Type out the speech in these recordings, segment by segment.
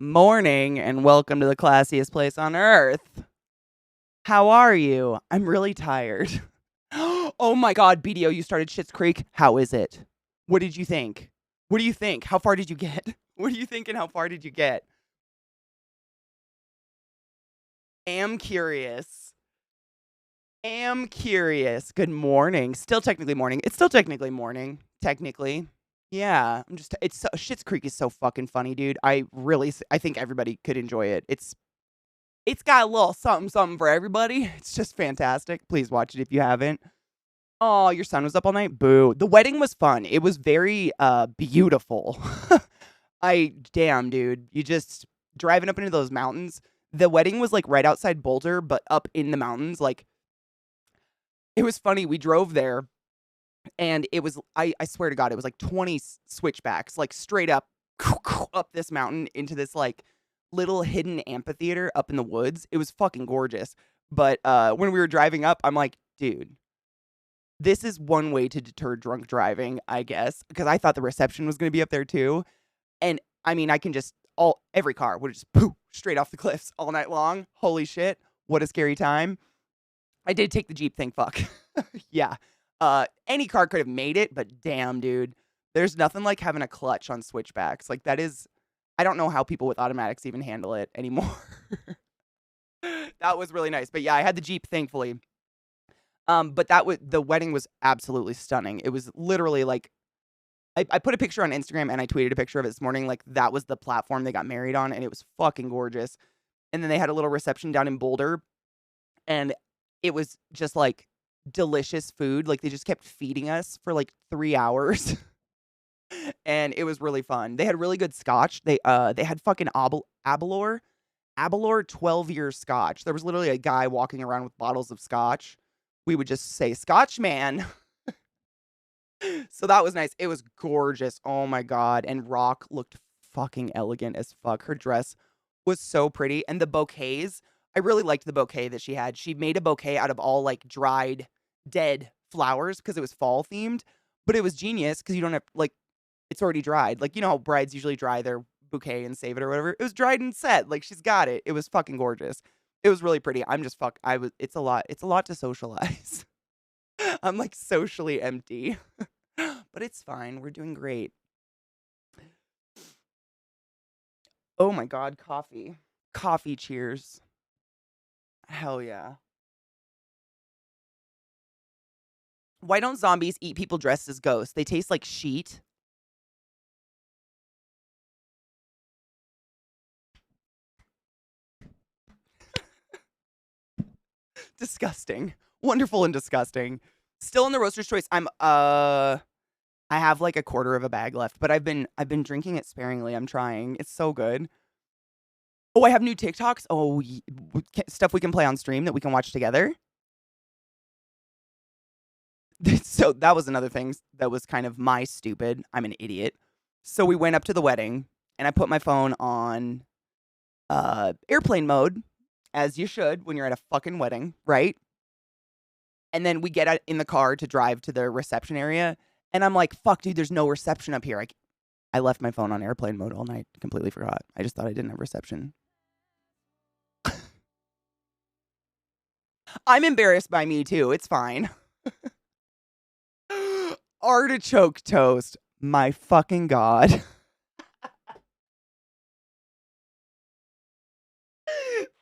Morning and welcome to the classiest place on earth. How are you? I'm really tired. Oh my god, BDO, you started Schitt's Creek. How is it? What did you think? What do you think? How far did you get? What do you think and how far did you get? Am curious. Am curious. Good morning. Still technically morning. It's still technically morning. Technically. Yeah, Schitt's Creek is so fucking funny, dude. I think everybody could enjoy it. It's got a little something something for everybody. It's just fantastic. Please watch it if you haven't. Oh, your son was up all night? Boo. The wedding was fun. It was very beautiful. Damn, dude. You just driving up into those mountains. The wedding was like right outside Boulder, but up in the mountains. Like it was funny. We drove there and it was I swear to God, it was like 20 switchbacks, like straight up up this mountain into this like little hidden amphitheater up in the woods. It was fucking gorgeous. But when we were driving up, I'm like, dude, this is one way to deter drunk driving, I guess, because I thought the reception was going to be up there too. And I mean, I can just every car would just poof straight off the cliffs all night long. Holy shit, what a scary time. I did take the Jeep thing, fuck. Yeah. Any car could have made it, but damn, dude. There's nothing like having a clutch on switchbacks. Like that is I don't know how people with automatics even handle it anymore. That was really nice. But yeah, I had the Jeep, thankfully. But the wedding was absolutely stunning. It was literally like I put a picture on Instagram and I tweeted a picture of it this morning. Like that was the platform they got married on, and it was fucking gorgeous. And then they had a little reception down in Boulder, and it was just like delicious food. Like they just kept feeding us for like 3 hours. And it was really fun. They had really good scotch. They had fucking Abalor 12-year scotch. There was literally a guy walking around with bottles of scotch. We would just say, "Scotch man." So that was nice. It was gorgeous. Oh my god. And Rock looked fucking elegant as fuck. Her dress was so pretty. And the bouquets, I really liked the bouquet that she had. She made a bouquet out of all like dried, dead flowers because it was fall themed. But it was genius because you don't have like it's already dried. Like, you know how brides usually dry their bouquet and save it or whatever? It was dried and set. Like, she's got it. It was fucking gorgeous. It was really pretty. It's a lot. It's a lot to socialize. I'm like socially empty. But it's fine. We're doing great. Oh my God, coffee. Coffee cheers. Hell yeah. Why don't zombies eat people dressed as ghosts? They taste like sheet. Disgusting. Wonderful and disgusting. Still in the roaster's choice. I have like a quarter of a bag left, but I've been drinking it sparingly. I'm trying. It's so good. Oh, I have new TikToks. Oh, stuff we can play on stream that we can watch together. So that was another thing that was kind of my stupid. I'm an idiot. So we went up to the wedding and I put my phone on airplane mode, as you should when you're at a fucking wedding, right? And then we get in the car to drive to the reception area. And I'm like, fuck, dude, there's no reception up here. I left my phone on airplane mode all night. Completely forgot. I just thought I didn't have reception. I'm embarrassed by me, too. It's fine. Artichoke toast. My fucking God.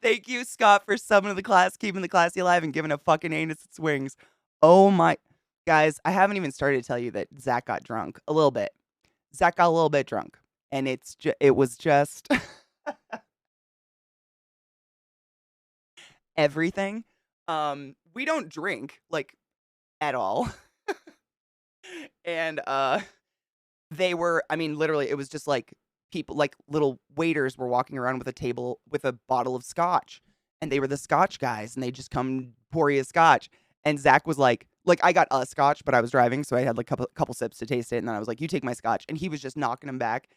Thank you, Scott, for summoning the class, keeping the classy alive, and giving a fucking anus its wings. Oh my. Guys, I haven't even started to tell you that Zach got drunk. A little bit. Zach got a little bit drunk. And it was just everything. We don't drink, like, at all. And I mean, literally, it was just like people, like little waiters were walking around with a table with a bottle of scotch. And they were the scotch guys, and they just come pour you a scotch. And Zach was like I got a scotch, but I was driving, so I had like a couple sips to taste it. And then I was like, "You take my scotch." And he was just knocking him back.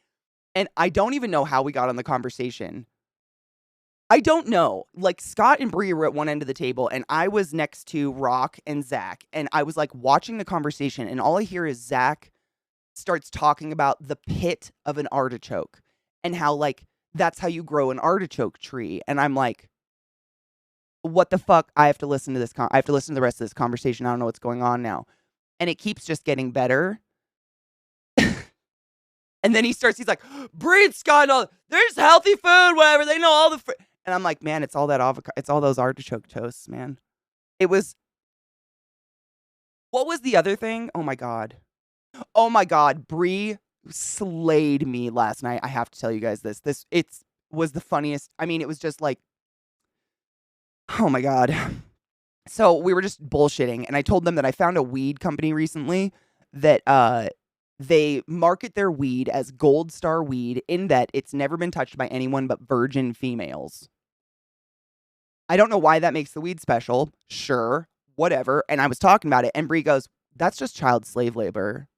And I don't even know how we got on the conversation. I don't know. Like, Scott and Bree were at one end of the table, and I was next to Rock and Zach. And I was like watching the conversation, and all I hear is Zach starts talking about the pit of an artichoke and how like That's how you grow an artichoke tree. And I'm like, what the fuck? I have to listen to this. I have to listen to the rest of this conversation. I don't know what's going on now. And it keeps just getting better. And then he's like, breed Scott, there's healthy food, whatever. They know all the and I'm like, man, it's all that avocado. It's all those artichoke toasts, man. It was, what was the other thing? Oh my God. Oh my God. Brie slayed me last night. I have to tell you guys this. It was the funniest. I mean, it was just like, oh my God. So we were just bullshitting, and I told them that I found a weed company recently that they market their weed as Gold Star weed in that it's never been touched by anyone but virgin females. I don't know why that makes the weed special. Sure, whatever. And I was talking about it, and Brie goes, "That's just child slave labor."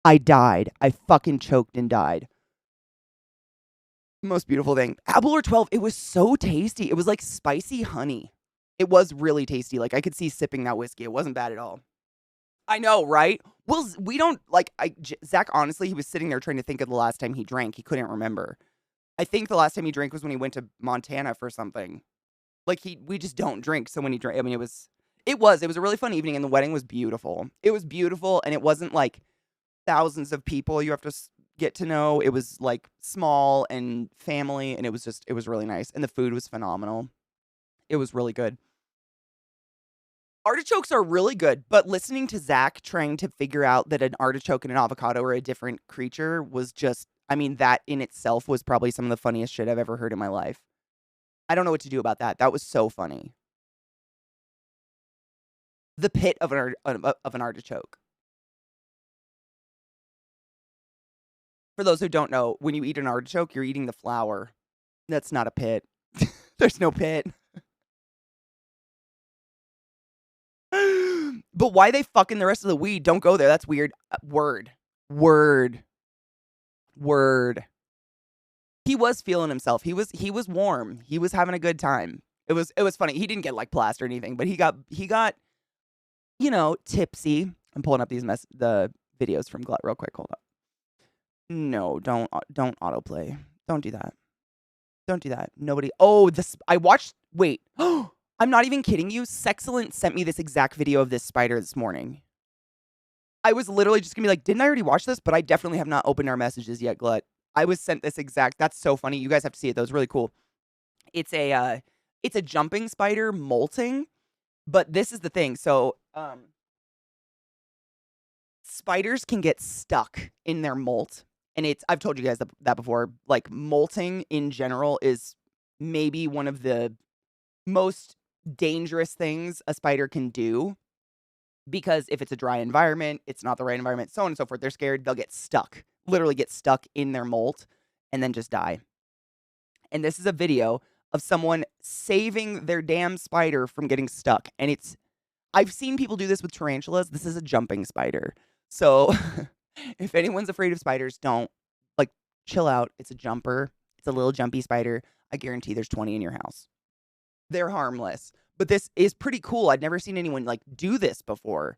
I died. I fucking choked and died. Most beautiful thing. Apple or 12, it was so tasty. It was like spicy honey. It was really tasty. Like I could see sipping that whiskey. It wasn't bad at all. I know, right? Well, we don't like Zach, honestly, he was sitting there trying to think of the last time he drank. He couldn't remember. I think the last time he drank was when he went to Montana for something. Like we just don't drink. So when he drank, I mean, it was a really fun evening, and the wedding was beautiful. It was beautiful, and it wasn't like thousands of people you have to get to know. It was like small and family, and it was really nice. And the food was phenomenal. It was really good. Artichokes are really good, but listening to Zach trying to figure out that an artichoke and an avocado are a different creature was just, I mean, that in itself was probably some of the funniest shit I've ever heard in my life. I don't know what to do about that. That was so funny. The pit of an artichoke. For those who don't know, when you eat an artichoke, you're eating the flower. That's not a pit. There's no pit. But why they fucking the rest of the weed? Don't go there. That's weird. Word. Word. Word. He was feeling himself. He was warm. He was having a good time. It was funny. He didn't get like plastered or anything, but he got tipsy. I'm pulling up the videos from Glut real quick. Hold up. No, don't autoplay. Don't do that. Don't do that. Nobody. Oh, this I watched. Wait. I'm not even kidding you. Sexcellent sent me this exact video of this spider this morning. I was literally just gonna be like, didn't I already watch this? But I definitely have not opened our messages yet, Glut. I was sent this exact. That's so funny. You guys have to see it. That was really cool. It's a jumping spider molting, but this is the thing. So, spiders can get stuck in their molt, and I've told you guys that before. Like molting in general is maybe one of the most dangerous things a spider can do, because if it's a dry environment, it's not the right environment, so on and so forth. They're scared. They'll get stuck, literally get stuck in their molt and then just die. And this is a video of someone saving their damn spider from getting stuck. And I've seen people do this with tarantulas. This is a jumping spider. So if anyone's afraid of spiders, don't, like, chill out. It's a jumper. It's a little jumpy spider. I guarantee there's 20 in your house. They're harmless. But this is pretty cool. I'd never seen anyone like do this before.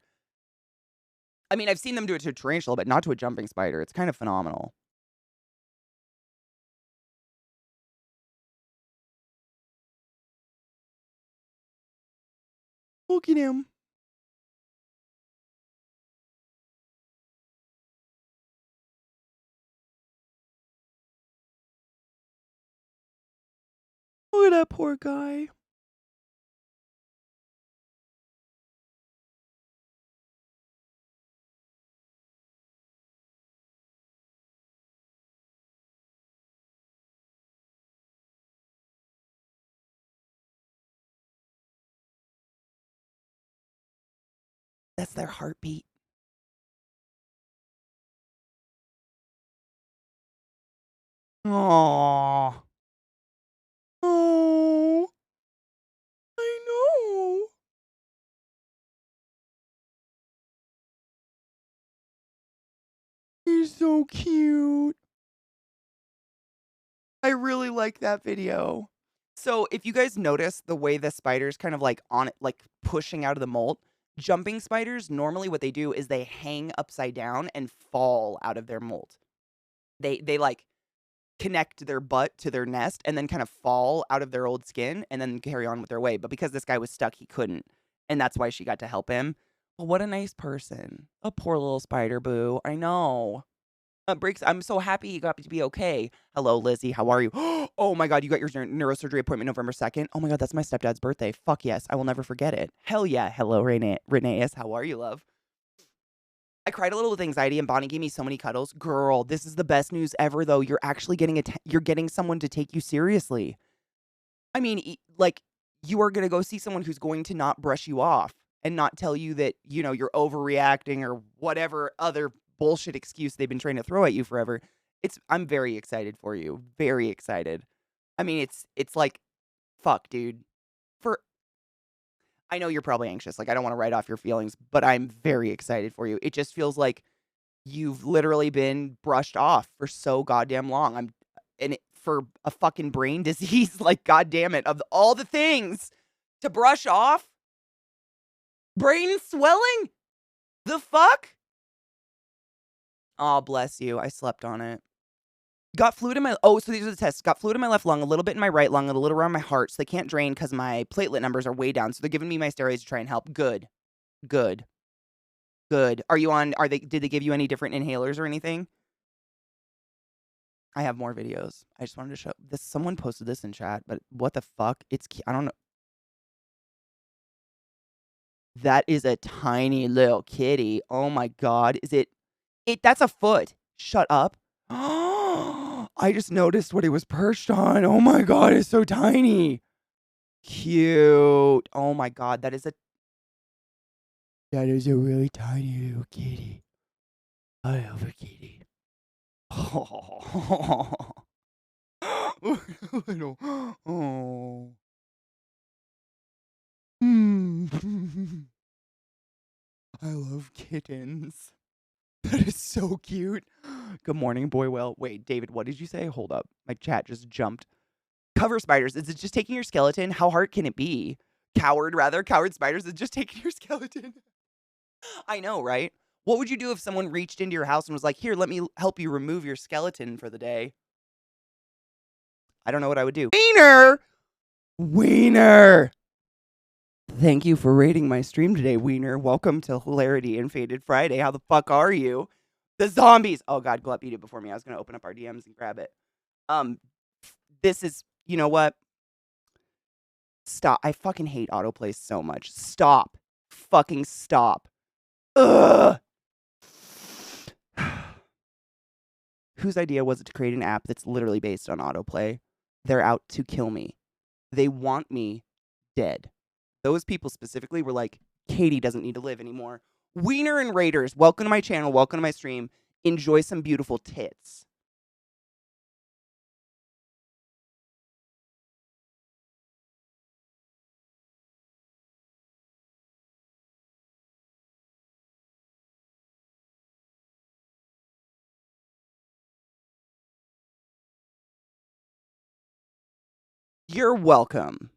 I mean, I've seen them do it to a tarantula, but not to a jumping spider. It's kind of phenomenal. Look at him. Look at that poor guy. That's their heartbeat. Aww. Oh, I know. He's so cute. I really like that video. So if you guys notice the way the spider's kind of like on it, like pushing out of the molt, Jumping spiders, normally what they do is they hang upside down and fall out of their mold. They like connect their butt to their nest and then kind of fall out of their old skin and then carry on with their way. But because this guy was stuck, he couldn't. And that's why she got to help him. But what a nice person. A poor little spider boo. I know. Breaks. I'm so happy he got to be okay. Hello, Lizzie. How are you? Oh my God, you got your neurosurgery appointment November 2nd. Oh my God, that's my stepdad's birthday. Fuck yes. I will never forget it. Hell yeah. Hello, Reneus. How are you, love? I cried a little with anxiety and Bonnie gave me so many cuddles. Girl, this is the best news ever though. You're actually getting someone to take you seriously. I mean, like you are going to go see someone who's going to not brush you off and not tell you that, you know, you're overreacting or whatever other bullshit excuse they've been trying to throw at you forever. I'm very excited for you. Very excited. I mean, it's like, fuck, dude. I know you're probably anxious. Like, I don't want to write off your feelings, but I'm very excited for you. It just feels like you've literally been brushed off for so goddamn long. For a fucking brain disease, like, goddamn it, of all the things to brush off, brain swelling? The fuck? Oh, bless you. I slept on it. Got fluid in my... Oh, so these are the tests. Got fluid in my left lung, a little bit in my right lung, and a little around my heart, so they can't drain because my platelet numbers are way down. So they're giving me my steroids to try and help. Good. Good. Good. Did they give you any different inhalers or anything? I have more videos. I just wanted to show this. Someone posted this in chat, but what the fuck? I don't know. That is a tiny little kitty. Oh my God. That's a foot. Shut up. I just noticed what it was perched on. Oh my God, it's so tiny. Cute. Oh my God, that is a really tiny little kitty. I love a kitty. Oh. Little. Oh. I love kittens. That is so cute. Good morning, Boywell. Wait, David, what did you say? Hold up. My chat just jumped. Cover spiders. Is it just taking your skeleton? How hard can it be? Coward spiders is just taking your skeleton. I know, right? What would you do if someone reached into your house and was like, here, let me help you remove your skeleton for the day? I don't know what I would do. Wiener! Thank you for rating my stream today, Wiener. Welcome to Hilarity and Faded Friday. How the fuck are you? The zombies! Oh God, Glut beat it before me. I was going to open up our DMs and grab it. This is, you know what? Stop. I fucking hate autoplay so much. Stop. Fucking stop. Ugh! Whose idea was it to create an app that's literally based on autoplay? They're out to kill me. They want me dead. Those people specifically were like, Katie doesn't need to live anymore. Wiener and Raiders, welcome to my channel. Welcome to my stream. Enjoy some beautiful tits. You're welcome.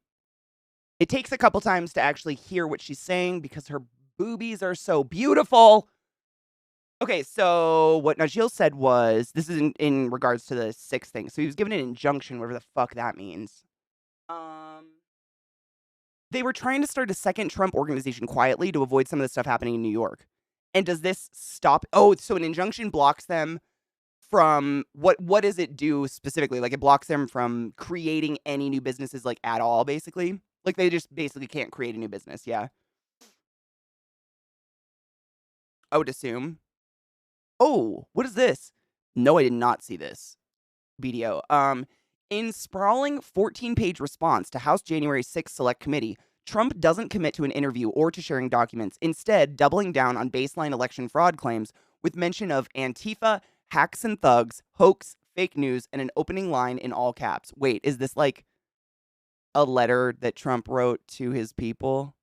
It takes a couple times to actually hear what she's saying because her boobies are so beautiful. Okay, so what Najil said was, this is in regards to the 6 thing. So he was given an injunction, whatever the fuck that means. They were trying to start a second Trump organization quietly to avoid some of the stuff happening in New York. And does this stop? Oh, so an injunction blocks them from what does it do specifically? Like it blocks them from creating any new businesses like at all, basically. Like they just basically can't create a new business, yeah. I would assume. Oh, what is this? No, I did not see this video. In sprawling 14-page response to House January 6th Select Committee, Trump doesn't commit to an interview or to sharing documents, instead doubling down on baseline election fraud claims with mention of Antifa, hacks and thugs, hoax, fake news, and an opening line in all caps. Wait, is this like a letter that Trump wrote to his people?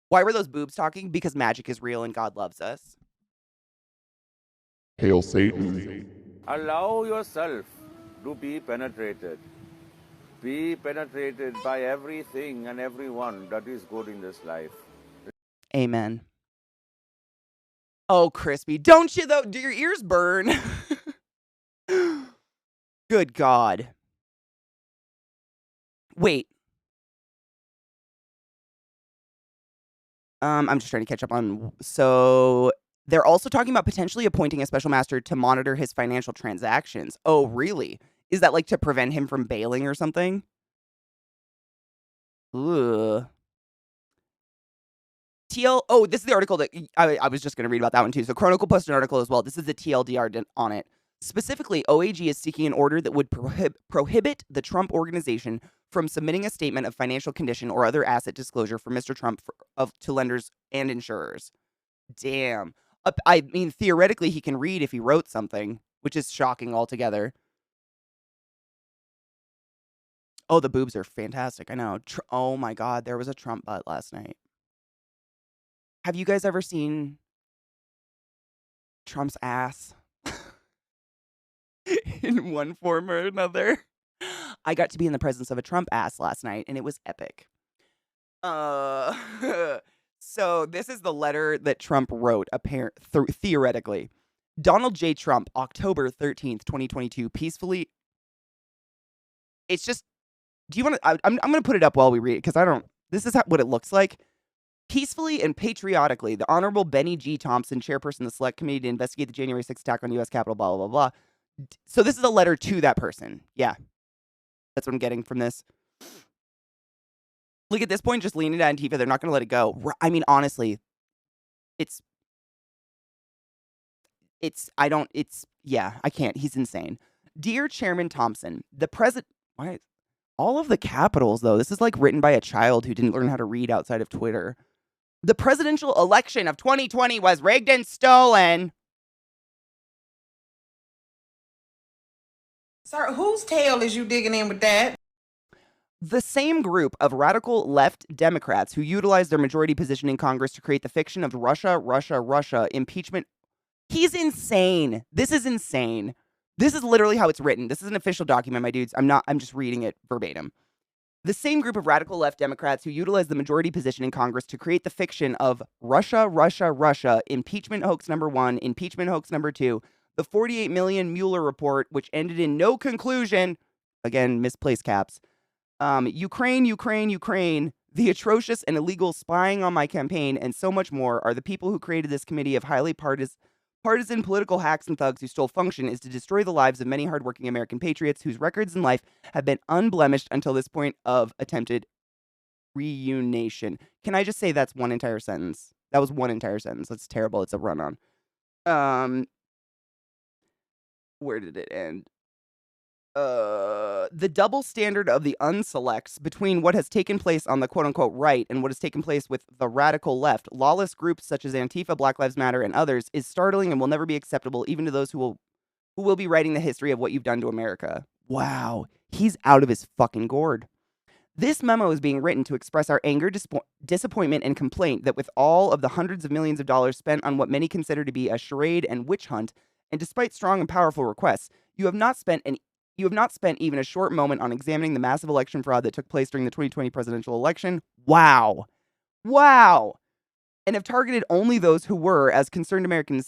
Why were those boobs talking? Because magic is real and God loves us. Hail Satan. Allow yourself to be penetrated. Be penetrated by everything and everyone that is good in this life. Amen. Oh, crispy. Don't you, though? Do your ears burn? Good God. Wait. I'm just trying to catch up on. So they're also talking about potentially appointing a special master to monitor his financial transactions. Oh, really? Is that like to prevent him from bailing or something? Ugh. Oh, this is the article that I was just going to read about that one too. So Chronicle posted an article as well. This is the TLDR on it. Specifically, OAG is seeking an order that would prohibit the Trump organization from submitting a statement of financial condition or other asset disclosure for Mr. Trump to lenders and insurers. Damn. I mean, theoretically, he can read if he wrote something, which is shocking altogether. Oh, the boobs are fantastic. I know. Oh my God, there was a Trump butt last night. Have you guys ever seen Trump's ass in one form or another? I got to be in the presence of a Trump ass last night, and it was epic. So this is the letter that Trump wrote, theoretically. Donald J. Trump, October 13th, 2022, peacefully. It's just, do you want to, I'm going to put it up while we read it, because this is what it looks like. Peacefully and patriotically, the Honorable Benny G. Thompson, chairperson of the Select Committee to investigate the January 6th attack on U.S. Capitol, blah, blah, blah, blah. So this is a letter to that person. Yeah. That's what I'm getting from this. Look, at this point, just leaning into Antifa. They're not going to let it go. I mean, honestly, I can't. He's insane. Dear Chairman Thompson, the president, all of the capitals, though, this is like written by a child who didn't learn how to read outside of Twitter. The presidential election of 2020 was rigged and stolen. Sir, whose tail is you digging in with that? The same group of radical left Democrats who utilized their majority position in Congress to create the fiction of Russia impeachment. He's insane. This is insane. This is literally how it's written. This is an official document, my dudes. I'm just reading it verbatim. The same group of radical left Democrats who utilized the majority position in Congress to create the fiction of Russia, impeachment hoax number 1, impeachment hoax number 2, the 48 million Mueller report, which ended in no conclusion, again, misplaced caps, Ukraine, the atrocious and illegal spying on my campaign, and so much more are the people who created this committee of highly partisan political hacks and thugs whose sole function is to destroy the lives of many hardworking American patriots whose records in life have been unblemished until this point of attempted reunion. Can I just say that's one entire sentence? That was one entire sentence. That's terrible. It's a run-on. Where did it end? The double standard of the unselects between what has taken place on the quote-unquote right and what has taken place with the radical left, lawless groups such as Antifa, Black Lives Matter, and others, is startling and will never be acceptable, even to those who will be writing the history of what you've done to America. Wow, he's out of his fucking gourd. This memo is being written to express our anger, disappointment, and complaint that with all of the hundreds of millions of dollars spent on what many consider to be a charade and witch hunt, and despite strong and powerful requests, you have not spent even a short moment on examining the massive election fraud that took place during the 2020 presidential election. Wow. And have targeted only those who were, as concerned American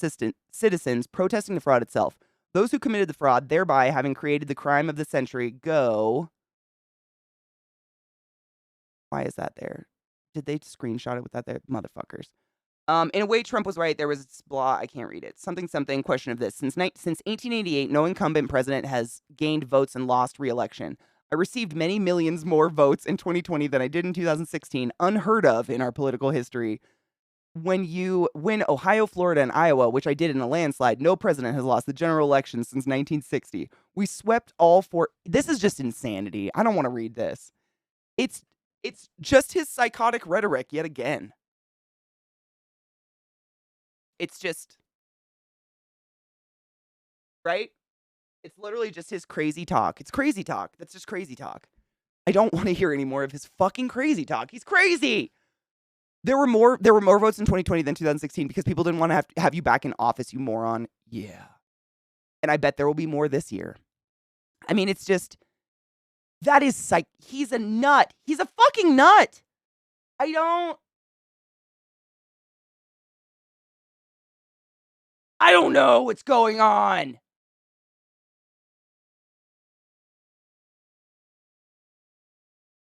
citizens, protesting the fraud itself. Those who committed the fraud, thereby having created the crime of the century, go. Why is that there? Did they screenshot it with that there? Motherfuckers. In a way, Trump was right. There was blah. I can't read it. Something. Question of this. Since 1888, no incumbent president has gained votes and lost re-election. I received many millions more votes in 2020 than I did in 2016. Unheard of in our political history. When you win Ohio, Florida, and Iowa, which I did in a landslide, no president has lost the general election since 1960. We swept all four. This is just insanity. I don't want to read this. It's just his psychotic rhetoric yet again. It's just, right? It's literally just his crazy talk. It's crazy talk. That's just crazy talk. I don't want to hear any more of his fucking crazy talk. He's crazy. There were more votes in 2020 than 2016 because people didn't want to have you back in office, you moron. Yeah. And I bet there will be more this year. I mean, it's just, that is he's a nut. He's a fucking nut. I don't know what's going on.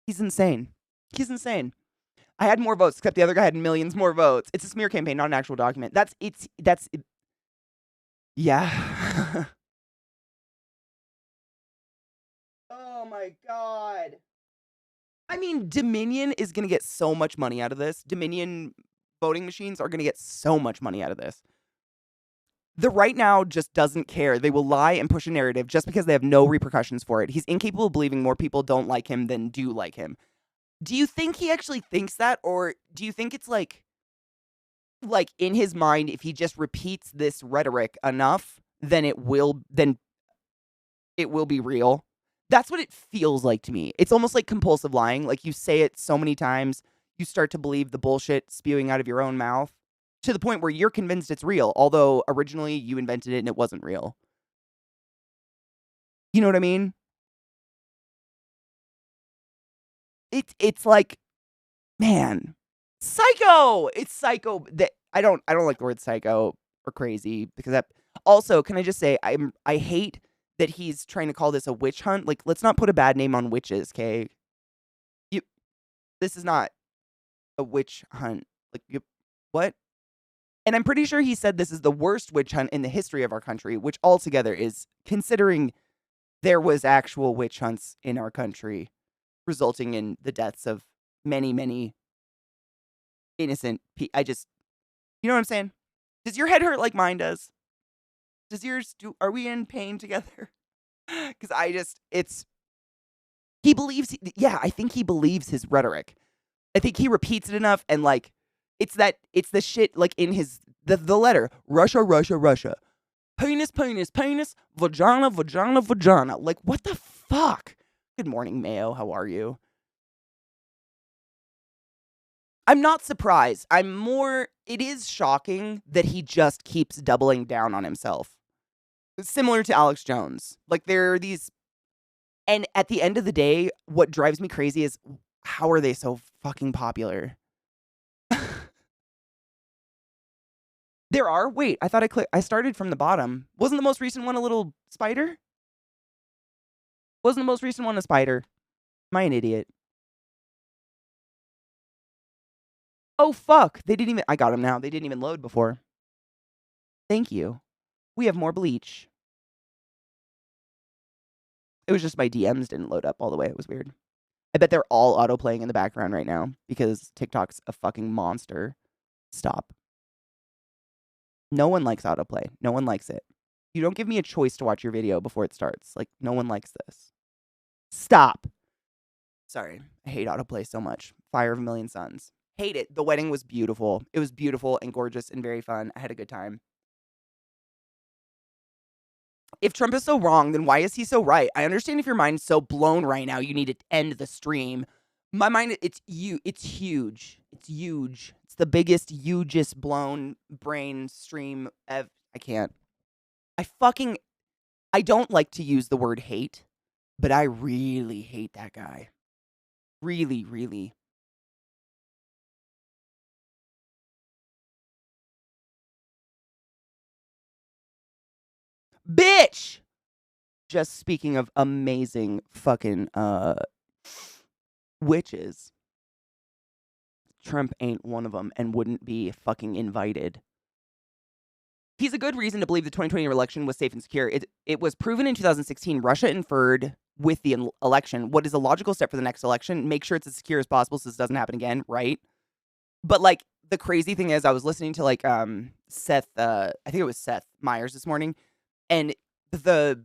He's insane. He's insane. I had more votes, except the other guy had millions more votes. It's a smear campaign, not an actual document. Yeah. Oh my God. I mean, Dominion is going to get so much money out of this. Dominion voting machines are going to get so much money out of this. The right now just doesn't care. They will lie and push a narrative just because they have no repercussions for it. He's incapable of believing more people don't like him than do like him. Do you think he actually thinks that, or do you think it's like in his mind, if he just repeats this rhetoric enough, then it will be real? That's what it feels like to me. It's almost like compulsive lying. Like you say it so many times, you start to believe the bullshit spewing out of your own mouth to the point where you're convinced it's real, although originally you invented it and it wasn't real. You know what I mean? It's like, man, psycho. It's psycho. That I don't like the word psycho or crazy because that. Also, can I just say I hate that he's trying to call this a witch hunt. Like, let's not put a bad name on witches, okay? This is not a witch hunt. Like, what? And I'm pretty sure he said this is the worst witch hunt in the history of our country, which altogether is, considering there was actual witch hunts in our country, resulting in the deaths of many, many innocent people. You know what I'm saying? Does your head hurt like mine does? Does yours are we in pain together? Because he believes, I think he believes his rhetoric. I think he repeats it enough and it's the shit in his, the letter, Russia, Russia, Russia. Penis, penis, penis, vagina, vagina, vagina. Like, what the fuck? Good morning, Mayo. How are you? I'm not surprised. It is shocking that he just keeps doubling down on himself. Similar to Alex Jones. Like, there are these, and at the end of the day, what drives me crazy is how are they so fucking popular? There are? Wait, I thought I started from the bottom. Wasn't the most recent one a little spider? Wasn't the most recent one a spider? Am I an idiot? Oh, fuck. I got them now. They didn't even load before. Thank you. We have more bleach. It was just my DMs didn't load up all the way. It was weird. I bet they're all autoplaying in the background right now because TikTok's a fucking monster. Stop. No one likes autoplay. No one likes it. You don't give me a choice to watch your video before it starts. Like, no one likes this. Stop. Sorry. I hate autoplay so much. Fire of a Million Suns. Hate it. The wedding was beautiful. It was beautiful and gorgeous and very fun. I had a good time. If Trump is so wrong, then why is he so right? I understand if your mind's so blown right now, you need to end the stream. My mind, it's huge. It's huge. It's the biggest, hugest blown brain stream ever. I can't. I don't like to use the word hate, but I really hate that guy. Really, really. Bitch! Just speaking of amazing fucking witches, Trump ain't one of them and wouldn't be fucking invited. He's a good reason to believe the 2020 election was safe and secure. It was proven in 2016. Russia inferred with the election what is a logical step for the next election. Make sure it's as secure as possible so this doesn't happen again, right? But the crazy thing is, I was listening to Seth, I think it was Seth Meyers this morning, and the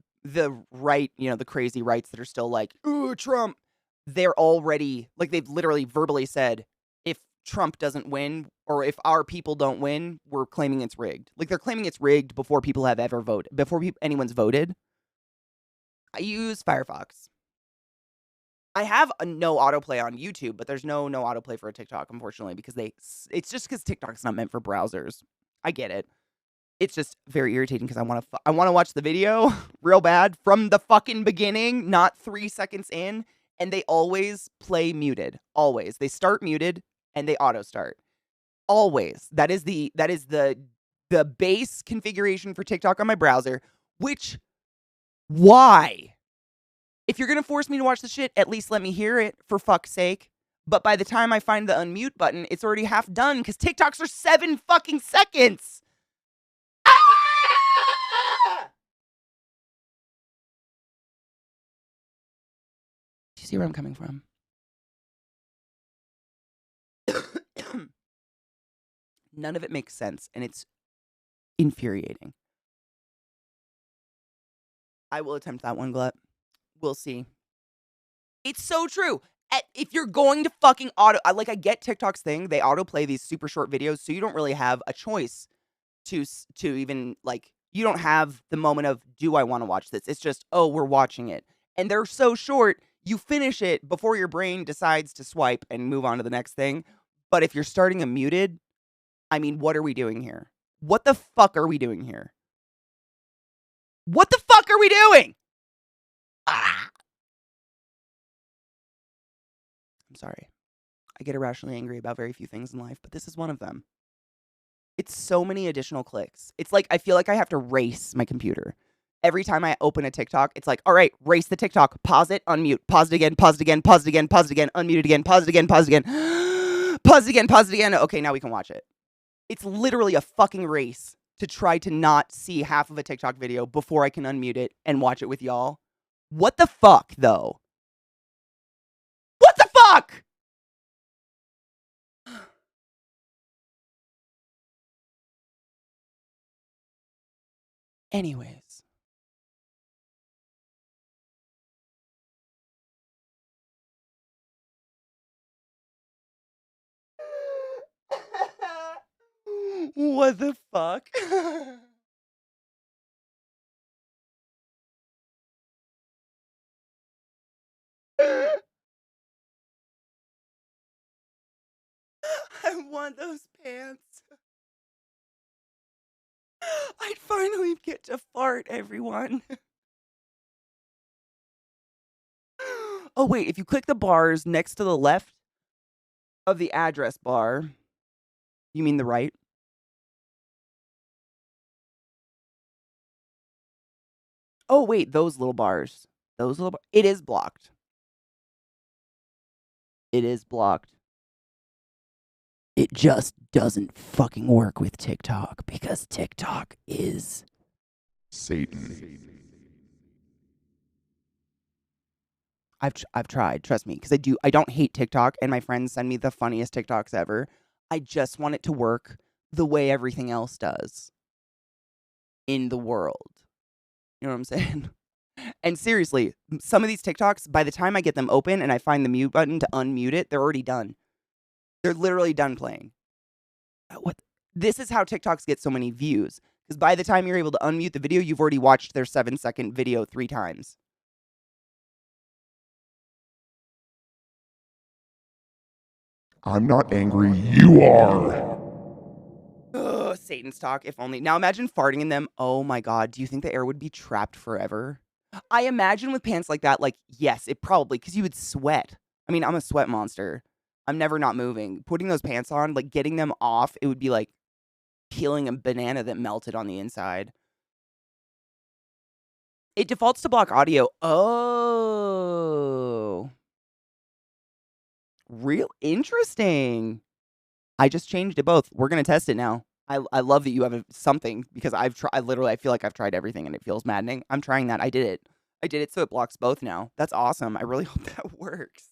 right, the crazy rights that are still ooh, Trump, they're already, they've literally verbally said, if Trump doesn't win, or if our people don't win, we're claiming it's rigged. They're claiming it's rigged before people have ever voted, before anyone's voted. I use Firefox. I have a no autoplay on YouTube, but there's no autoplay for a TikTok, unfortunately, because it's just because TikTok's not meant for browsers. I get it. It's just very irritating because I want to watch the video real bad from the fucking beginning, not 3 seconds in, and they always play muted. Always. They start muted and they auto start. Always. That is the the base configuration for TikTok on my browser, which, why? If you're going to force me to watch the shit, at least let me hear it, for fuck's sake. But by the time I find the unmute button, it's already half done because TikToks are 7 fucking seconds. Ah! Do you see where I'm coming from? None of it makes sense, and it's infuriating. I will attempt that one, Glut. We'll see. It's so true. If you're going to fucking I get TikTok's thing. They autoplay these super short videos, so you don't really have a choice to even, like, you don't have the moment of, do I want to watch this? It's just, oh, we're watching it. And they're so short, you finish it before your brain decides to swipe and move on to the next thing. But if you're starting a muted, I mean, what are we doing here? What the fuck are we doing here? What the fuck are we doing? Ah! I'm sorry. I get irrationally angry about very few things in life, but this is one of them. It's so many additional clicks. It's like, I feel like I have to race my computer. Every time I open a TikTok, it's like, all right, race the TikTok, pause it, unmute, pause it again, pause it again, pause it again, pause it again, unmute it again, pause it again, pause it again, pause it again, pause it again. Okay, now we can watch it. It's literally a fucking race to try to not see half of a TikTok video before I can unmute it and watch it with y'all. What the fuck, though? What the fuck? Anyways. What the fuck? I want those pants. I'd finally get to fart, everyone. Oh, wait, if you click the bars next to the left of the address bar, you mean the right? Oh, wait, those little bars. It is blocked. It is blocked. It just doesn't fucking work with TikTok because TikTok is Satan. I've tried, trust me, because I don't hate TikTok, and my friends send me the funniest TikToks ever. I just want it to work the way everything else does in the world. You know what I'm saying? And seriously, some of these TikToks, by the time I get them open and I find the mute button to unmute it, they're already done. They're literally done playing. What? This is how TikToks get so many views. Because by the time you're able to unmute the video, you've already watched their 7-second video 3 times. I'm not angry, you are. Ugh, Satan's talk, if only. Now imagine farting in them. Oh my god, do you think the air would be trapped forever? I imagine with pants like that, like, yes, it probably, because you would sweat. I mean, I'm a sweat monster. I'm never not moving. Putting those pants on, like, getting them off, it would be like peeling a banana that melted on the inside. It defaults to block audio. Oh. Real interesting. I just changed it both. We're going to test it now. I love that you have something because I feel like I've tried everything and it feels maddening. I'm trying that. I did it. I did it so it blocks both now. That's awesome. I really hope that works.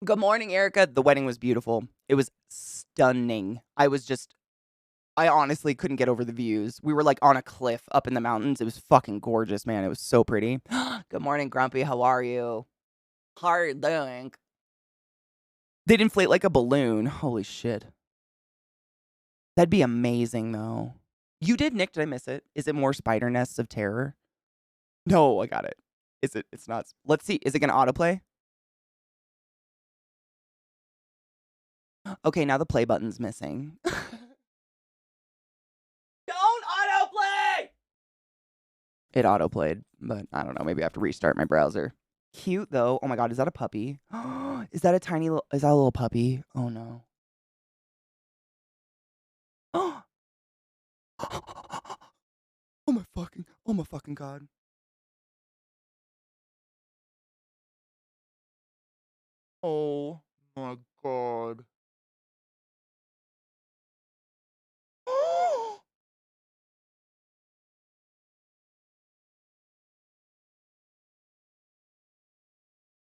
Good morning, Erica. The wedding was beautiful. It was stunning. I honestly couldn't get over the views. We were like on a cliff up in the mountains. It was fucking gorgeous, man. It was so pretty. Good morning, Grumpy. How are you? How are you doing? They'd inflate like a balloon. Holy shit. That'd be amazing, though. You did, Nick. Did I miss it? Is it more spider nests of terror? No, I got it. Is it? It's not. Let's see. Is it going to autoplay? Okay, now the play button's missing. Don't autoplay! It autoplayed, but I don't know. Maybe I have to restart my browser. Cute, though. Oh my god, is that a puppy? Is that a little puppy? Oh no. Oh my fucking God. Oh my God.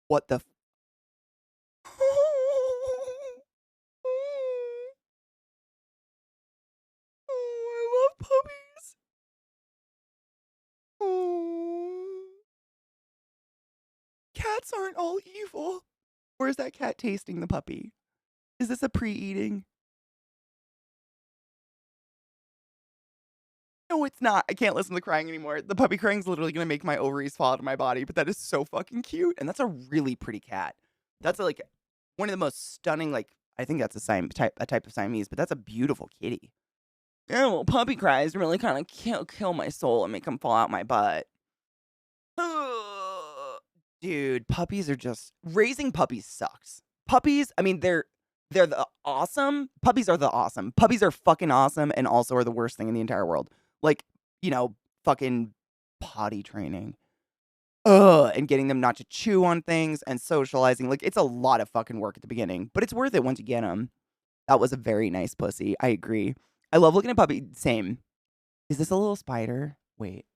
What the Oh, I love puppies. Oh. Cats aren't all evil. Or is that cat tasting the puppy? Is this a pre-eating? No, it's not. I can't listen to the crying anymore. The puppy crying is literally going to make my ovaries fall out of my body, but that is so fucking cute. And that's a really pretty cat. That's like one of the most stunning, like, I think that's a type of Siamese, but that's a beautiful kitty. Yeah, well, puppy cries really kind of kill my soul and make them fall out my butt. Dude, puppies are just raising puppies sucks. Puppies, I mean, they're the awesome. Puppies are the awesome. Puppies are fucking awesome and also are the worst thing in the entire world. Like, fucking potty training. Ugh, and getting them not to chew on things and socializing. Like, it's a lot of fucking work at the beginning, but it's worth it once you get them. That was a very nice pussy. I agree. I love looking at puppy. Same. Is this a little spider? Wait.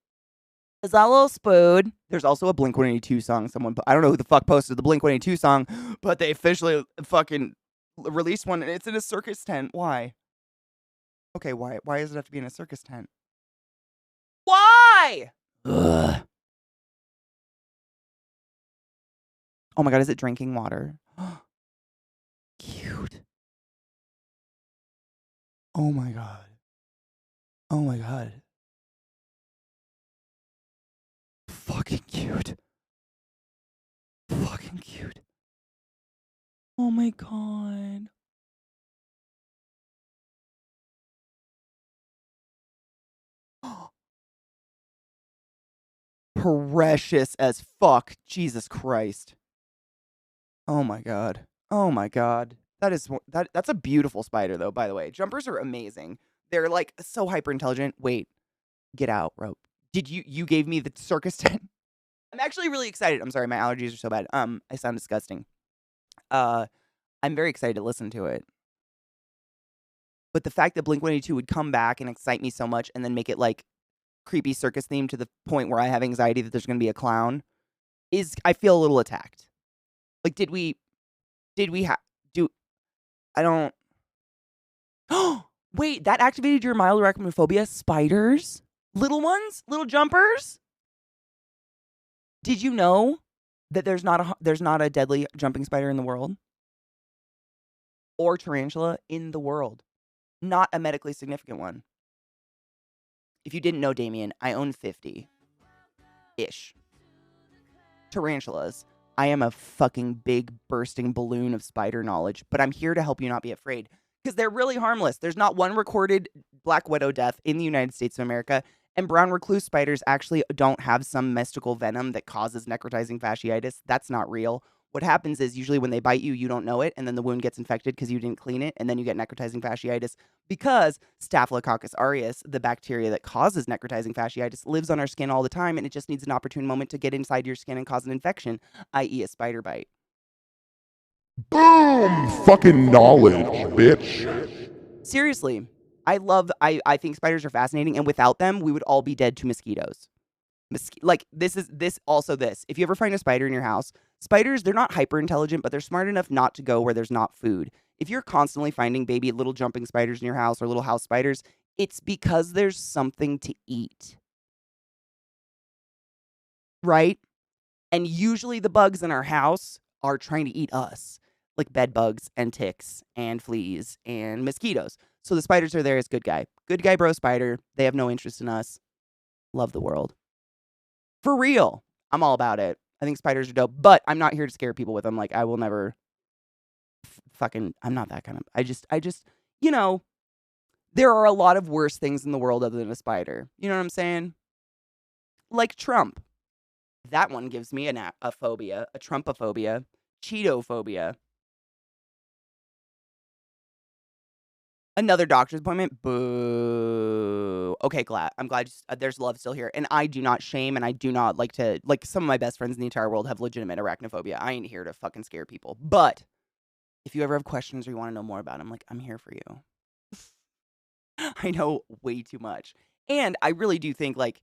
Is that a little spood? There's also a Blink-182 song. I don't know who the fuck posted the Blink-182 song, but they officially fucking released one, and it's in a circus tent. Why? Okay, why? Why does it have to be in a circus tent? Why? Ugh. Oh my God, is it drinking water? Cute. Oh my God. Oh my God. Fucking cute. Fucking cute. Oh my God. Precious as fuck. Jesus Christ. Oh my God. Oh my God. That's a beautiful spider though, by the way. Jumpers are amazing. They're like so hyper intelligent. Wait, get out, rope. Did you gave me the circus tent? I'm actually really excited. I'm sorry, my allergies are so bad. I sound disgusting. Uh I'm very excited to listen to it. But the fact that Blink-182 would come back and excite me so much and then make it like creepy circus theme to the point where I have anxiety that there's going to be a clown I feel a little attacked. Like did we have do I don't Wait, that activated your mild arachnophobia? Spiders? Little ones? Little jumpers? Did you know that there's not a deadly jumping spider in the world? Or tarantula in the world? Not a medically significant one. If you didn't know, Damien, I own 50-ish tarantulas. I am a fucking big bursting balloon of spider knowledge, but I'm here to help you not be afraid. Because they're really harmless. There's not one recorded black widow death in the United States of America, and brown recluse spiders actually don't have some mystical venom that causes necrotizing fasciitis. That's not real. What happens is usually when they bite you, you don't know it, and then the wound gets infected because you didn't clean it, and then you get necrotizing fasciitis because Staphylococcus aureus, the bacteria that causes necrotizing fasciitis, lives on our skin all the time, and it just needs an opportune moment to get inside your skin and cause an infection, i.e. a spider bite. Boom! Fucking knowledge, bitch. Seriously, I think spiders are fascinating, and without them, we would all be dead to mosquitoes. This. If you ever find a spider in your house, spiders, they're not hyper intelligent, but they're smart enough not to go where there's not food. If you're constantly finding baby little jumping spiders in your house or little house spiders, it's because there's something to eat. Right? And usually the bugs in our house are trying to eat us, like bed bugs and ticks and fleas and mosquitoes. So the spiders are there as good guy. Good guy bro spider. They have no interest in us. Love the world. For real. I'm all about it. I think spiders are dope, but I'm not here to scare people with them. Like, I will never I'm not that kind of, I just, there are a lot of worse things in the world other than a spider. You know what I'm saying? Like Trump. That one gives me a phobia, a Trumpophobia, Cheetophobia. Another doctor's appointment? Boo. Okay, I'm glad there's love still here. And I do not shame, and I do not like to, like, some of my best friends in the entire world have legitimate arachnophobia. I ain't here to fucking scare people. But if you ever have questions or you want to know more about them, like, I'm here for you. I know way too much. And I really do think, like,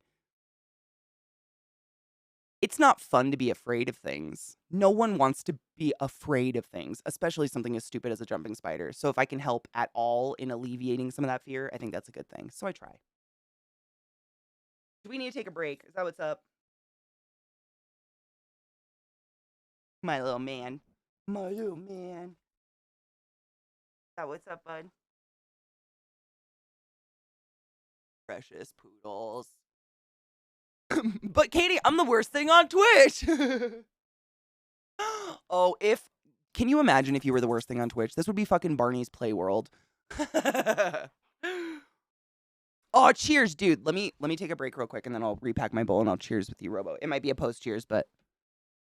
it's not fun to be afraid of things. No one wants to be afraid of things, especially something as stupid as a jumping spider. So if I can help at all in alleviating some of that fear, I think that's a good thing. So I try. Do we need to take a break? Is that what's up? My little man. My little man. Is that what's up, bud? Precious poodles. But Katie, I'm the worst thing on Twitch. Oh, can you imagine if you were the worst thing on Twitch? This would be fucking Barney's Play World. Oh, cheers, dude. Let me take a break real quick and then I'll repack my bowl and I'll cheers with you, Robo. It might be a post cheers, but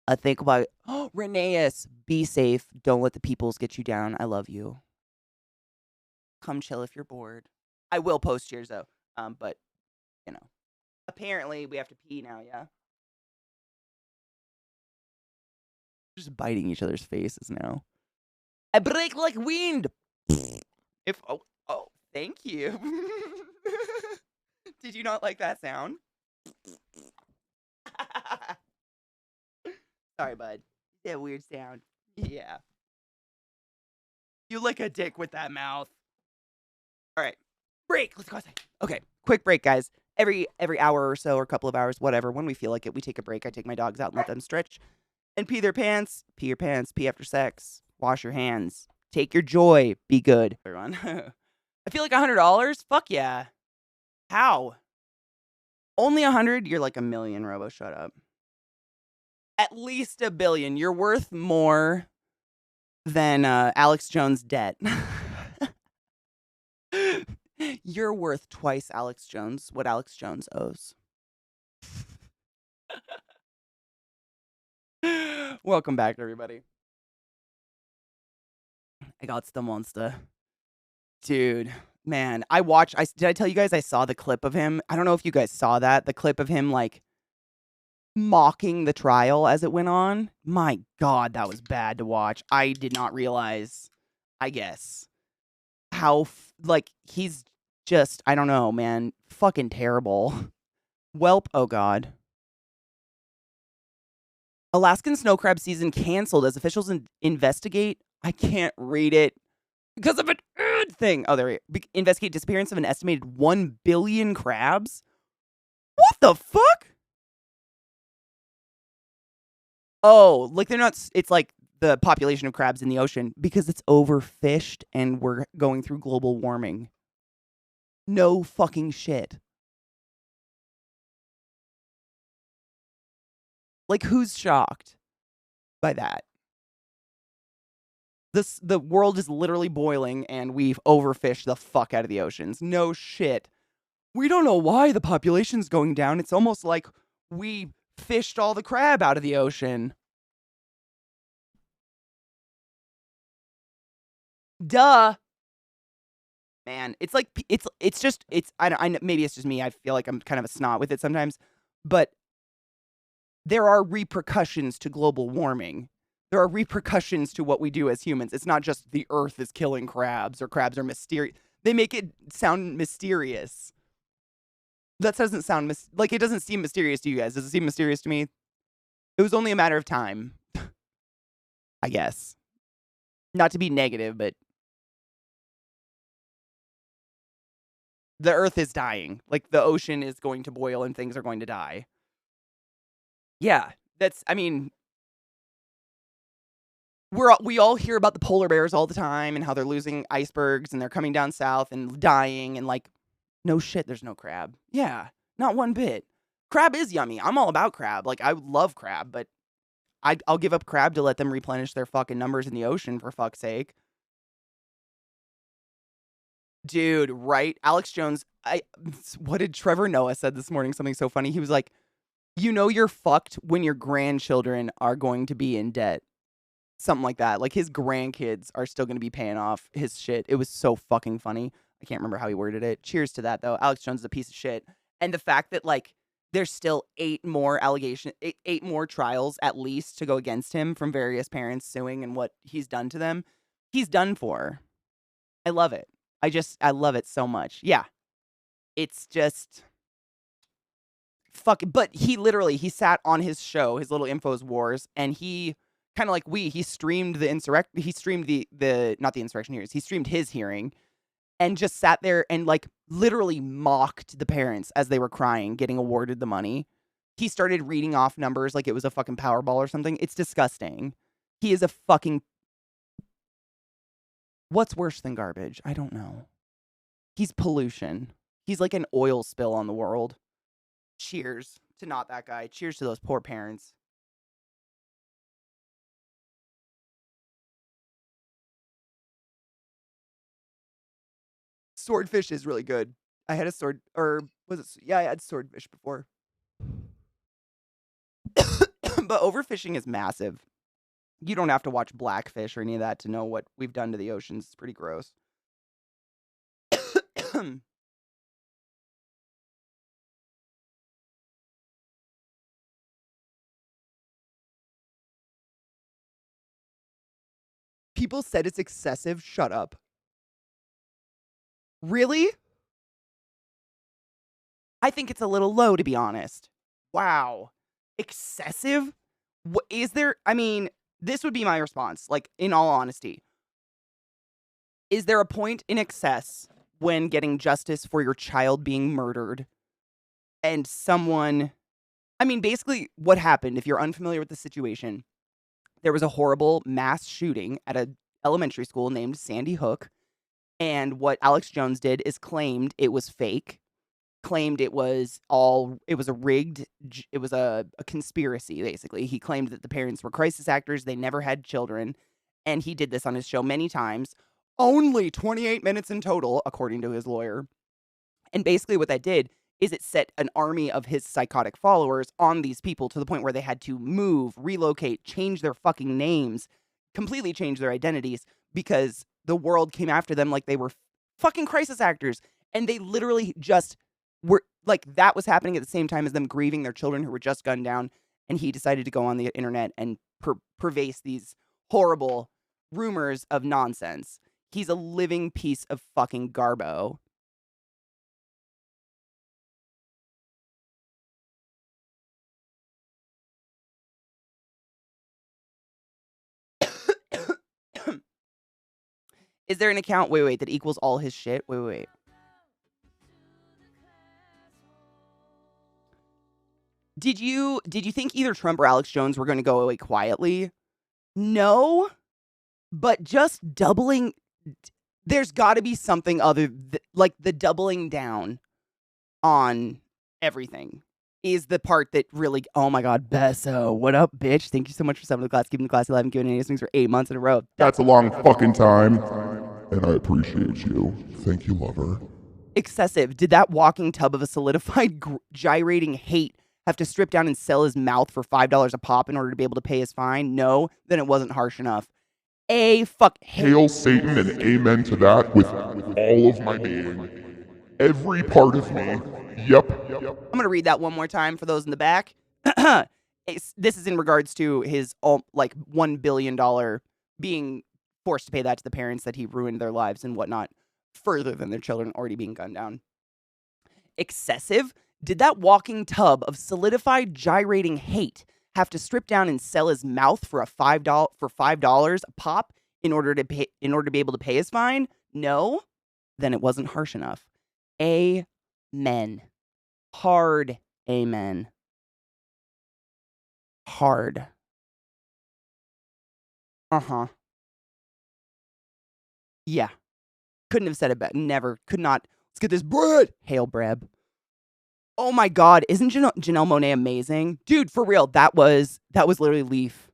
I think about it. Oh, Reneus, be safe. Don't let the peoples get you down. I love you. Come chill if you're bored. I will post cheers though. But you know. Apparently we have to pee now, yeah. Just biting each other's faces now. I break like wind. Oh, thank you. Did you not like that sound? Sorry, bud. That weird sound. Yeah. You lick a dick with that mouth. All right. Break. Let's go outside. Okay. Quick break, guys. Every hour or so or couple of hours, whatever, when we feel like it, we take a break. I take my dogs out and let them stretch and pee their pants. Pee your pants. Pee after sex. Wash your hands. Take your joy. Be good. Everyone. I feel like $100? Fuck yeah. How? Only 100? You're like a million, Robo. Shut up. At least $1 billion. You're worth more than Alex Jones' debt. You're worth twice Alex Jones, what Alex Jones owes. Welcome back, everybody. I got the monster. Dude, man, did I tell you guys I saw the clip of him? I don't know if you guys saw that. The clip of him, like, mocking the trial as it went on. My God, that was bad to watch. I did not realize, I guess, how, like, he's just, I don't know, man, fucking terrible. Welp, oh God. Alaskan snow crab season canceled as officials investigate. I can't read it because of an ad thing. Oh, there we go. Investigate disappearance of an estimated 1 billion crabs. What the fuck? Oh, like they're not, it's like the population of crabs in the ocean because it's overfished and we're going through global warming. No fucking shit. Like, who's shocked by that? The world is literally boiling and we've overfished the fuck out of the oceans. No shit. We don't know why the population's going down. It's almost like we fished all the crab out of the ocean. Duh. Man, it's like, it's just, I maybe it's just me. I feel like I'm kind of a snot with it sometimes, but there are repercussions to global warming. There are repercussions to what we do as humans. It's not just the earth is killing crabs or crabs are mysterious. They make it sound mysterious. That doesn't sound like it doesn't seem mysterious to you guys. Does it seem mysterious to me? It was only a matter of time. I guess. Not to be negative, but the earth is dying. Like the ocean is going to boil and things are going to die. Yeah, I mean, we all hear about the polar bears all the time and how they're losing icebergs and they're coming down south and dying and like, no shit, there's no crab. Yeah, not one bit. Crab is yummy. I'm all about crab. Like, I love crab, but I'll give up crab to let them replenish their fucking numbers in the ocean, for fuck's sake. Dude, right? Alex Jones, what did Trevor Noah said this morning? Something so funny. He was like, you know you're fucked when your grandchildren are going to be in debt. Something like that. Like his grandkids are still going to be paying off his shit. It was so fucking funny. I can't remember how he worded it. Cheers to that, though. Alex Jones is a piece of shit. And the fact that, like, there's still 8 more eight more trials at least to go against him from various parents suing and what he's done to them. He's done for. I love it. I love it so much. Yeah. It's just fucking, but he sat on his show, his little Infos Wars, and he kind of like he streamed not the insurrection hearings, he streamed his hearing and just sat there and like literally mocked the parents as they were crying, getting awarded the money. He started reading off numbers like it was a fucking Powerball or something. It's disgusting. He is a fucking, what's worse than garbage? I don't know. He's pollution. He's like an oil spill on the world. Cheers to not that guy. Cheers to those poor parents. Swordfish is really good. I had a sword, or was it? Yeah, I had swordfish before. But overfishing is massive. You don't have to watch Blackfish or any of that to know what we've done to the oceans. It's pretty gross. People said it's excessive. Shut up. Really? I think it's a little low, to be honest. Wow. Excessive? Is there, I mean, this would be my response, like, in all honesty. Is there a point in excess when getting justice for your child being murdered and someone, I mean, basically what happened, if you're unfamiliar with the situation, there was a horrible mass shooting at an elementary school named Sandy Hook. And what Alex Jones did is claimed it was fake, claimed it was a rigged, it was a conspiracy, basically. He claimed that the parents were crisis actors, they never had children, and he did this on his show many times. Only 28 minutes in total, according to his lawyer. And basically what that did is it set an army of his psychotic followers on these people to the point where they had to move, relocate, change their fucking names, completely change their identities because the world came after them like they were fucking crisis actors. And they literally just were like, that was happening at the same time as them grieving their children who were just gunned down. And he decided to go on the internet and pervase these horrible rumors of nonsense. He's a living piece of fucking garbo. Is there an account? Wait, that equals all his shit? Wait. Did you think either Trump or Alex Jones were going to go away quietly? No, but just doubling. There's got to be something other, like the doubling down on everything is the part that really, oh my God, Besso, what up, bitch? Thank you so much for subbing to the class, keeping the class alive and giving any things for 8 months in a row. That's a long fucking time. And I appreciate you. Thank you, lover. Excessive. Did that walking tub of a solidified gyrating hate have to strip down and sell his mouth for $5 a pop in order to be able to pay his fine? No, then it wasn't harsh enough. Hail Satan and amen to that with all of my being. Every part of me. Yep. I'm going to read that one more time for those in the back. This is in regards to his like $1 billion being forced to pay that to the parents that he ruined their lives and whatnot, further than their children already being gunned down. Excessive? Did that walking tub of solidified gyrating hate have to strip down and sell his mouth for $5 a pop in order to be able to pay his fine? No, then it wasn't harsh enough. Amen. Hard amen. Hard. Yeah. Couldn't have said it better. Never. Could not. Let's get this bread. Hail Breb. Oh my God. Isn't Janelle Monáe amazing? Dude, for real. That was literally Leaf.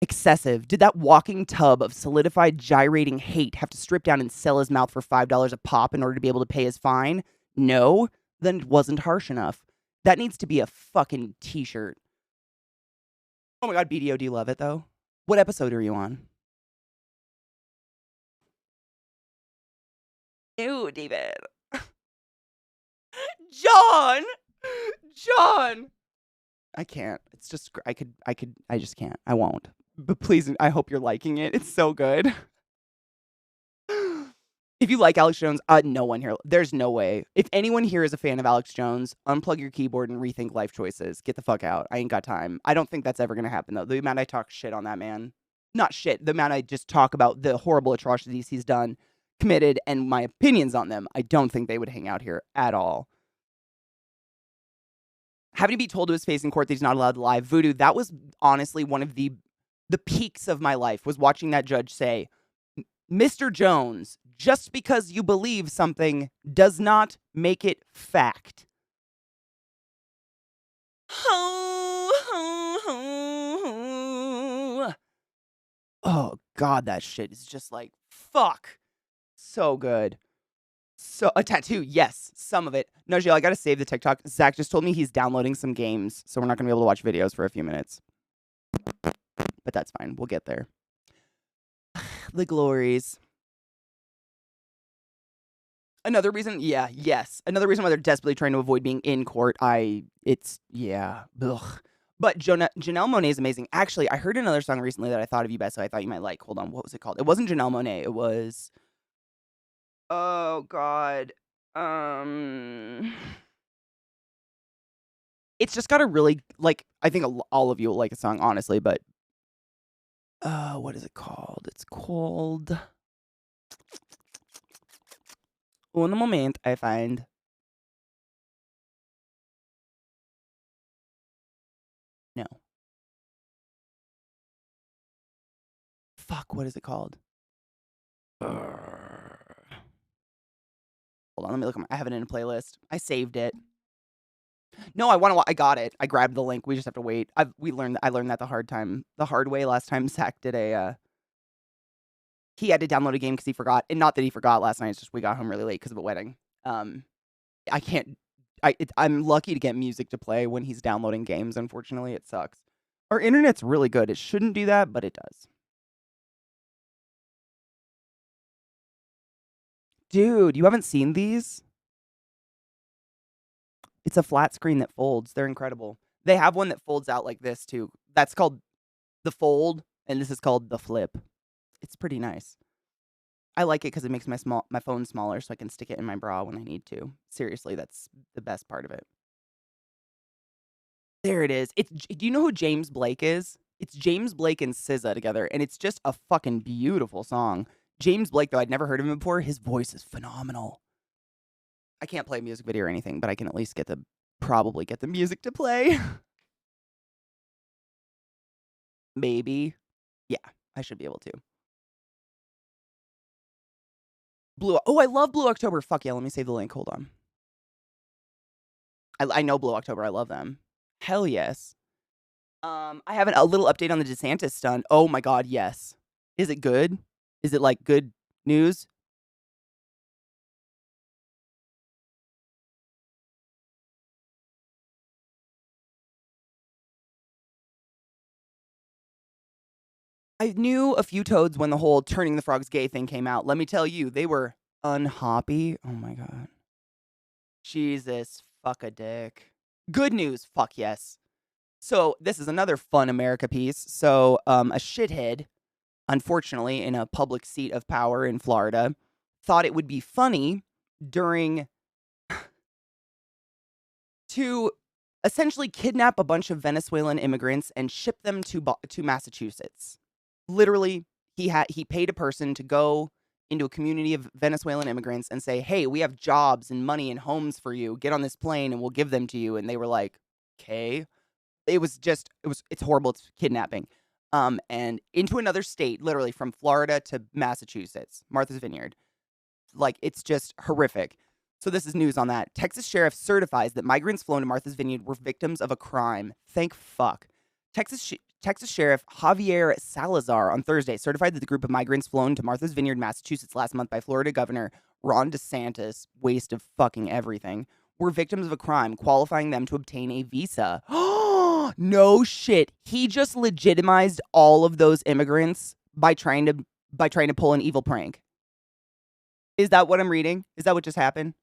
Excessive. Did that walking tub of solidified gyrating hate have to strip down and sell his mouth for $5 a pop in order to be able to pay his fine? No, then it wasn't harsh enough. That needs to be a fucking t-shirt. Oh my God, BDO, do you love it though? What episode are you on? Ew, David. John! John! I can't. It's just, I just can't. I won't. But please, I hope you're liking it. It's so good. If you like Alex Jones, no one here. There's no way. If anyone here is a fan of Alex Jones, unplug your keyboard and rethink life choices. Get the fuck out. I ain't got time. I don't think that's ever going to happen, though. The amount I talk shit on that man. Not shit. The amount I just talk about the horrible atrocities he's done, committed, and my opinions on them. I don't think they would hang out here at all. Having to be told to his face in court that he's not allowed to lie. Voodoo, that was honestly one of the peaks of my life, was watching that judge say, Mr. Jones, just because you believe something does not make it fact. Oh, God, that shit is just like, fuck. So good. So, a tattoo, yes, some of it. No, Jill, I gotta save the TikTok. Zach just told me he's downloading some games, so we're not gonna be able to watch videos for a few minutes. But that's fine. We'll get there. The glories. Another reason, another reason why they're desperately trying to avoid being in court. But Janelle Monáe is amazing. Actually, I heard another song recently that I thought of you, Beth, so I thought you might like. Hold on, what was it called? It wasn't Janelle Monáe. It was, oh God, it's just got a really, like, I think all of you will like a song, honestly, but what is it called? It's called, un moment, I find. No. Fuck, what is it called? Hold on, let me look at I have it in a playlist. I saved it. No, I got it. I grabbed the link. We just have to wait. I learned that the hard way last time Zach did he had to download a game because he forgot. And not that he forgot last night, it's just we got home really late because of a wedding. I'm lucky to get music to play when he's downloading games. Unfortunately, it sucks. Our internet's really good. It shouldn't do that, but it does. Dude, you haven't seen these? It's a flat screen that folds. They're incredible. They have one that folds out like this, too. That's called the fold, and this is called the flip. It's pretty nice. I like it because it makes my phone smaller so I can stick it in my bra when I need to. Seriously, that's the best part of it. There it is. Do you know who James Blake is? It's James Blake and SZA together, and it's just a fucking beautiful song. James Blake, though, I'd never heard of him before. His voice is phenomenal. I can't play a music video or anything, but I can at least probably get the music to play. Maybe. Yeah, I should be able to. I love Blue October. Fuck yeah, let me save the link. Hold on. I know Blue October. I love them. Hell yes. I have a little update on the DeSantis stunt. Oh my God, yes. Is it good? Is it like good news? I knew a few toads when the whole turning the frogs gay thing came out. Let me tell you, they were unhappy. Oh my God. Jesus, fuck a dick. Good news, fuck yes. So this is another fun America piece. So a shithead, unfortunately, in a public seat of power in Florida, thought it would be funny to essentially kidnap a bunch of Venezuelan immigrants and ship them to Massachusetts. Literally, he paid a person to go into a community of Venezuelan immigrants and say, hey, we have jobs and money and homes for you. Get on this plane and we'll give them to you. And they were like, okay. It's horrible. It's kidnapping. And into another state, literally from Florida to Massachusetts, Martha's Vineyard. Like, it's just horrific. So this is news on that. Texas sheriff certifies that migrants flown to Martha's Vineyard were victims of a crime. Thank fuck. Texas Sheriff Javier Salazar on Thursday certified that the group of migrants flown to Martha's Vineyard, Massachusetts last month by Florida Governor Ron DeSantis, waste of fucking everything, were victims of a crime, qualifying them to obtain a visa. No shit. He just legitimized all of those immigrants by trying to pull an evil prank. Is that what I'm reading? Is that what just happened?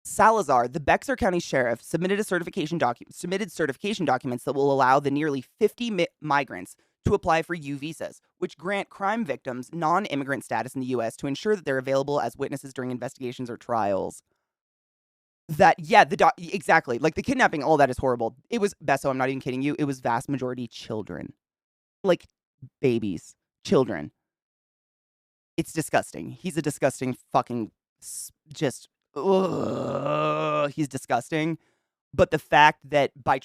Salazar, the Bexar County Sheriff, submitted certification documents that will allow the nearly 50 migrants to apply for U visas, which grant crime victims non-immigrant status in the U.S. to ensure that they're available as witnesses during investigations or trials. Exactly. Like the kidnapping, all that is horrible. It was, Besso, I'm not even kidding you. It was vast majority children. Like babies. Children. It's disgusting. He's a disgusting fucking just, he's disgusting. But the fact that by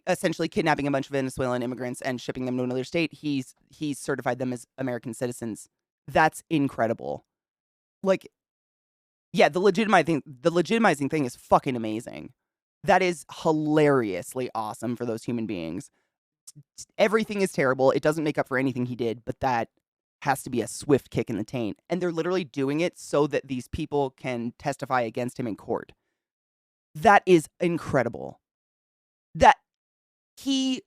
essentially kidnapping a bunch of Venezuelan immigrants and shipping them to another state, he's certified them as American citizens. That's incredible. Like, yeah, the legitimizing thing is fucking amazing. That is hilariously awesome for those human beings. Everything is terrible. It doesn't make up for anything he did, but that has to be a swift kick in the taint. And they're literally doing it so that these people can testify against him in court. That is incredible. That he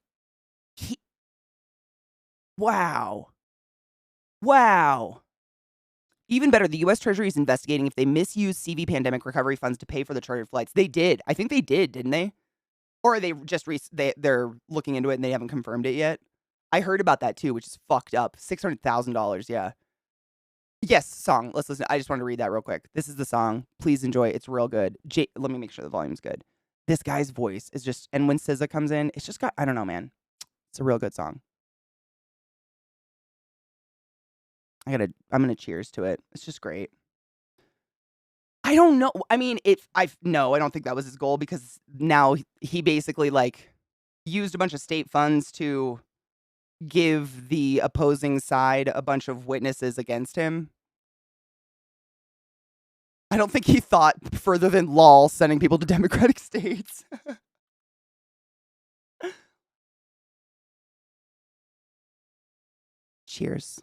wow. Wow. Even better, the U.S. Treasury is investigating if they misused CV pandemic recovery funds to pay for the chartered flights. They did. I think they did, didn't they? Or are they just they're looking into it and they haven't confirmed it yet? I heard about that too, which is fucked up. $600,000, yeah. Yes, song. Let's listen. I just wanted to read that real quick. This is the song. Please enjoy. It's real good. Let me make sure the volume's good. This guy's voice is just, and when SZA comes in, it's just got, I don't know, man. It's a real good song. I'm gonna cheers to it. It's just great. I don't know. I mean, I don't think that was his goal, because now he basically like used a bunch of state funds to give the opposing side a bunch of witnesses against him. I don't think he thought further than lol sending people to Democratic states. Cheers.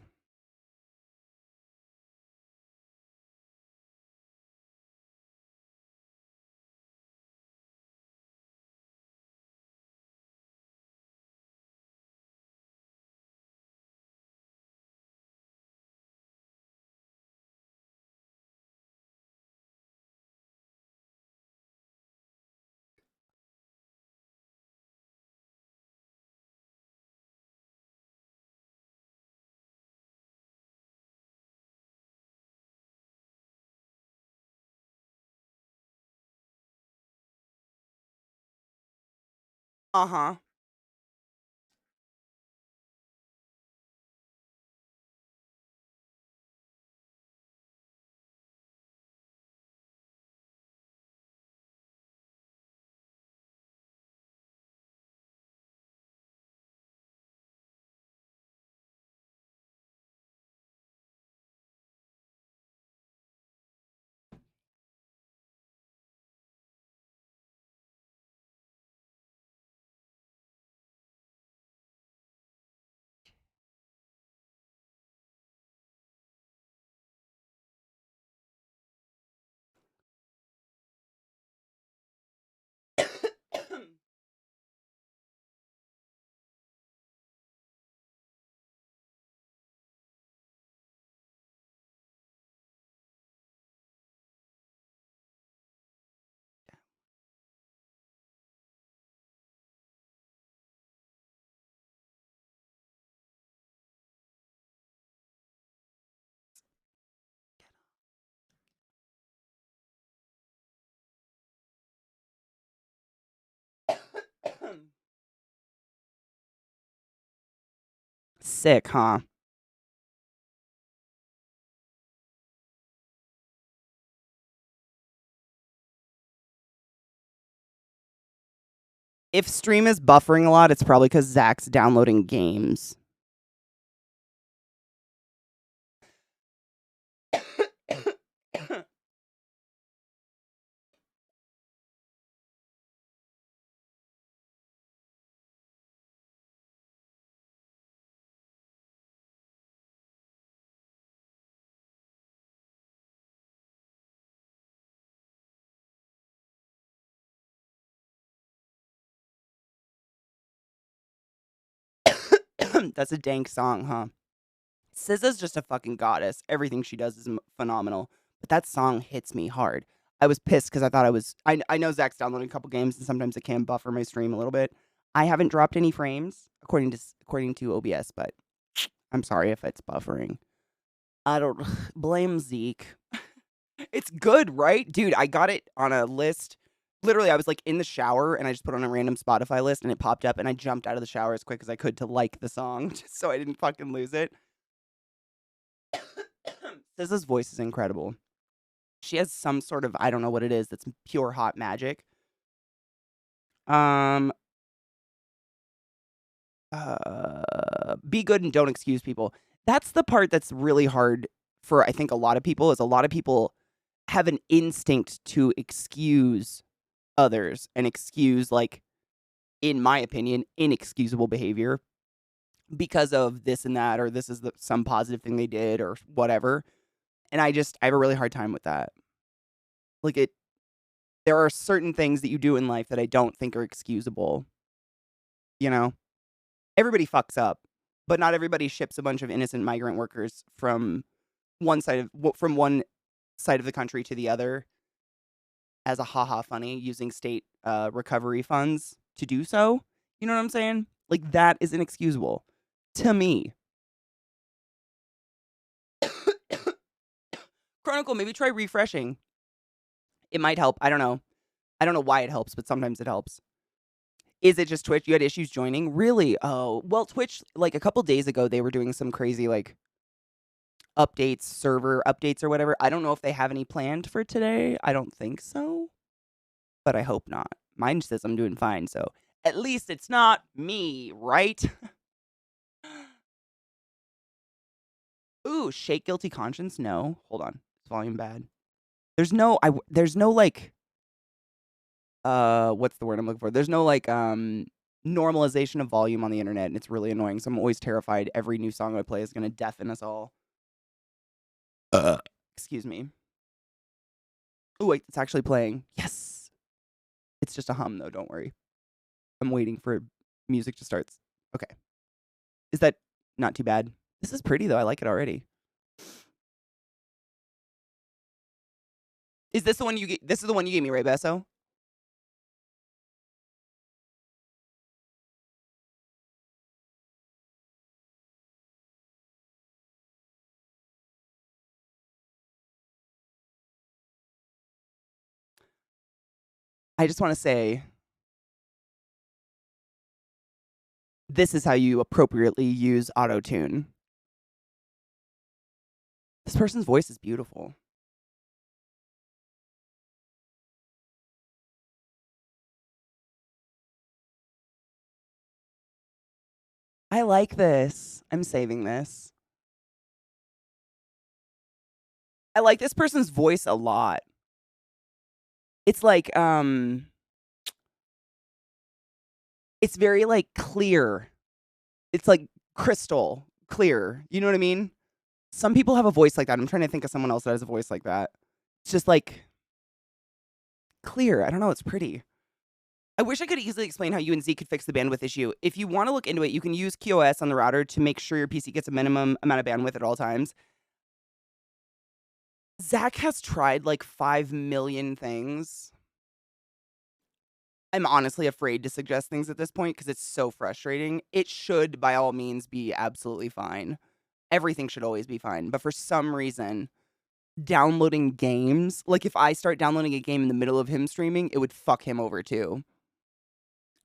Uh-huh. Sick, huh? If stream is buffering a lot, it's probably because Zach's downloading games. That's a dank song, huh? SZA's just a fucking goddess. Everything she does is phenomenal. But that song hits me hard. I was pissed because I thought I know Zach's downloading a couple games and sometimes it can buffer my stream a little bit. I haven't dropped any frames according to OBS, but I'm sorry if it's buffering. I don't blame Zeke. It's good, right? Dude, I got it on a list. Literally, I was like in the shower and I just put on a random Spotify list and it popped up and I jumped out of the shower as quick as I could to like the song just so I didn't fucking lose it. SZA's voice is incredible. She has some sort of, I don't know what it is, that's pure hot magic. Be good and don't excuse people. That's the part that's really hard for, I think, a lot of people, is a lot of people have an instinct to excuse others and excuse, like, in my opinion, inexcusable behavior because of this and that, or this is some positive thing they did or whatever. And I have a really hard time with that. Like, there are certain things that you do in life that I don't think are excusable. You know? Everybody fucks up, but not everybody ships a bunch of innocent migrant workers from one side of the country to the other as a haha funny using state recovery funds to do so. You know what I'm saying? Like, that is inexcusable to me. Chronicle, maybe try refreshing. It might help. I don't know. I don't know why it helps, but sometimes it helps. Is it just Twitch? You had issues joining? Really? Oh, well, Twitch, like a couple days ago, they were doing some crazy, like, updates, server updates or whatever. I don't know if they have any planned for today. I don't think so, but I hope not. Mine says I'm doing fine, so at least it's not me, right? Ooh, shake guilty conscience? No. Hold on. Is volume bad? There's no, like, what's the word I'm looking for? There's no, like, normalization of volume on the internet, and it's really annoying, so I'm always terrified every new song I play is gonna deafen us all. Excuse me. Oh, wait, it's actually playing. Yes! It's just a hum, though, don't worry. I'm waiting for music to start. Okay. Is that not too bad? This is pretty, though. I like it already. Is this the one this is the one you gave me, right, Besso? I just want to say, this is how you appropriately use auto-tune. This person's voice is beautiful. I like this. I'm saving this. I like this person's voice a lot. It's like, it's very, like, clear. It's like crystal clear. You know what I mean? Some people have a voice like that. I'm trying to think of someone else that has a voice like that. It's just, like, clear. I don't know. It's pretty. I wish I could easily explain how you and Z could fix the bandwidth issue. If you want to look into it, you can use QoS on the router to make sure your PC gets a minimum amount of bandwidth at all times. Zach has tried like 5 million things. I'm honestly afraid to suggest things at this point because it's so frustrating. It should, by all means, be absolutely fine. Everything should always be fine. But for some reason, downloading games, like if I start downloading a game in the middle of him streaming, it would fuck him over too.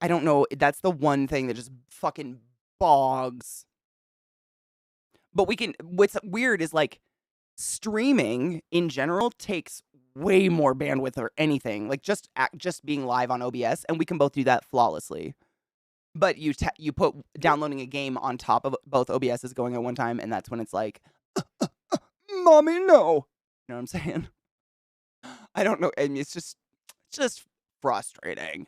I don't know. That's the one thing that just fucking bogs. But what's weird is like streaming in general takes way more bandwidth or anything. Like just being live on OBS, and we can both do that flawlessly. But you put downloading a game on top of both OBSs going at one time, and that's when it's like, mommy, no. You know what I'm saying? I don't know. I mean, it's just frustrating.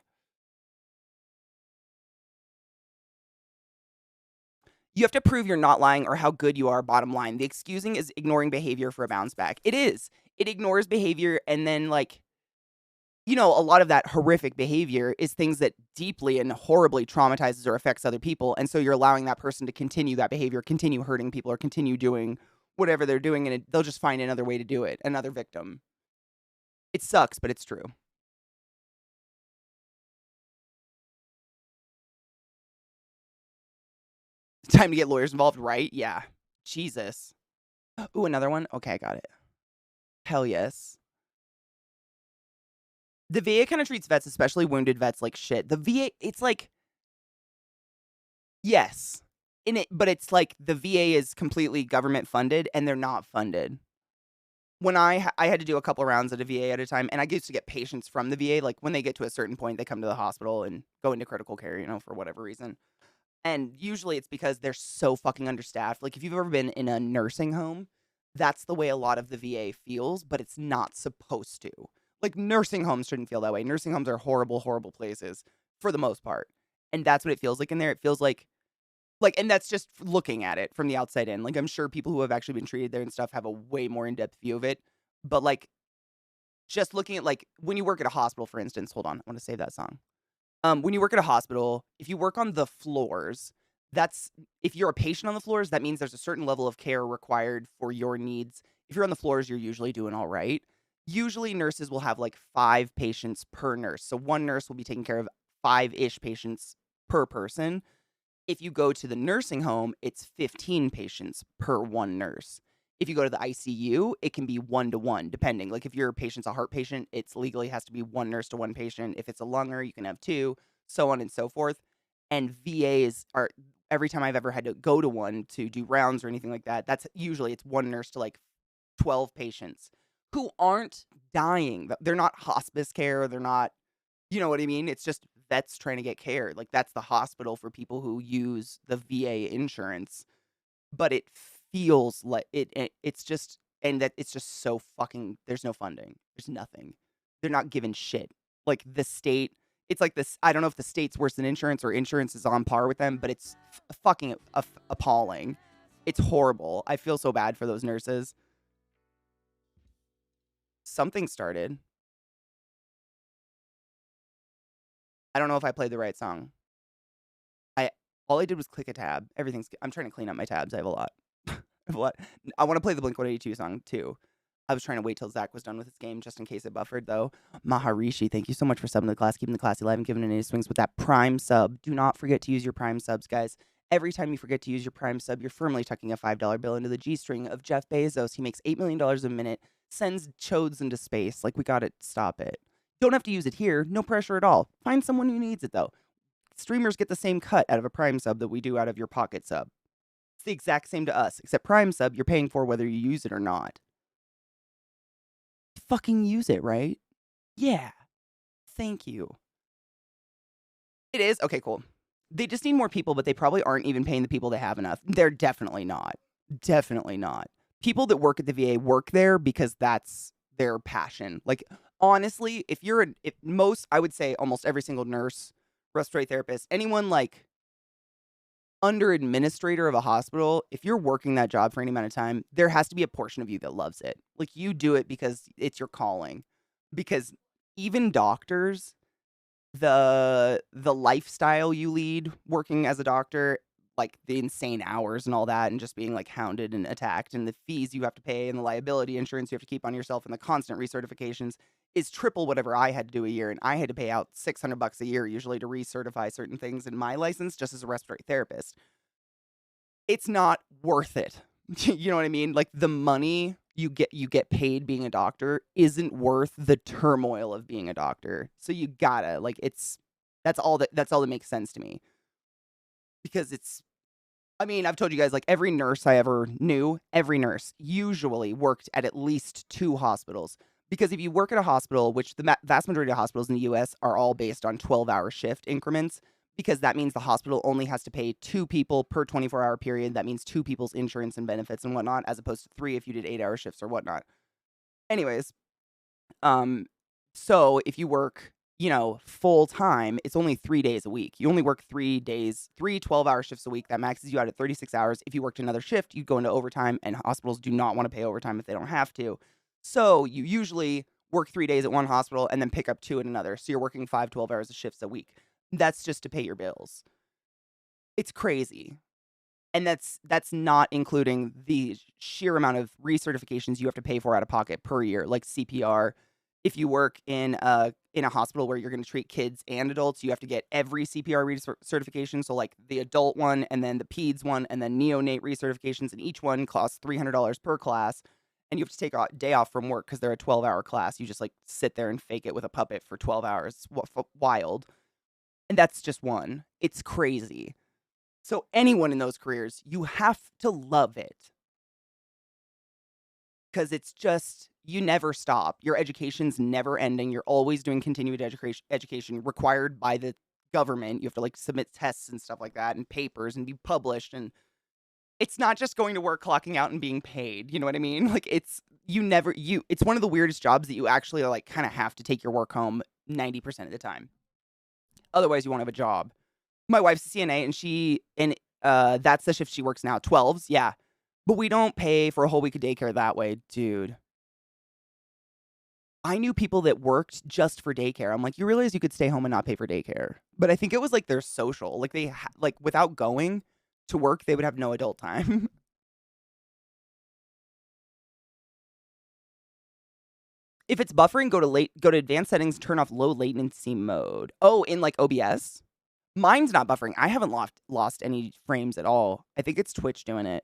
You have to prove you're not lying or how good you are, bottom line. The excusing is ignoring behavior for a bounce back. It is. It ignores behavior and then, like, you know, a lot of that horrific behavior is things that deeply and horribly traumatizes or affects other people. And so you're allowing that person to continue that behavior, continue hurting people, or continue doing whatever they're doing, and they'll just find another way to do it, another victim. It sucks, but it's true. Time to get lawyers involved, right? Yeah. Jesus. Ooh, another one? Okay, I got it. Hell yes. The VA kind of treats vets, especially wounded vets, like shit. The VA, it's like, yes, but it's like the VA is completely government funded, and they're not funded. When I had to do a couple of rounds at a VA at a time, and I used to get patients from the VA. Like when they get to a certain point, they come to the hospital and go into critical care, you know, for whatever reason. And usually it's because they're so fucking understaffed. Like if you've ever been in a nursing home, that's the way a lot of the VA feels, but it's not supposed to. Like nursing homes shouldn't feel that way. Nursing homes are horrible, horrible places for the most part. And that's what it feels like in there. It feels like, and that's just looking at it from the outside in. Like I'm sure people who have actually been treated there and stuff have a way more in-depth view of it. But like just looking at like when you work at a hospital, for instance, hold on, I want to save that song. When you work at a hospital, if you work on the floors, if you're a patient on the floors, that means there's a certain level of care required for your needs. If you're on the floors, you're usually doing all right. Usually nurses will have like 5 patients per nurse. So one nurse will be taking care of 5-ish patients per person. If you go to the nursing home, it's 15 patients per one nurse. If you go to the ICU, it can be 1-to-1, depending. Like if your patient's a heart patient, it's legally has to be one nurse to one patient. If it's a lunger, you can have 2, so on and so forth. And VAs are, every time I've ever had to go to one to do rounds or anything like that, that's usually it's one nurse to like 12 patients who aren't dying. They're not hospice care. They're not, you know what I mean? It's just vets trying to get care. Like that's the hospital for people who use the VA insurance. But it feels like it's just, and that it's just so fucking, there's no funding. There's nothing. They're not giving shit. Like the state, it's like this, I don't know if the state's worse than insurance or insurance is on par with them, but it's fucking appalling. It's horrible. I feel so bad for those nurses. Something started. I don't know if I played the right song. All I did was click a tab. I'm trying to clean up my tabs. I have a lot. I want to play the Blink-182 song too. I was trying to wait till Zach was done with his game just in case it buffered though. Maharishi, thank you so much for subbing to the class, keeping the class alive and giving it any swings with that Prime sub. Do not forget to use your Prime subs, guys. Every time you forget to use your Prime sub, you're firmly tucking a $5 bill into the G-string of Jeff Bezos. He makes $8 million a minute, sends chodes into space. Like, we gotta stop it. Don't have to use it here. No pressure at all. Find someone who needs it though. Streamers get the same cut out of a Prime sub that we do out of your Pocket sub. It's the exact same to us, except Prime sub, you're paying for whether you use it or not. Fucking use it, right? Yeah. Thank you. It is? Okay, cool. They just need more people, but they probably aren't even paying the people they have enough. They're definitely not. Definitely not. People that work at the VA work there because that's their passion. Like, honestly, I would say almost every single nurse, respiratory therapist, anyone like under administrator of a hospital, if you're working that job for any amount of time, there has to be a portion of you that loves it. Like you do it because it's your calling. Because even doctors, the lifestyle you lead working as a doctor, like the insane hours and all that, and just being like hounded and attacked, and the fees you have to pay and the liability insurance you have to keep on yourself and the constant recertifications is triple whatever I had to do a year. And I had to pay out $600 a year usually to recertify certain things in my license just as a respiratory therapist. It's not worth it. You know what I mean? Like the money you get paid being a doctor isn't worth the turmoil of being a doctor. So you gotta, like, that's all that makes sense to me. Because I've told you guys, like, every nurse I ever knew, every nurse usually worked at least 2 hospitals. Because if you work at a hospital, which the vast majority of hospitals in the US are all based on 12-hour shift increments, because that means the hospital only has to pay 2 people per 24-hour period. That means 2 people's insurance and benefits and whatnot, as opposed to 3 if you did 8-hour shifts or whatnot. Anyways, so if you work, full time, it's only 3 days a week. You only work 3 days, 3 12-hour shifts a week. That maxes you out at 36 hours. If you worked another shift, you go into overtime, and hospitals do not want to pay overtime if they don't have to. So you usually work 3 days at one hospital, and then pick up 2 at another. So you're working 5 12-hour shifts a week. That's just to pay your bills. It's crazy. And that's not including the sheer amount of recertifications you have to pay for out of pocket per year, like CPR. If you work in a hospital where you're going to treat kids and adults, you have to get every CPR recertification. So like the adult one, and then the peds one, and then neonate recertifications, and each one costs $300 per class. And you have to take a day off from work because they're a 12-hour class. You just like sit there and fake it with a puppet for 12 hours. It's wild. And that's just one. It's crazy. So anyone in those careers, you have to love it. Because it's just, you never stop. Your education's never ending. You're always doing continued education required by the government. You have to like submit tests and stuff like that, and papers, and be published. And it's not just going to work, clocking out, and being paid. You know what I mean? Like it's one of the weirdest jobs that you actually like kind of have to take your work home 90% of the time. Otherwise, you won't have a job. My wife's a CNA, and that's the shift she works now. 12s, yeah. But we don't pay for a whole week of daycare that way, dude. I knew people that worked just for daycare. I'm like, you realize you could stay home and not pay for daycare? But I think it was like their social. Like they like without going to work, they would have no adult time. If it's buffering, go to advanced settings, turn off low latency mode. Oh, in like OBS? Mine's not buffering. I haven't lost any frames at all. I think it's Twitch doing it.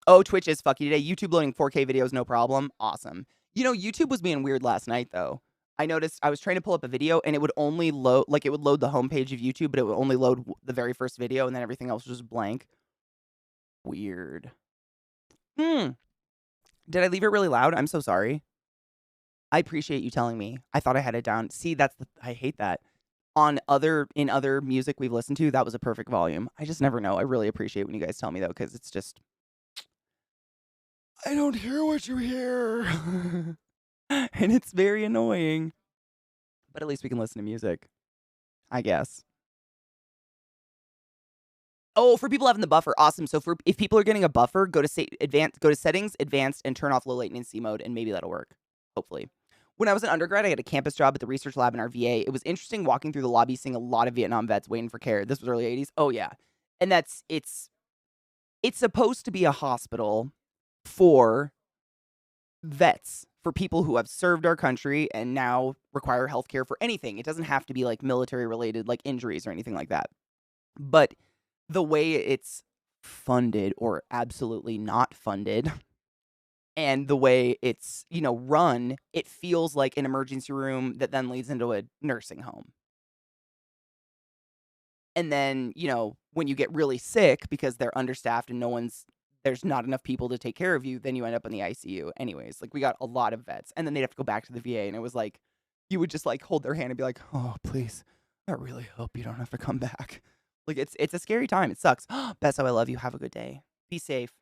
Oh, Twitch is fucky today. YouTube loading 4K videos, no problem. Awesome. You know, YouTube was being weird last night, though. I noticed I was trying to pull up a video, and it would only load, like, it would load the homepage of YouTube, but it would only load the very first video, and then everything else was just blank. Weird. Did I leave it really loud? I'm so sorry. I appreciate you telling me. I thought I had it down. See, I hate that. In other music we've listened to, that was a perfect volume. I just never know. I really appreciate when you guys tell me, though, because it's just, I don't hear what you hear. And it's very annoying. But at least we can listen to music, I guess. Oh, for people having the buffer, awesome. So if people are getting a buffer, go to settings, advanced, and turn off low latency mode, and maybe that'll work. Hopefully. When I was an undergrad, I had a campus job at the research lab in our VA. It was interesting walking through the lobby, seeing a lot of Vietnam vets waiting for care. This was early 80s. Oh, yeah. And it's supposed to be a hospital for vets, for people who have served our country and now require healthcare for anything. It doesn't have to be like military related, like injuries or anything like that. But the way it's funded or absolutely not funded, and the way it's, run, it feels like an emergency room that then leads into a nursing home. And then, when you get really sick because they're understaffed and there's not enough people to take care of you, then you end up in the ICU. Anyways, like we got a lot of vets, and then they'd have to go back to the VA, and it was like, you would just like hold their hand and be like, oh, please, I really hope you don't have to come back. Like it's a scary time. It sucks. Best, how I love you. Have a good day. Be safe.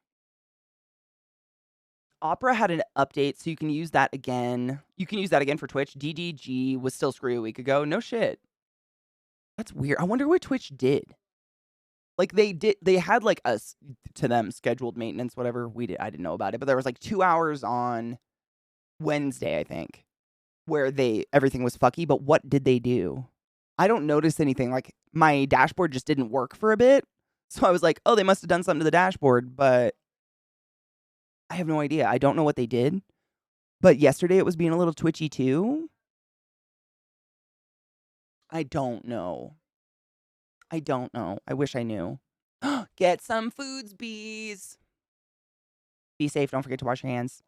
Opera had an update, so you can use that again. You can use that again for Twitch. DDG was still screwy a week ago. No shit. That's weird. I wonder what Twitch did. Like they had like to them scheduled maintenance, whatever. I didn't know about it, but there was like 2 hours on Wednesday, I think, where everything was fucky. But what did they do? I don't notice anything. Like my dashboard just didn't work for a bit, so I was like, oh, they must have done something to the dashboard, but I have no idea. I don't know what they did. But yesterday it was being a little twitchy too. I don't know. I wish I knew. Get some foods, bees. Be safe. Don't forget to wash your hands.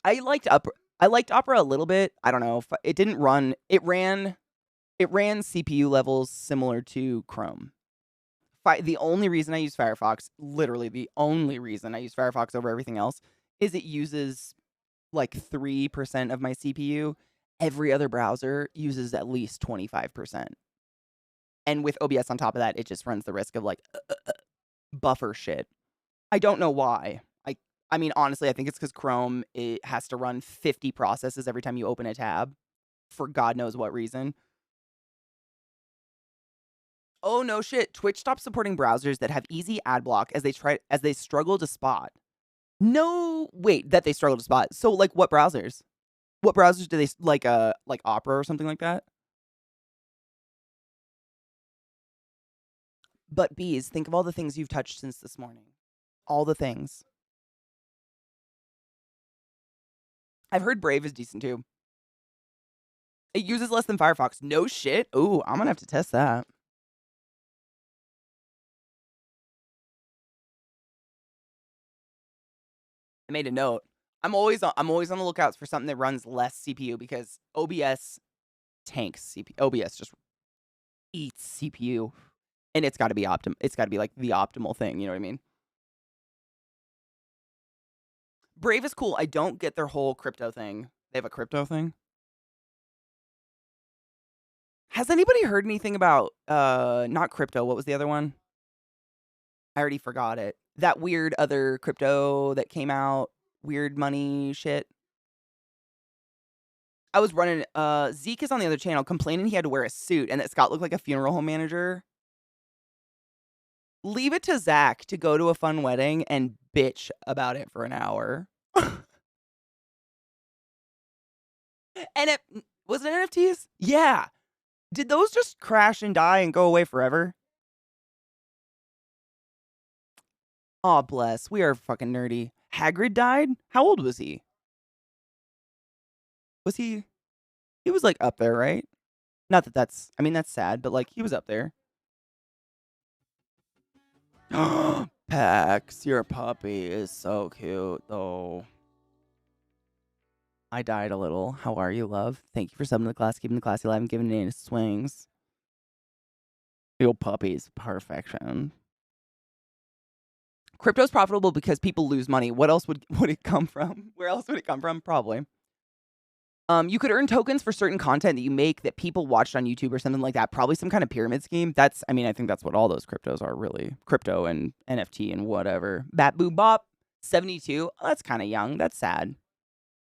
I liked Opera a little bit. I don't know. It didn't run. It ran CPU levels similar to Chrome. The only reason I use Firefox, literally the only reason I use Firefox over everything else, is it uses like 3% of my CPU. Every other browser uses at least 25%. And with OBS on top of that, it just runs the risk of like buffer shit. I don't know why. I mean, honestly, I think it's because Chrome, it has to run 50 processes every time you open a tab for God knows what reason. Oh, no shit. Twitch stopped supporting browsers that have easy ad block as they struggle to spot. No, wait, that they struggle to spot. So, like, what browsers? What browsers do they like Opera or something like that? But bees, think of all the things you've touched since this morning. All the things. I've heard Brave is decent too. It uses less than Firefox. No shit. Ooh, I'm gonna have to test that. I made a note. I'm always on the lookout for something that runs less CPU because OBS tanks CPU. OBS just eats CPU, and it's got to be It's got to be like the optimal thing. You know what I mean? Brave is cool. I don't get their whole crypto thing. They have a crypto thing. Has anybody heard anything about not crypto? What was the other one? I already forgot it. That weird other crypto that came out, weird money shit. I was running Zeke is on the other channel complaining he had to wear a suit and that Scott looked like a funeral home manager. Leave it to Zach to go to a fun wedding and bitch about it for an hour. And it was it NFTs? Yeah. Did those just crash and die and go away forever? Aw, bless. We are fucking nerdy. Hagrid died? How old was he? Was he? He was like up there, right? Not that that's, I mean, that's sad, but like he was up there. Pax, your puppy is so cute, though. I died a little. How are you, love? Thank you for subbing to the class, keeping the classy alive and giving it swings. Your puppy's perfection. Crypto's profitable because people lose money. What else would it come from? Where else would it come from? Probably. You could earn tokens for certain content that you make that people watched on YouTube or something like that. Probably some kind of pyramid scheme. That's, I mean, I think that's what all those cryptos are, really. Crypto and NFT and whatever. Bat Boo Bop, 72. Oh, that's kind of young. That's sad.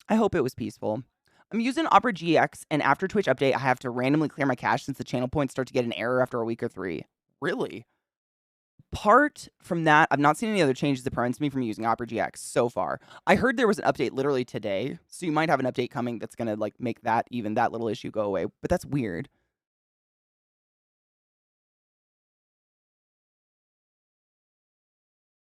I hope it was peaceful. I'm using Opera GX, and after Twitch update, I have to randomly clear my cache since the channel points start to get an error after a week or 3. Really? Apart from that, I've not seen any other changes that prevents me from using Opera GX so far. I heard there was an update literally today, so you might have an update coming that's gonna like make that little issue go away. But that's weird.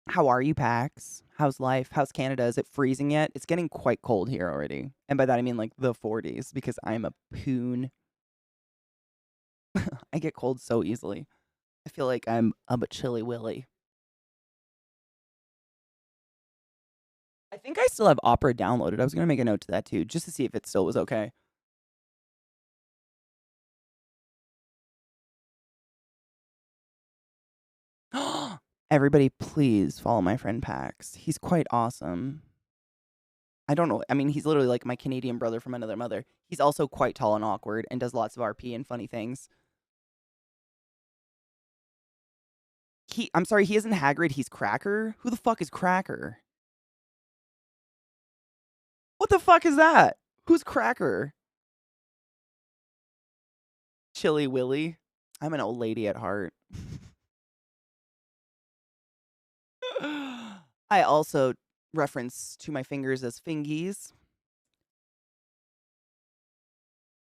How are you, Pax? How's life? How's Canada? Is it freezing yet? It's getting quite cold here already, and by that I mean like the 40s because I'm a poon. I get cold so easily. I feel like I'm a chilly willy. I think I still have Opera downloaded. I was going to make a note to that too, just to see if it still was okay. Everybody, please follow my friend Pax. He's quite awesome. I don't know. I mean, he's literally like my Canadian brother from another mother. He's also quite tall and awkward and does lots of RP and funny things. I'm sorry, he isn't Hagrid. He's Cracker. Who the fuck is Cracker? What the fuck is that? Who's Cracker? Chilly Willy. I'm an old lady at heart. I also reference to my fingers as fingies.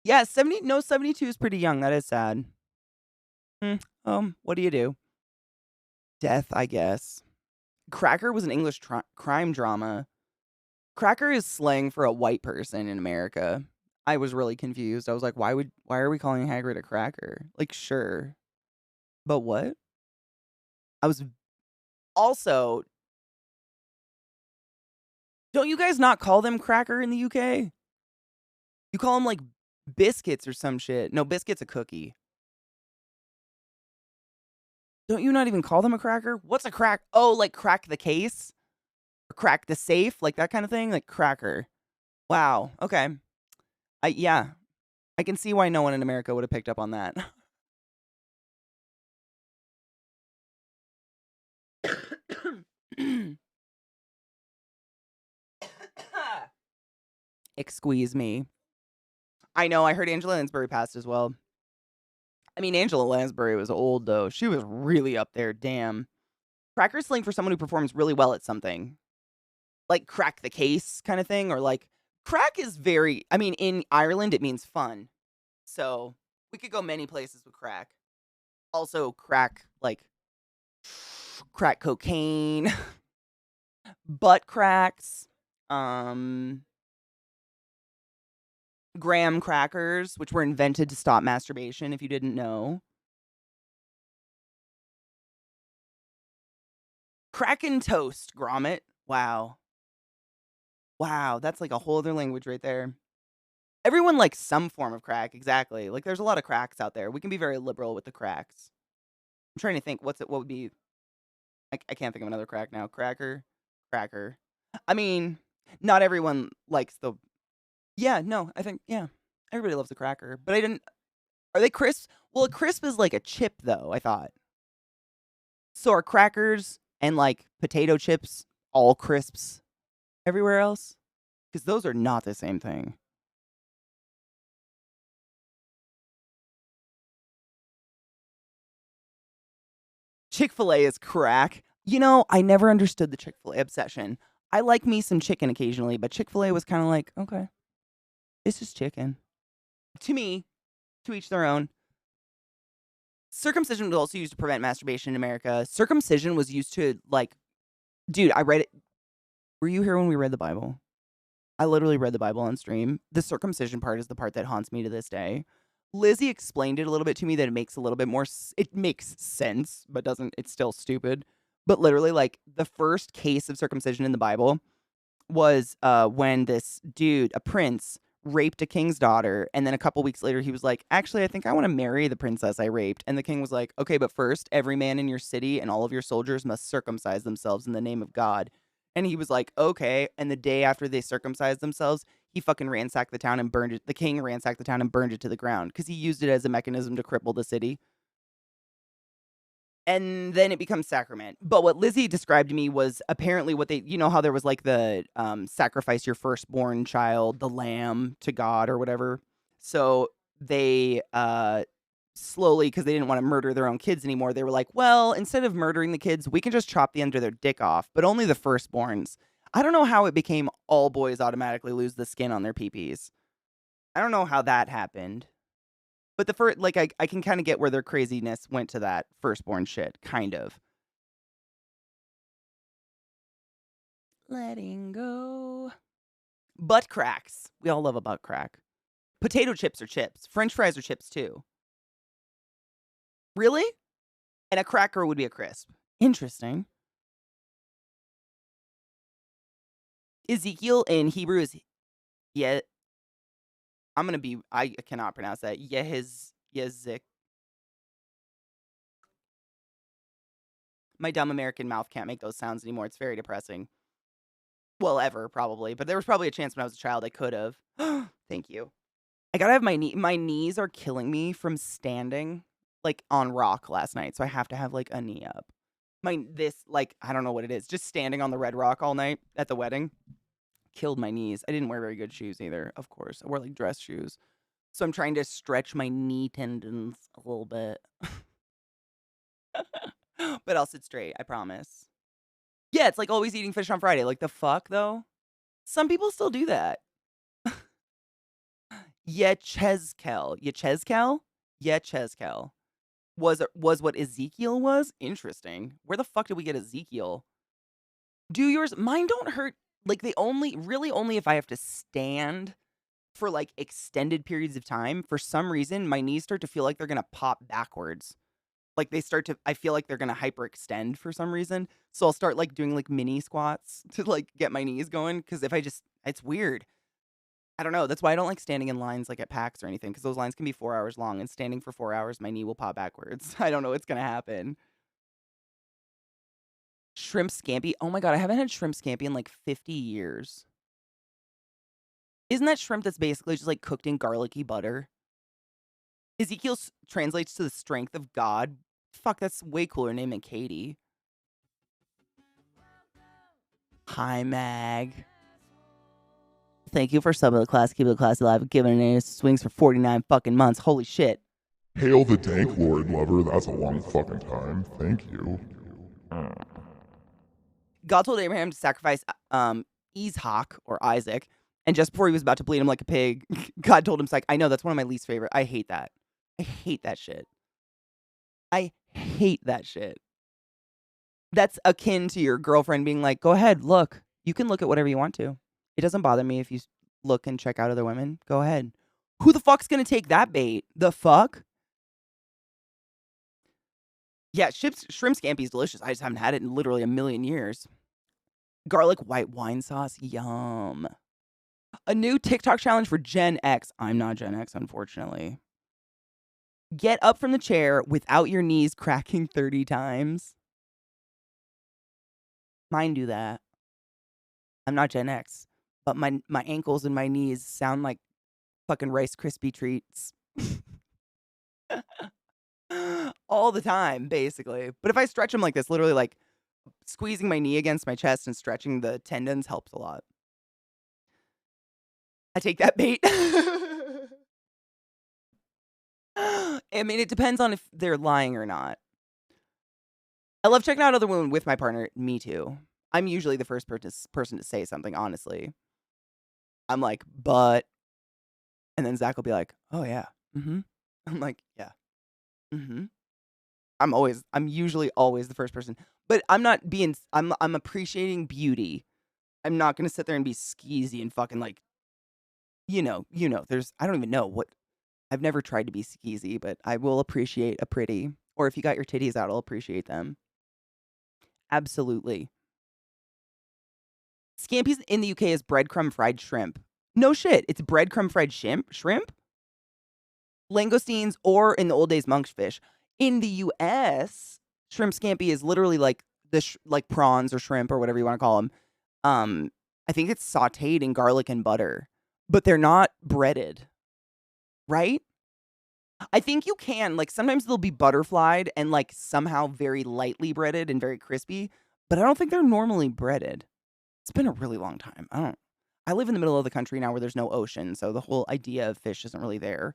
Yeah, 72 is pretty young. That is sad. What do you do? Death, I guess. Cracker was an English crime drama. Cracker is slang for a white person in America. I was really confused. I was like, why are we calling Hagrid a cracker? Like, sure. But what? I was also, don't you guys not call them cracker in the UK? You call them like biscuits or some shit. No, biscuit's a cookie. Don't you not even call them a cracker? What's a crack? Oh, like crack the case? Or crack the safe? Like that kind of thing? Like cracker. Wow. Okay. Yeah. I can see why no one in America would have picked up on that. Excuse me. I know, I heard Angela Lansbury passed as well. I mean, Angela Lansbury was old, though. She was really up there, damn. Cracker slang for someone who performs really well at something. like crack the case kind of thing, or like crack is very, I mean, in Ireland it means fun. So we could go many places with crack. Also crack, like crack cocaine, butt cracks, graham crackers, which were invented to stop masturbation, if you didn't know. Kraken toast, grommet. Wow. Wow, that's like a whole other language right there. Everyone likes some form of crack, exactly. Like, there's a lot of cracks out there. We can be very liberal with the cracks. I'm trying to think, what would be... I can't think of another crack now. Cracker? Cracker. I mean, not everyone likes the... Yeah, no, I think, yeah. Everybody loves a cracker. But I didn't... Are they crisps? Well, a crisp is like a chip, though, I thought. So are crackers and, like, potato chips all crisps everywhere else? Because those are not the same thing. Chick-fil-A is crack. You know, I never understood the Chick-fil-A obsession. I like me some chicken occasionally, but Chick-fil-A was kind of like, okay, it's just chicken. To me, to each their own. Circumcision was also used to prevent masturbation in America. Circumcision was used to, like, dude, I read it. Were you here when we read the Bible? I literally read the Bible on stream. The circumcision part is the part that haunts me to this day. Lizzie explained it a little bit to me that it makes a little bit more, it makes sense, but doesn't, it's still stupid. But literally, like, the first case of circumcision in the Bible was when this dude, a prince, raped a king's daughter, and then a couple weeks later he was like, actually, I think I want to marry the princess I raped. And the king was like, okay, but first, every man in your city and all of your soldiers must circumcise themselves in the name of God. And he was like, okay. And the day after they circumcised themselves, he fucking ransacked the town and burned it. The king ransacked the town and burned it to the ground because he used it as a mechanism to cripple the city. And then it becomes sacrament. But what Lizzie described to me was apparently what they, you know how there was like the sacrifice your firstborn child, the lamb to God or whatever. So they slowly, because they didn't want to murder their own kids anymore, they were like, well, instead of murdering the kids, we can just chop the end of their dick off, but only the firstborns. I don't know how it became all boys automatically lose the skin on their peepees. I don't know how that happened. But the first, like, I can kind of get where their craziness went to that firstborn shit, kind of. Letting go. Butt cracks. We all love a butt crack. Potato chips are chips. French fries are chips, too. Really? And a cracker would be a crisp. Interesting. Ezekiel in Hebrew is... Yeah. I'm going to be... I cannot pronounce that. Yezik. My dumb American mouth can't make those sounds anymore. It's very depressing. Well, ever, probably. But there was probably a chance when I was a child I could have. Thank you. I gotta have my knee... My knees are killing me from standing, like, on rock last night. So I have to have, like, a knee up. I don't know what it is. Just standing on the red rock all night at the wedding killed my knees. I didn't wear very good shoes either, of course. I wore, like, dress shoes. So I'm trying to stretch my knee tendons a little bit. But I'll sit straight, I promise. Yeah, it's like always eating fish on Friday. Like, the fuck, though? Some people still do that. Yechezkel. Yechezkel. Was what Ezekiel was? Interesting. Where the fuck did we get Ezekiel? Do yours? Mine don't hurt. Like, they really only if I have to stand for, like, extended periods of time. For some reason, my knees start to feel like they're going to pop backwards. Like, I feel like they're going to hyperextend for some reason. So I'll start, like, doing, like, mini squats to, like, get my knees going. Because if it's weird. I don't know. That's why I don't like standing in lines, like, at PAX or anything. Because those lines can be 4 hours long. And standing for 4 hours, my knee will pop backwards. I don't know what's going to happen. Shrimp scampi. Oh my god, I haven't had shrimp scampi in, like, 50 years. Isn't that shrimp that's basically just, like, cooked in garlicky butter? Ezekiel translates to the strength of God. Fuck, that's way cooler name than Katie. Hi, Mag. Thank you for subbing the class. Keep the class alive. Giving it swings for 49 fucking months. Holy shit. Hail the Dank Lord, lover. That's a long fucking time. Thank you. God told Abraham to sacrifice Ishak, or Isaac, and just before he was about to bleed him like a pig, God told him, "Psych, I know that's one of my least favorite. I hate that. I hate that shit. I hate that shit." That's akin to your girlfriend being like, "Go ahead, look. You can look at whatever you want to. It doesn't bother me if you look and check out other women. Go ahead." Who the fuck's gonna take that bait? The fuck? Yeah, shrimp scampi is delicious. I just haven't had it in literally a million years. Garlic white wine sauce, yum. A new TikTok challenge for Gen X. I'm not Gen X, unfortunately. Get up from the chair without your knees cracking 30 times. Mine do that. I'm not Gen X, but my ankles and my knees sound like fucking Rice Krispie treats. All the time, basically. But if I stretch them like this, literally like squeezing my knee against my chest and stretching the tendons helps a lot. I take that bait. I mean, it depends on if they're lying or not. I love checking out other women with my partner. Me too. I'm usually the first person to say something, honestly. I'm like, but, and then Zach will be like, "Oh yeah, mm-hmm." I'm like, "Yeah, mm-hmm." I'm usually always the first person, but I'm appreciating beauty. I'm not gonna sit there and be skeezy and fucking like, I don't even know what, I've never tried to be skeezy, but I will appreciate a pretty, or if you got your titties out, I'll appreciate them. Absolutely. Scampi's in the UK is breadcrumb fried shrimp. No shit, it's breadcrumb fried shrimp? Langoustines, or in the old days, monkfish. In the US, shrimp scampi is literally like like prawns or shrimp or whatever you want to call them. I think it's sautéed in garlic and butter, but they're not breaded, right? I think you can, like, sometimes they'll be butterflied and like somehow very lightly breaded and very crispy, but I don't think they're normally breaded. It's been a really long time. I live in the middle of the country now where there's no ocean, so the whole idea of fish isn't really there.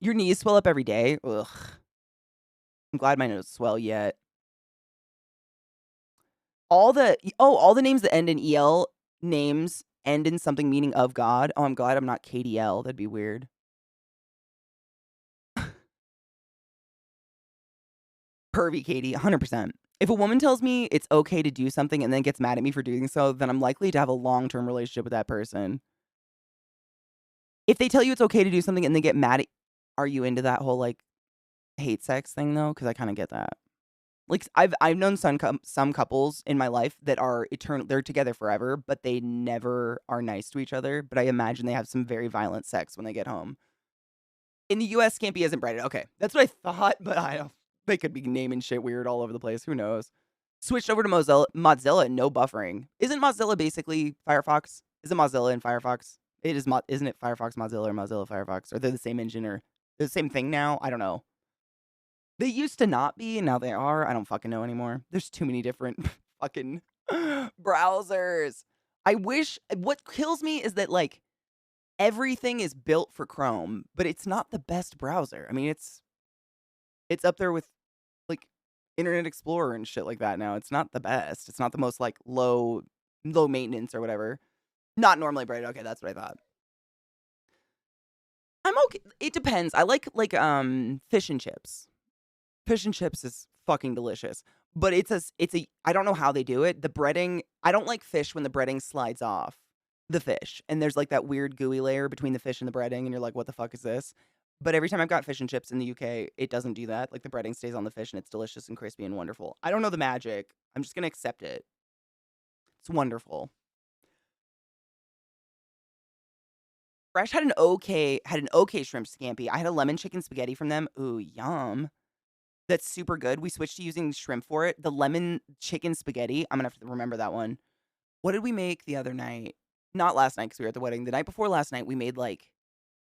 Your knees swell up every day? Ugh. I'm glad mine don't swell yet. All the names that end in EL names end in something meaning of God. Oh, I'm glad I'm not KDL. That'd be weird. Pervy Katie, 100%. If a woman tells me it's okay to do something and then gets mad at me for doing so, then I'm likely to have a long-term relationship with that person. If they tell you it's okay to do something and they get mad at, are you into that whole like hate sex thing though? Because I kind of get that. Like I've known some couples in my life that are eternal. They're together forever, but they never are nice to each other. But I imagine they have some very violent sex when they get home. In the U.S., scampi isn't breaded. Okay, that's what I thought, but I don't. They could be naming shit weird all over the place. Who knows? Switched over to Mozilla, no buffering. Isn't Mozilla basically Firefox? Isn't Mozilla in Firefox? It is. Isn't it Firefox Mozilla or Mozilla Firefox? Are they the same engine or the same thing now? I don't know. They used to not be, and now they are. I don't fucking know anymore. There's too many different fucking browsers. I wish. What kills me is that like everything is built for Chrome, but it's not the best browser. I mean, it's up there with like Internet Explorer and shit like that now. It's not the best. It's not the most like low maintenance or whatever. Not normally bright. Okay, that's what I thought. I'm okay. It depends. I like fish and chips. Fish and chips is fucking delicious. But it's a I don't know how they do it. The breading, I don't like fish when the breading slides off the fish. And there's like that weird gooey layer between the fish and the breading and you're like, "What the fuck is this?" But every time I've got fish and chips in the UK, it doesn't do that. Like the breading stays on the fish and it's delicious and crispy and wonderful. I don't know the magic. I'm just going to accept it. It's wonderful. Fresh had an okay shrimp scampi. I had a lemon chicken spaghetti from them. Ooh, yum. That's super good. We switched to using shrimp for it. The lemon chicken spaghetti. I'm gonna have to remember that one. What did we make the other night? Not last night because we were at the wedding. The night before last night, we made like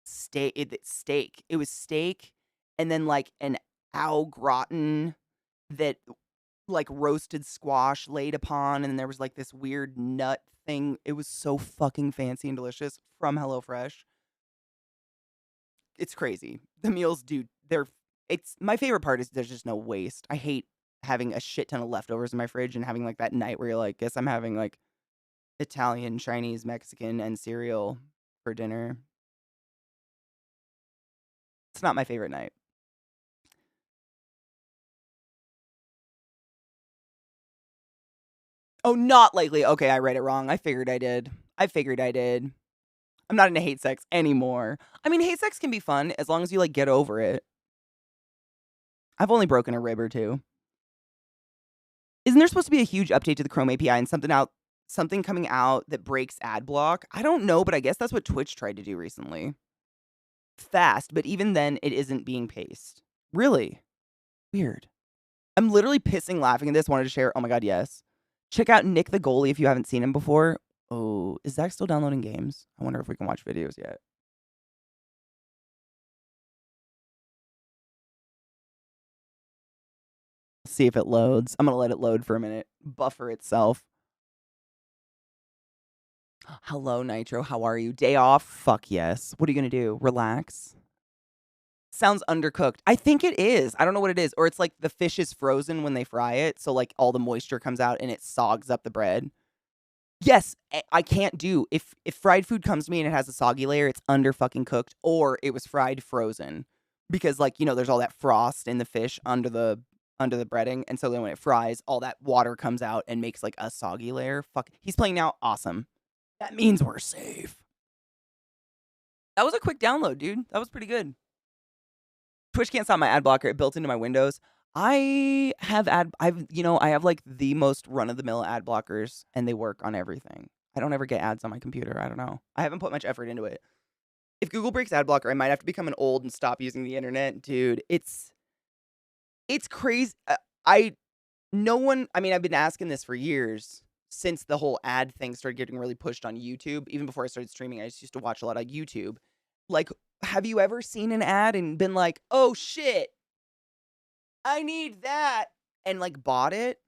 steak. It was steak and then like an au gratin that like roasted squash laid upon, and then there was like this weird nut thing. It was so fucking fancy and delicious from HelloFresh. It's crazy. The meals, dude, it's my favorite part is there's just no waste. I hate having a shit ton of leftovers in my fridge and having like that night where you're like, guess I'm having like Italian, Chinese, Mexican, and cereal for dinner. It's not my favorite night. Oh, not lately. Okay, I read it wrong. I figured I did. I'm not into hate sex anymore. I mean, hate sex can be fun as long as you like get over it. I've only broken a rib or two. Isn't there supposed to be a huge update to the Chrome API and something coming out that breaks ad block? I don't know, but I guess that's what Twitch tried to do recently. Fast, but even then it isn't being paced. Really? Weird. I'm literally pissing laughing at this. Wanted to share. Oh my god, yes. Check out Nick the Goalie if you haven't seen him before. Oh, is Zach still downloading games? I wonder if we can watch videos yet. See if it loads. I'm gonna let it load for a minute. Buffer itself. Hello, Nitro. How are you? Day off? Fuck yes. What are you gonna do? Relax? Sounds undercooked. I think it is. I don't know what it is. Or it's like the fish is frozen when they fry it, so like all the moisture comes out and it sogs up the bread. Yes, I can't do if fried food comes to me and it has a soggy layer, it's under fucking cooked, or it was fried frozen. Because like, there's all that frost in the fish under the breading, and so then when it fries, all that water comes out and makes like a soggy layer. Fuck. He's playing now. Awesome. That means we're safe. That was a quick download, dude. That was pretty good. Twitch can't stop my ad blocker. It built into my Windows. I have like the most run-of-the-mill ad blockers, and they work on everything. I don't ever get ads on my computer. I don't know. I haven't put much effort into it. If Google breaks ad blocker, I might have to become an old and stop using the internet. Dude, it's crazy. I've been asking this for years since the whole ad thing started getting really pushed on YouTube. Even before I started streaming, I just used to watch a lot of YouTube. Like, have you ever seen an ad and been like, oh shit, I need that, and like bought it?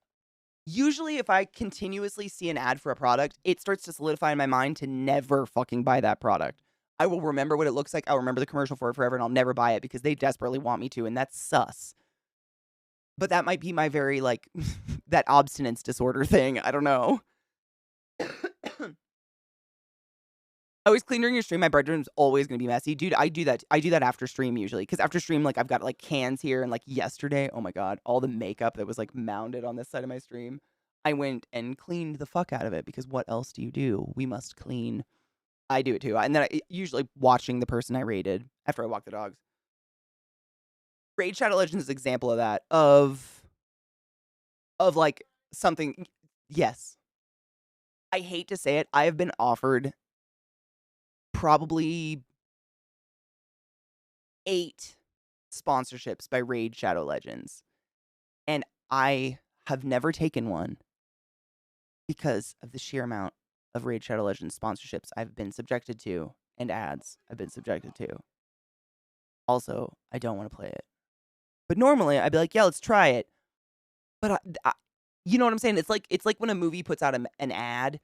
Usually if I continuously see an ad for a product, it starts to solidify in my mind to never fucking buy that product. I will remember what it looks like. I'll remember the commercial for it forever, and I'll never buy it because they desperately want me to, and that's sus. But that might be my very, like, that abstinence disorder thing. I don't know. Always clean during your stream. My bedroom's always gonna be messy. Dude, I do that after stream usually. Because after stream, like, I've got, like, cans here. And, like, yesterday, oh my god, all the makeup that was, like, mounted on this side of my stream, I went and cleaned the fuck out of it. Because what else do you do? We must clean. I do it too. And then usually watching the person I raided after I walk the dogs. Raid Shadow Legends is an example of that. Of like, something. Yes. I hate to say it. I have been offered probably 8 sponsorships by Raid Shadow Legends. And I have never taken one because of the sheer amount of Raid Shadow Legends sponsorships I've been subjected to and ads I've been subjected to. Also, I don't want to play it. But normally I'd be like, yeah, let's try it. But you know what I'm saying? It's like when a movie puts out an ad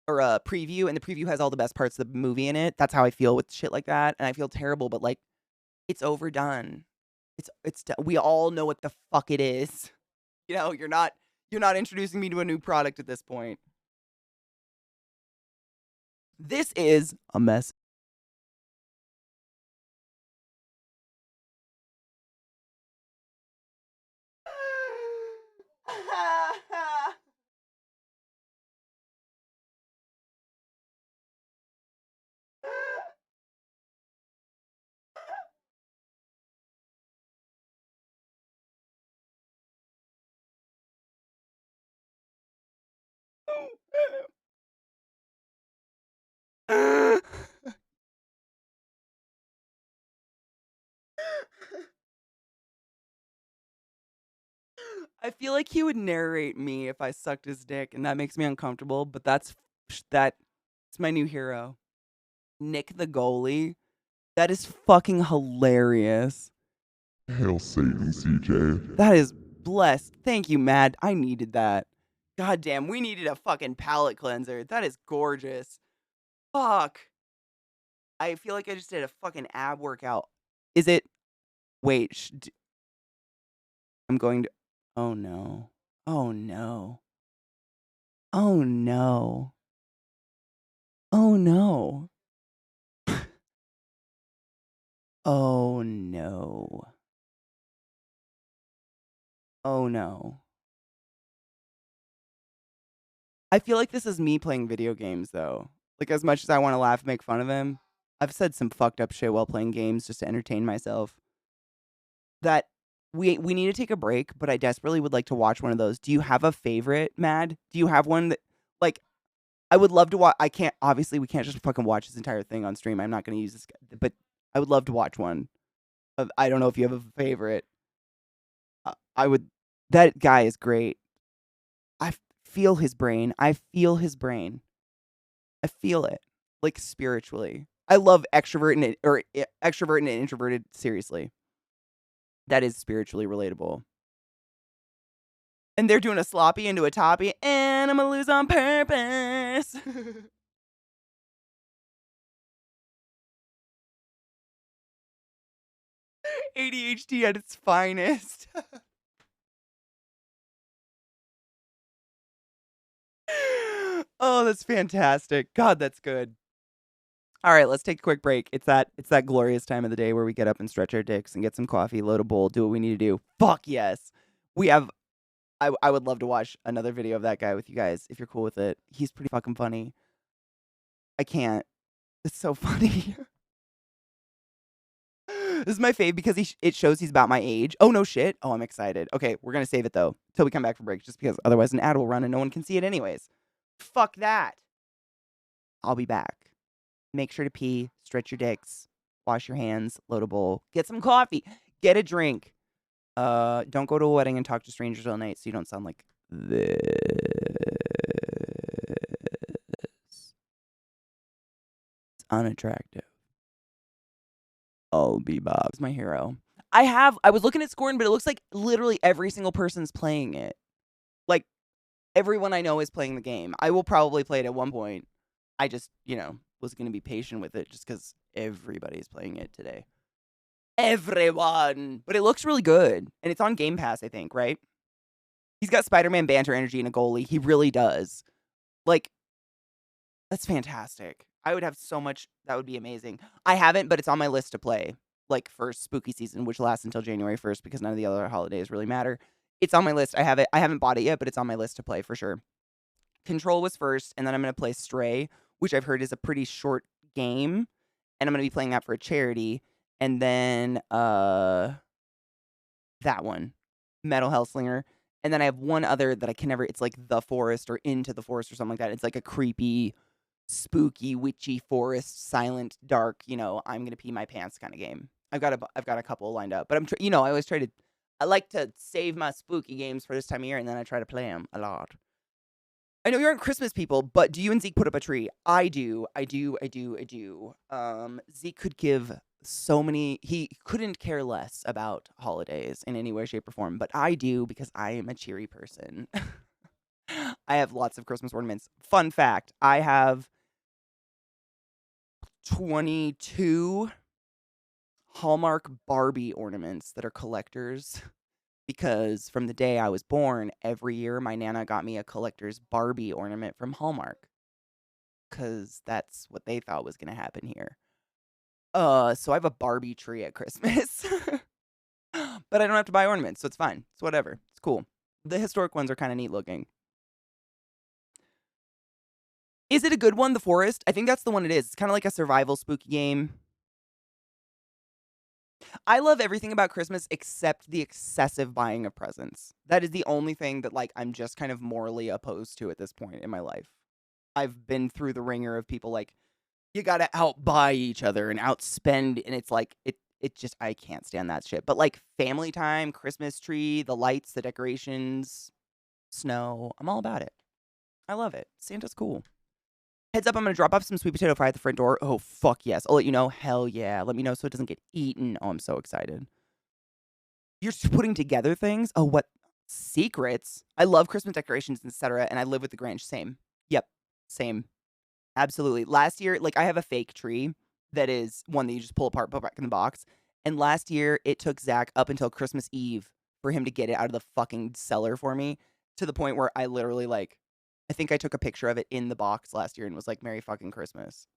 or a preview, and the preview has all the best parts of the movie in it. That's how I feel with shit like that, and I feel terrible. But like, it's overdone. We all know what the fuck it is. You're not introducing me to a new product at this point. This is a mess. I feel like he would narrate me if I sucked his dick, and that makes me uncomfortable, but that's my new hero. Nick the Goalie. That is fucking hilarious. Hail Satan, CJ. That is blessed. Thank you, Mad. I needed that. God damn, we needed a fucking palate cleanser. That is gorgeous. Fuck. I feel like I just did a fucking ab workout. Is it? Wait. I'm going to. Oh no. Oh no. Oh no. Oh no. Oh no. Oh no. I feel like this is me playing video games though. Like as much as I want to laugh and make fun of him, I've said some fucked up shit while playing games just to entertain myself. That we need to take a break, but I desperately would like to watch one of those. Do you have a favorite, Mad? Do you have one that like I would love to watch. I can't obviously we can't just fucking watch this entire thing on stream. I'm not going to use this, but I would love to watch one. I don't know if you have a favorite. I would. That guy is great. I feel his brain. I feel his brain. I feel it like spiritually. I love extrovert and introverted. Seriously, that is spiritually relatable. And they're doing a sloppy into a toppy, and I'm gonna lose on purpose. ADHD at its finest. Oh, that's fantastic. God, that's good. All right, let's take a quick break. It's that glorious time of the day where we get up and stretch our dicks and get some coffee, load a bowl, do what we need to do. Fuck yes. We have I would love to watch another video of that guy with you guys if you're cool with it. He's pretty fucking funny. I can't. It's so funny. This is my fave because it shows he's about my age. Oh, no shit. Oh, I'm excited. Okay, we're going to save it, though, till we come back from break, just because otherwise an ad will run and no one can see it anyways. Fuck that. I'll be back. Make sure to pee, stretch your dicks, wash your hands, load a bowl, get some coffee, get a drink. Don't go to a wedding and talk to strangers all night so you don't sound like this. It's unattractive. I'll be Bob. It's my hero. I was looking at Scorn, but it looks like literally every single person's playing it. Like, everyone I know is playing the game. I will probably play it at one point. I just, was going to be patient with it just because everybody's playing it today. Everyone! But it looks really good. And it's on Game Pass, I think, right? He's got Spider-Man banter energy and a goalie. He really does. Like, that's fantastic. I would have so much. That would be amazing. I haven't, but it's on my list to play. Like, for spooky season, which lasts until January 1st because none of the other holidays really matter. It's on my list. I have it. I haven't bought it yet, but it's on my list to play for sure. Control was first, and then I'm going to play Stray, which I've heard is a pretty short game. And I'm going to be playing that for a charity. And then that one, Metal Hellslinger. And then I have one other that I can never, it's like The Forest or Into the Forest or something like that. It's like a creepy, spooky, witchy forest, silent, dark, I'm going to pee my pants kind of game. I've got a couple lined up, but I always I like to save my spooky games for this time of year, and then I try to play them a lot. I know you aren't Christmas people, but do you and Zeke put up a tree? I do. Zeke could give so many. He couldn't care less about holidays in any way, shape, or form, but I do because I am a cheery person. I have lots of Christmas ornaments. Fun fact, I have 22 Hallmark Barbie ornaments that are collectors. Because from the day I was born, every year my Nana got me a collector's Barbie ornament from Hallmark. Because that's what they thought was going to happen here. So I have a Barbie tree at Christmas. But I don't have to buy ornaments, so it's fine. It's whatever. It's cool. The historic ones are kind of neat looking. Is it a good one, The Forest? I think that's the one it is. It's kind of like a survival spooky game. I love everything about Christmas except the excessive buying of presents. That is the only thing that, I'm just kind of morally opposed to at this point in my life. I've been through the ringer of people you gotta outbuy each other and outspend, and it's it just, I can't stand that shit. But, family time, Christmas tree, the lights, the decorations, snow, I'm all about it. I love it. Santa's cool. Heads up, I'm going to drop off some sweet potato fry at the front door. Oh, fuck yes. I'll let you know. Hell yeah. Let me know so it doesn't get eaten. Oh, I'm so excited. You're just putting together things? Oh, what? Secrets? I love Christmas decorations, etc., and I live with the Grinch. Same. Yep. Same. Absolutely. Last year, I have a fake tree that is one that you just pull apart, put back in the box. And last year, it took Zach up until Christmas Eve for him to get it out of the fucking cellar for me, to the point where I literally, like, I think I took a picture of it in the box last year and was like, Merry fucking Christmas.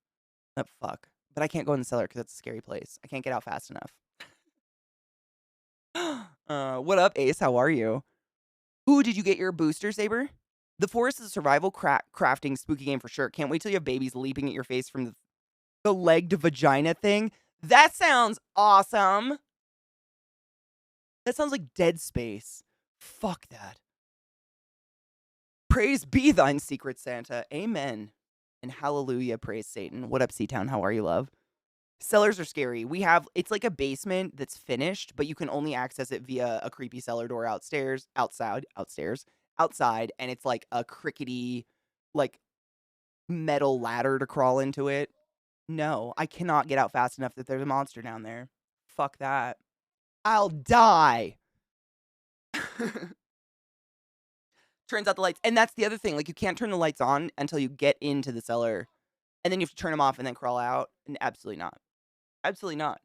Oh, fuck. But I can't go in the cellar because it's a scary place. I can't get out fast enough. What up, Ace? How are you? Ooh, did you get your booster, Saber? The Forest is a survival crafting spooky game for sure. Can't wait till you have babies leaping at your face from the leg to vagina thing. That sounds awesome. That sounds like Dead Space. Fuck that. Praise be thine, secret Santa. Amen. And hallelujah, praise Satan. What up, C-Town? How are you, love? Cellars are scary. It's like a basement that's finished, but you can only access it via a creepy cellar door outside, and it's like a crickety, like, metal ladder to crawl into it. No, I cannot get out fast enough that there's a monster down there. Fuck that. I'll die. Turns out the lights, and that's the other thing, like, you can't turn the lights on until you get into the cellar, and then you have to turn them off and then crawl out, and absolutely not. Absolutely not.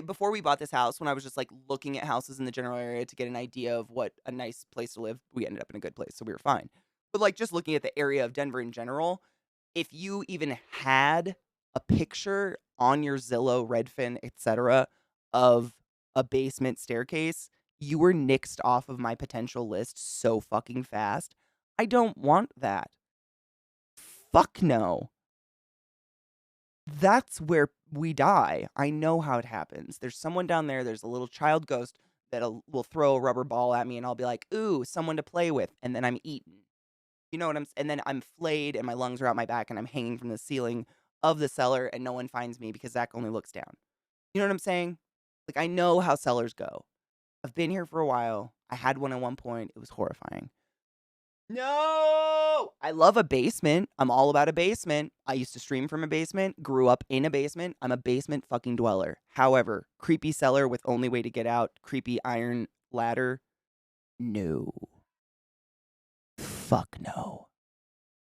Before we bought this house, when I was just, like, looking at houses in the general area to get an idea of what a nice place to live, we ended up in a good place, so we were fine. But, like, just looking at the area of Denver in general, if you even had a picture on your Zillow, Redfin, etc., of a basement staircase, you were nixed off of my potential list so fucking fast. I don't want that. Fuck no. That's where we die. I know how it happens. There's someone down there, there's a little child ghost that will throw a rubber ball at me, and I'll be like, ooh, someone to play with, and then I'm eaten. You know what and then I'm flayed, and my lungs are out my back, and I'm hanging from the ceiling of the cellar, and no one finds me because Zach only looks down. You know what I'm saying? Like, I know how cellars go. I've been here for a while. I had one at one point. It was horrifying. No! I love a basement. I'm all about a basement. I used to stream from a basement, grew up in a basement. I'm a basement fucking dweller. However, creepy cellar with only way to get out, creepy iron ladder. No. Fuck no.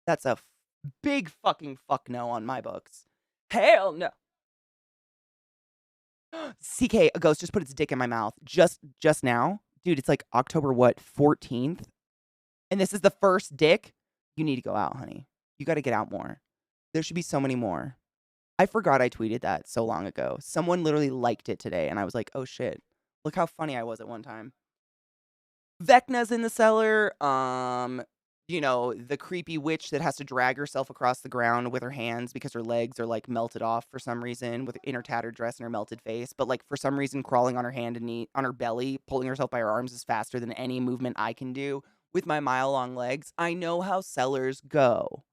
That's a big fucking fuck no on my books. Hell no. CK, a ghost just put its dick in my mouth just now. Dude, it's like October, 14th? And this is the first dick? You need to go out, honey. You got to get out more. There should be so many more. I forgot I tweeted that so long ago. Someone literally liked it today, and I was like, oh shit. Look how funny I was at one time. Vecna's in the cellar. The creepy witch that has to drag herself across the ground with her hands because her legs are, like, melted off for some reason, in her tattered dress and her melted face. But, like, for some reason, crawling on her hand and knee, on her belly, pulling herself by her arms is faster than any movement I can do with my mile-long legs. I know how cellars go.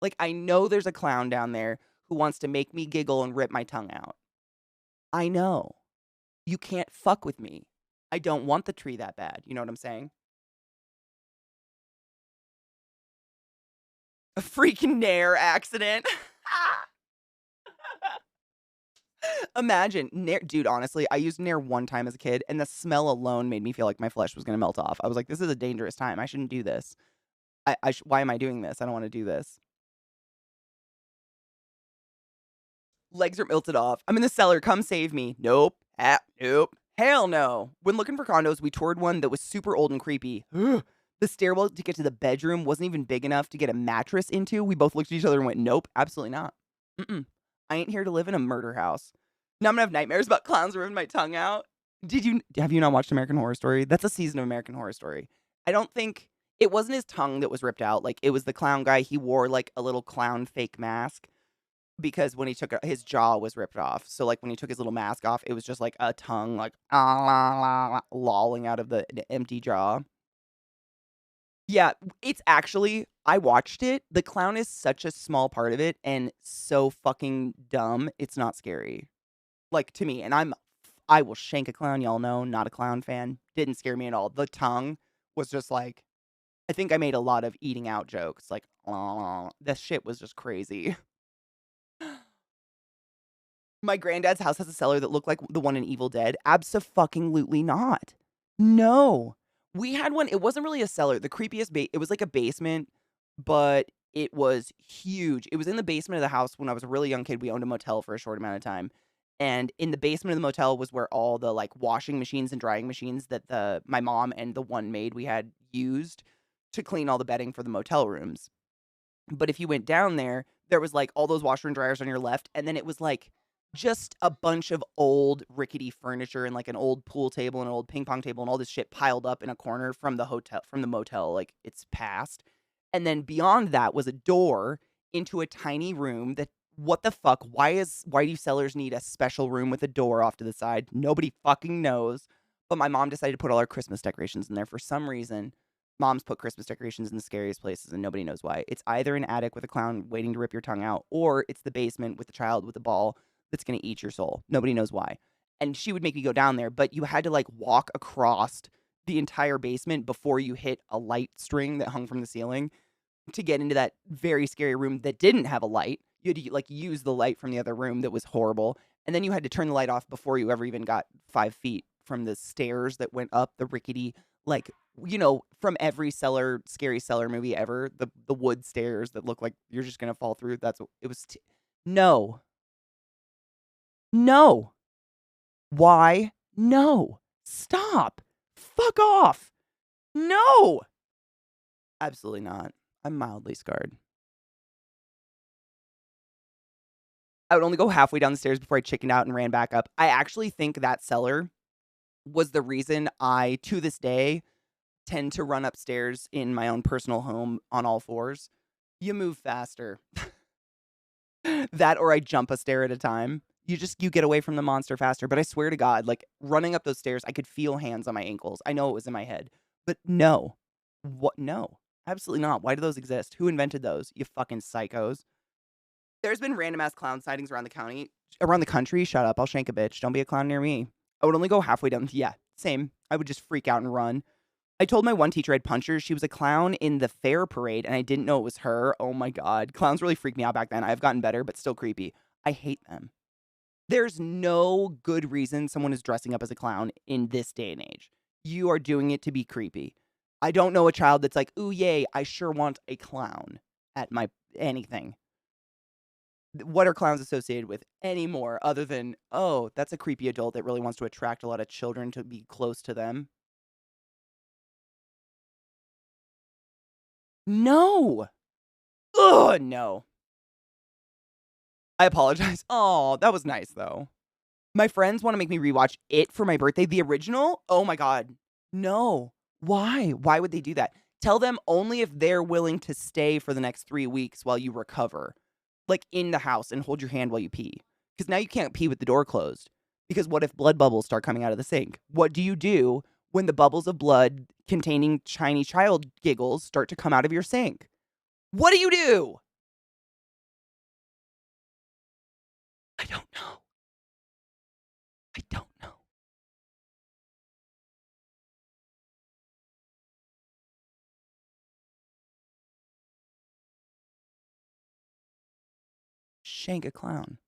Like, I know there's a clown down there who wants to make me giggle and rip my tongue out. I know. You can't fuck with me. I don't want the tree that bad. You know what I'm saying? A freaking Nair accident. Imagine, Nair, dude, honestly, I used Nair one time as a kid, and the smell alone made me feel like my flesh was going to melt off. I was like, this is a dangerous time. I shouldn't do this. Why am I doing this? I don't want to do this. Legs are melted off. I'm in the cellar. Come save me. Nope. Nope. Hell no. When looking for condos, we toured one that was super old and creepy. The stairwell to get to the bedroom wasn't even big enough to get a mattress into. We both looked at each other and went, nope, absolutely not. I ain't here to live in a murder house. Now I'm gonna have nightmares about clowns ripping my tongue out. Have you not watched American Horror Story? That's a season of American Horror Story. I don't think, it wasn't his tongue that was ripped out. Like, it was the clown guy. He wore, like, a little clown fake mask because when he took his jaw was ripped off. So, like, when he took his little mask off, it was just like a tongue, like, lolling out of the empty jaw. Yeah, it's actually, I watched it. The clown is such a small part of it and so fucking dumb. It's not scary. Like, to me, and I will shank a clown, y'all know, not a clown fan. Didn't scare me at all. The tongue was just like, I think I made a lot of eating out jokes. Like, this shit was just crazy. My granddad's house has a cellar that looked like the one in Evil Dead. Abso-fucking-lutely not. No. We had one, it wasn't really a cellar. The creepiest, it was like a basement, but it was huge. It was in the basement of the house when I was a really young kid. We owned a motel for a short amount of time. And in the basement of the motel was where all the like washing machines and drying machines that my mom and the one maid we had used to clean all the bedding for the motel rooms. But if you went down there, there was like all those washer and dryers on your left, and then it was like just a bunch of old rickety furniture and like an old pool table and an old ping pong table and all this shit piled up in a corner from the motel, like it's past. And then beyond that was a door into a tiny room that what the fuck? Why do sellers need a special room with a door off to the side? Nobody fucking knows. But my mom decided to put all our Christmas decorations in there for some reason. Moms put Christmas decorations in the scariest places and nobody knows why. It's either an attic with a clown waiting to rip your tongue out, or it's the basement with a child with a ball that's going to eat your soul. Nobody knows why. And she would make me go down there, but you had to like walk across the entire basement before you hit a light string that hung from the ceiling to get into that very scary room that didn't have a light. You had to like use the light from the other room that was horrible. And then you had to turn the light off before you ever even got 5 feet from the stairs that went up the rickety, like, from every scary cellar movie ever, the wood stairs that look like you're just going to fall through. That's what it was. No. No. Why? No. Stop. Fuck off. No. Absolutely not. I'm mildly scarred. I would only go halfway down the stairs before I chickened out and ran back up. I actually think that cellar was the reason I, to this day, tend to run upstairs in my own personal home on all fours. You move faster. That or I jump a stair at a time. You get away from the monster faster. But I swear to God, like running up those stairs, I could feel hands on my ankles. I know it was in my head. But no. What? No. Absolutely not. Why do those exist? Who invented those? You fucking psychos. There's been random ass clown sightings around the country. Shut up. I'll shank a bitch. Don't be a clown near me. I would only go halfway down. Yeah, same. I would just freak out and run. I told my one teacher I had punched her. She was a clown in the fair parade, and I didn't know it was her. Oh my God. Clowns really freaked me out back then. I've gotten better, but still creepy. I hate them. There's no good reason someone is dressing up as a clown in this day and age. You are doing it to be creepy. I don't know a child that's like, ooh, yay, I sure want a clown at my anything. What are clowns associated with anymore other than, oh, that's a creepy adult that really wants to attract a lot of children to be close to them? No. Ugh, no. I apologize. Oh, that was nice, though. My friends want to make me rewatch It for my birthday. The original? Oh my God. No. Why? Why would they do that? Tell them only if they're willing to stay for the next 3 weeks while you recover. Like in the house and hold your hand while you pee. Because now you can't pee with the door closed. Because what if blood bubbles start coming out of the sink? What do you do when the bubbles of blood containing tiny child giggles start to come out of your sink? What do you do? I don't know. I don't know. Shank a clown.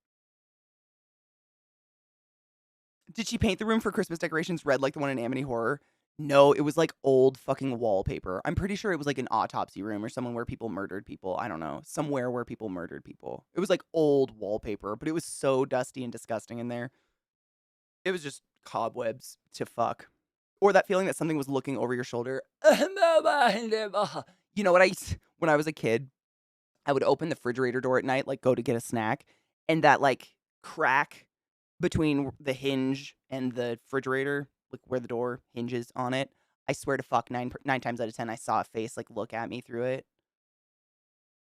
Did she paint the room for Christmas decorations red like the one in Amity Horror? No, it was like old fucking wallpaper. I'm pretty sure it was like an autopsy room or someone where people murdered people. I don't know. Somewhere where people murdered people. It was like old wallpaper, but it was so dusty and disgusting in there. It was just cobwebs to fuck. Or that feeling that something was looking over your shoulder. You know what when I was a kid, I would open the refrigerator door at night, like go to get a snack, and that like crack between the hinge and the refrigerator, like where the door hinges on it. I swear to fuck, nine times out of 10, I saw a face like look at me through it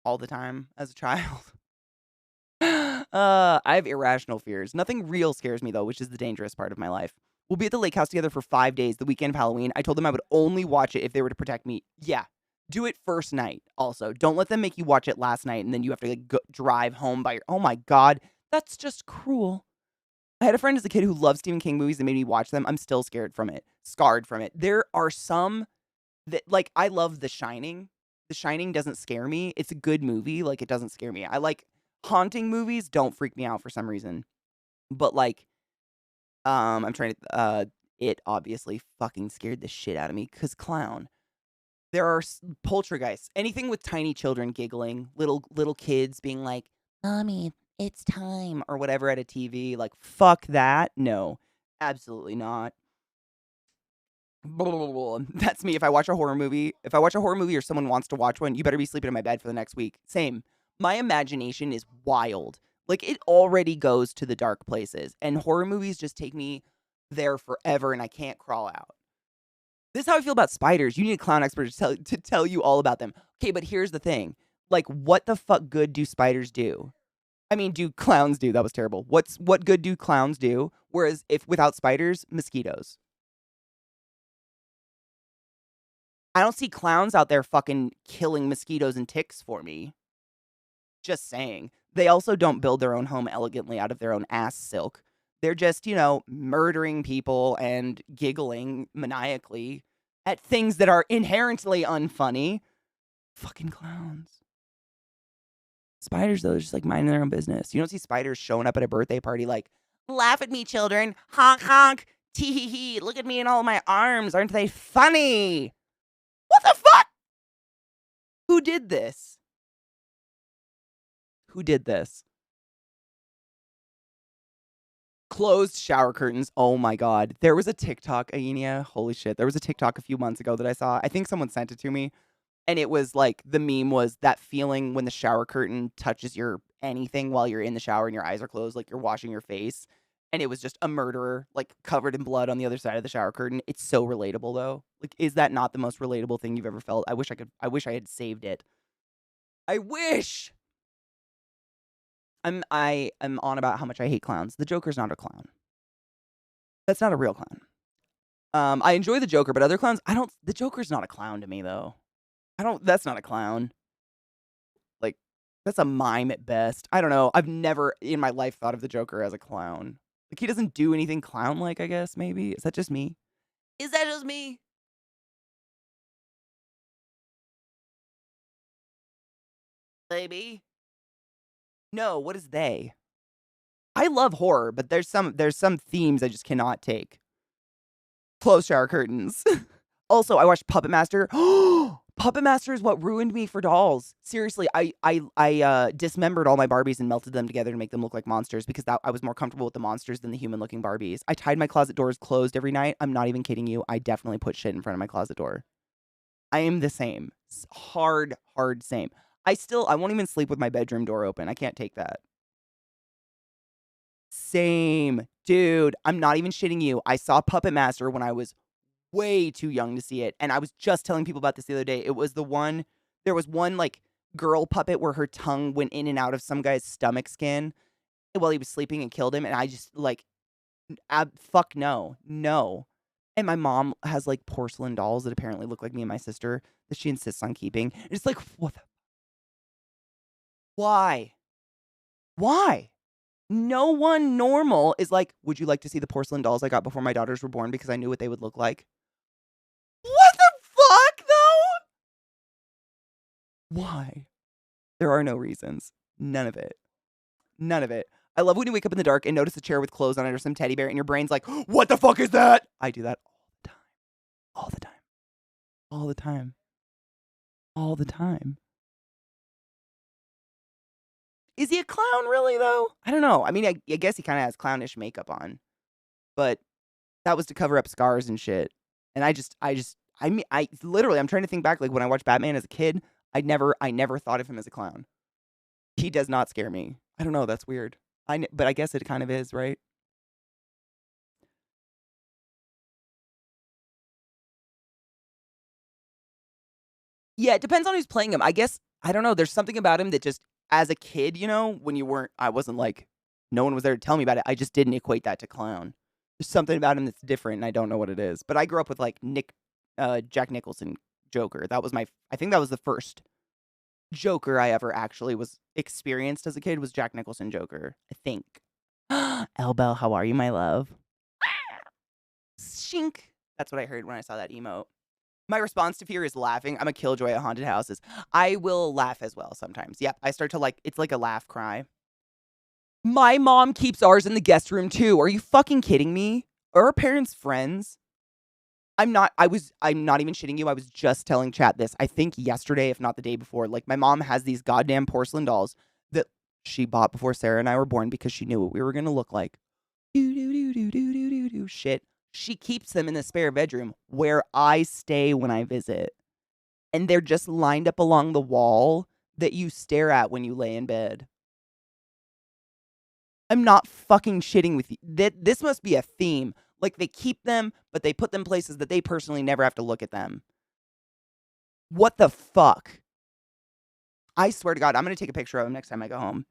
all the time as a child. I have irrational fears. Nothing real scares me though, which is the dangerous part of my life. We'll be at the lake house together for 5 days, the weekend of Halloween. I told them I would only watch it if they were to protect me. Yeah. Do it first night also. Don't let them make you watch it last night and then you have to like drive home by your... Oh my God. That's just cruel. I had a friend as a kid who loved Stephen King movies and made me watch them. I'm still scared from it. Scarred from it. There are some that, like, I love The Shining. The Shining doesn't scare me. It's a good movie. Like, it doesn't scare me. I like haunting movies. Don't freak me out for some reason. But, like, I'm trying to, it obviously fucking scared the shit out of me because clown. There are poltergeists. Anything with tiny children giggling, little kids being like, "Mommy, it's time or whatever at a TV. Like, fuck that. No, absolutely not. That's me. If I watch a horror movie, or someone wants to watch one, you better be sleeping in my bed for the next week. Same. My imagination is wild. Like, it already goes to the dark places, and horror movies just take me there forever, and I can't crawl out. This is how I feel about spiders. You need a clown expert to tell you all about them. Okay, but here's the thing. Like, what the fuck good do spiders do? I mean, do clowns do? That was terrible. What good do clowns do? Whereas if without spiders, mosquitoes. I don't see clowns out there fucking killing mosquitoes and ticks for me. Just saying. They also don't build their own home elegantly out of their own ass silk. They're just, murdering people and giggling maniacally at things that are inherently unfunny. Fucking clowns. Spiders, though, they're just like minding their own business. You don't see spiders showing up at a birthday party like, laugh at me, children. Honk, honk. Tee hee hee. Look at me and all my arms. Aren't they funny? What the fuck? Who did this? Who did this? Closed shower curtains. Oh my God. There was a TikTok, Aenia. Holy shit. There was a TikTok a few months ago that I saw. I think someone sent it to me. And it was like, the meme was that feeling when the shower curtain touches your anything while you're in the shower and your eyes are closed, like you're washing your face. And it was just a murderer, like covered in blood on the other side of the shower curtain. It's so relatable though. Like, is that not the most relatable thing you've ever felt? I wish I had saved it. I wish. I'm on about how much I hate clowns. The Joker's not a clown. That's not a real clown. I enjoy the Joker, but other clowns, the Joker's not a clown to me though. That's not a clown. Like, that's a mime at best. I don't know. I've never in my life thought of the Joker as a clown. Like, he doesn't do anything clown-like, I guess, maybe. Is that just me? Is that just me? Baby? No, what is they? I love horror, but there's some themes I just cannot take. Closed shower curtains. Also, I watched Puppet Master. Puppet Master is what ruined me for dolls. Seriously, I dismembered all my Barbies and melted them together to make them look like monsters because I was more comfortable with the monsters than the human-looking Barbies. I tied my closet doors closed every night. I'm not even kidding you. I definitely put shit in front of my closet door. I am the same. Hard same. I won't even sleep with my bedroom door open. I can't take that. Same. Dude, I'm not even shitting you. I saw Puppet Master when I was way too young to see it. And I was just telling people about this the other day. There was one like girl puppet where her tongue went in and out of some guy's stomach skin while he was sleeping and killed him. And I just like, fuck no. No. And my mom has like porcelain dolls that apparently look like me and my sister that she insists on keeping. And it's like, what the? Why? Why? No one normal is like, would you like to see the porcelain dolls I got before my daughters were born because I knew what they would look like? What the fuck, though? Why? There are no reasons. None of it. None of it. I love when you wake up in the dark and notice a chair with clothes on it or some teddy bear and your brain's like, what the fuck is that? I do that all the time. All the time. All the time. Is he a clown really, though? I don't know. I mean, I guess he kind of has clownish makeup on. But that was to cover up scars and shit. And I literally, I'm trying to think back, like, when I watched Batman as a kid, I never thought of him as a clown. He does not scare me. I don't know, that's weird. But I guess it kind of is, right? Yeah, it depends on who's playing him. I guess, I don't know, there's something about him that just, as a kid, when I wasn't like, no one was there to tell me about it. I just didn't equate that to clown. There's something about him that's different, and I don't know what it is. But I grew up with like Jack Nicholson Joker. I think that was the first Joker I ever actually was experienced as a kid was Jack Nicholson Joker. I think. Elbel, how are you, my love? Shink. That's what I heard when I saw that emote. My response to fear is laughing. I'm a killjoy at haunted houses. I will laugh as well sometimes. Yep, I start to it's like a laugh cry. My mom keeps ours in the guest room too. Are you fucking kidding me? Are our parents friends? I'm not even shitting you. I was just telling chat this. I think yesterday, if not the day before, like my mom has these goddamn porcelain dolls that she bought before Sarah and I were born because she knew what we were going to look like. Shit. She keeps them in the spare bedroom where I stay when I visit. And they're just lined up along the wall that you stare at when you lay in bed. I'm not fucking shitting with you. This must be a theme. Like, they keep them, but they put them places that they personally never have to look at them. What the fuck? I swear to God, I'm going to take a picture of them next time I go home.